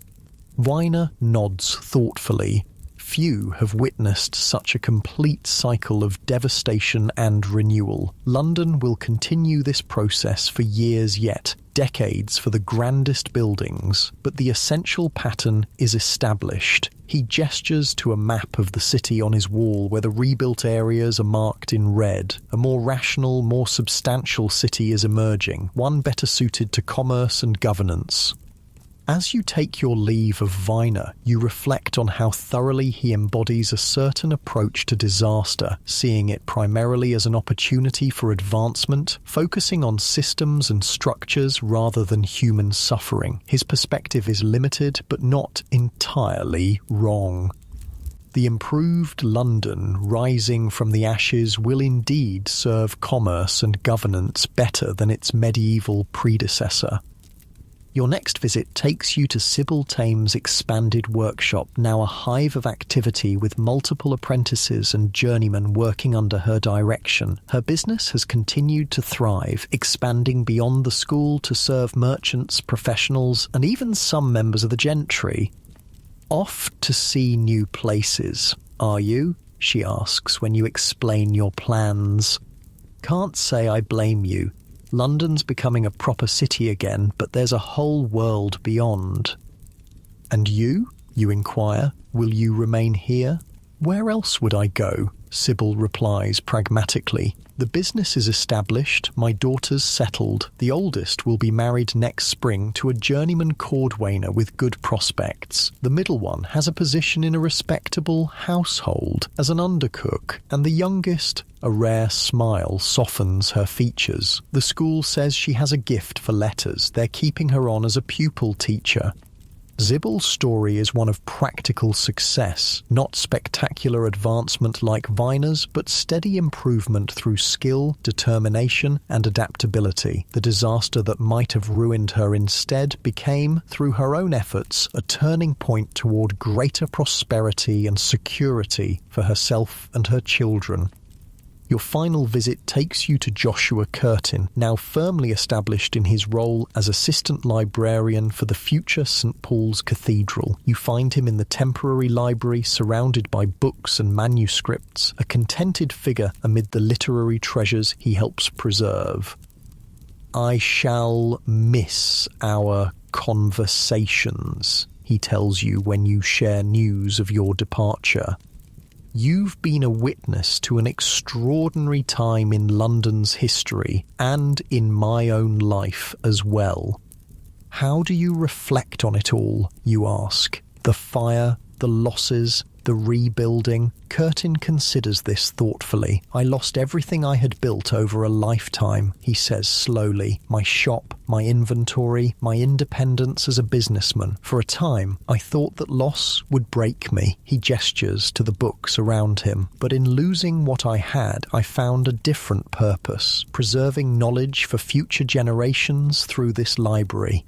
Winer nods thoughtfully. Few have witnessed such a complete cycle of devastation and renewal. London will continue this process for years yet, decades for the grandest buildings, but the essential pattern is established. He gestures to a map of the city on his wall where the rebuilt areas are marked in red. A more rational, more substantial city is emerging, one better suited to commerce and governance. As you take your leave of Viner, you reflect on how thoroughly he embodies a certain approach to disaster, seeing it primarily as an opportunity for advancement, focusing on systems and structures rather than human suffering. His perspective is limited, but not entirely wrong. The improved London rising from the ashes will indeed serve commerce and governance better than its medieval predecessor. Your next visit takes you to Sybil Thames' expanded workshop, now a hive of activity with multiple apprentices and journeymen working under her direction. Her business has continued to thrive, expanding beyond the school to serve merchants, professionals, and even some members of the gentry. "Off to see new places, are you?" she asks when you explain your plans. "Can't say I blame you. London's becoming a proper city again, but there's a whole world beyond." "And you?" you inquire. "Will you remain here?" "Where else would I go?" Sybil replies pragmatically. "The business is established, my daughter's settled. The oldest will be married next spring to a journeyman cordwainer with good prospects. The middle one has a position in a respectable household as an undercook, and the youngest—" A rare smile softens her features. "The school says she has a gift for letters. They're keeping her on as a pupil teacher." Sybil's story is one of practical success, not spectacular advancement like Viner's, but steady improvement through skill, determination, and adaptability. The disaster that might have ruined her instead became, through her own efforts, a turning point toward greater prosperity and security for herself and her children. Your final visit takes you to Joshua Curtin, now firmly established in his role as assistant librarian for the future St. Paul's Cathedral. You find him in the temporary library surrounded by books and manuscripts, a contented figure amid the literary treasures he helps preserve. "I shall miss our conversations," he tells you when you share news of your departure. You've been a witness to an extraordinary time in London's history and in my own life as well. How do you reflect on it all, you ask? The fire, the losses, the rebuilding. Curtin considers this thoughtfully. "I lost everything I had built over a lifetime," he says slowly. "My shop, my inventory, my independence as a businessman. For a time, I thought that loss would break me." He gestures to the books around him. "But in losing what I had, I found a different purpose, preserving knowledge for future generations through this library."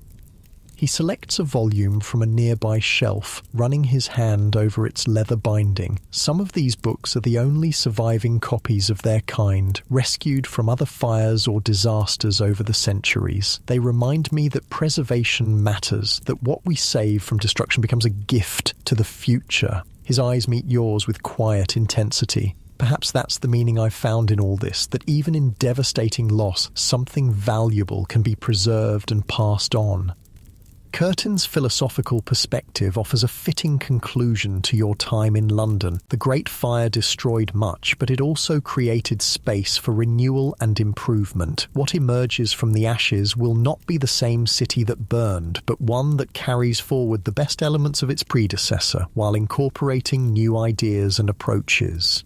He selects a volume from a nearby shelf, running his hand over its leather binding. Some of these books are the only surviving copies of their kind, rescued from other fires or disasters over the centuries. They remind me that preservation matters, that what we save from destruction becomes a gift to the future. His eyes meet yours with quiet intensity. Perhaps that's the meaning I've found in all this, that even in devastating loss, something valuable can be preserved and passed on. Curtin's philosophical perspective offers a fitting conclusion to your time in London. The Great Fire destroyed much, but it also created space for renewal and improvement. What emerges from the ashes will not be the same city that burned, but one that carries forward the best elements of its predecessor, while incorporating new ideas and approaches.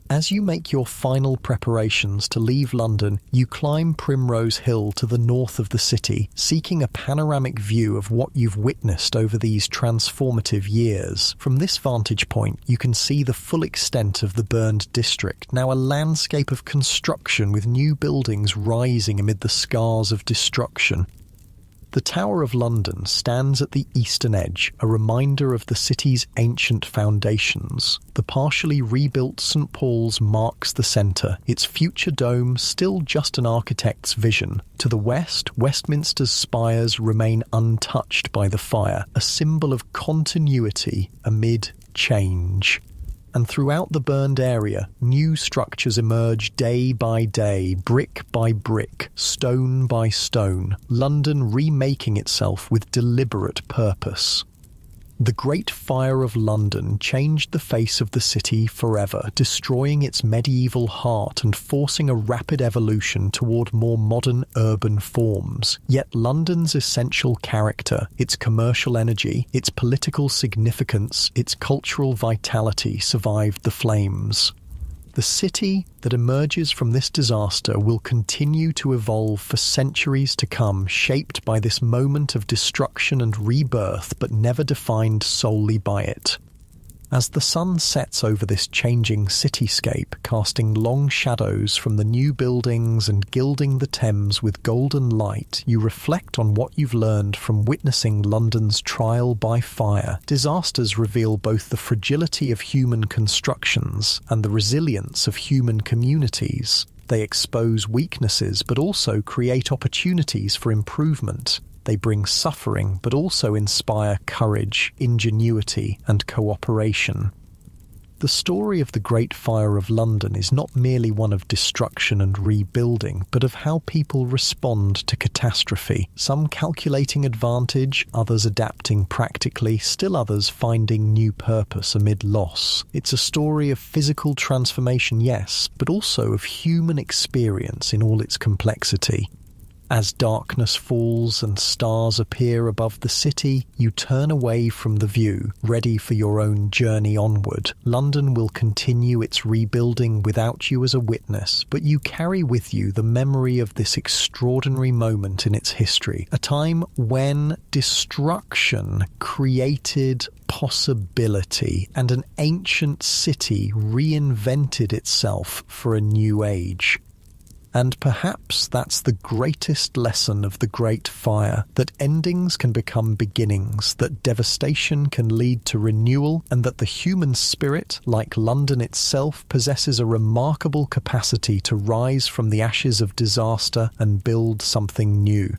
As you make your final preparations to leave London, you climb Primrose Hill to the north of the city, seeking a panoramic view of what you've witnessed over these transformative years. From this vantage point, you can see the full extent of the burned district, now a landscape of construction with new buildings rising amid the scars of destruction. The Tower of London stands at the eastern edge, a reminder of the city's ancient foundations. The partially rebuilt St. Paul's marks the centre, its future dome still just an architect's vision. To the west, Westminster's spires remain untouched by the fire, a symbol of continuity amid change. And throughout the burned area, new structures emerge day by day, brick by brick, stone by stone, London remaking itself with deliberate purpose. The Great Fire of London changed the face of the city forever, destroying its medieval heart and forcing a rapid evolution toward more modern urban forms. Yet London's essential character, its commercial energy, its political significance, its cultural vitality survived the flames. The city that emerges from this disaster will continue to evolve for centuries to come, shaped by this moment of destruction and rebirth, but never defined solely by it. As the sun sets over this changing cityscape, casting long shadows from the new buildings and gilding the Thames with golden light, you reflect on what you've learned from witnessing London's trial by fire. Disasters reveal both the fragility of human constructions and the resilience of human communities. They expose weaknesses but also create opportunities for improvement. They bring suffering, but also inspire courage, ingenuity, and cooperation. The story of the Great Fire of London is not merely one of destruction and rebuilding, but of how people respond to catastrophe, some calculating advantage, others adapting practically, still others finding new purpose amid loss. It's a story of physical transformation, yes, but also of human experience in all its complexity. As darkness falls and stars appear above the city, you turn away from the view, ready for your own journey onward. London will continue its rebuilding without you as a witness, but you carry with you the memory of this extraordinary moment in its history, a time when destruction created possibility and an ancient city reinvented itself for a new age. And perhaps that's the greatest lesson of the Great Fire, that endings can become beginnings, that devastation can lead to renewal, and that the human spirit, like London itself, possesses a remarkable capacity to rise from the ashes of disaster and build something new.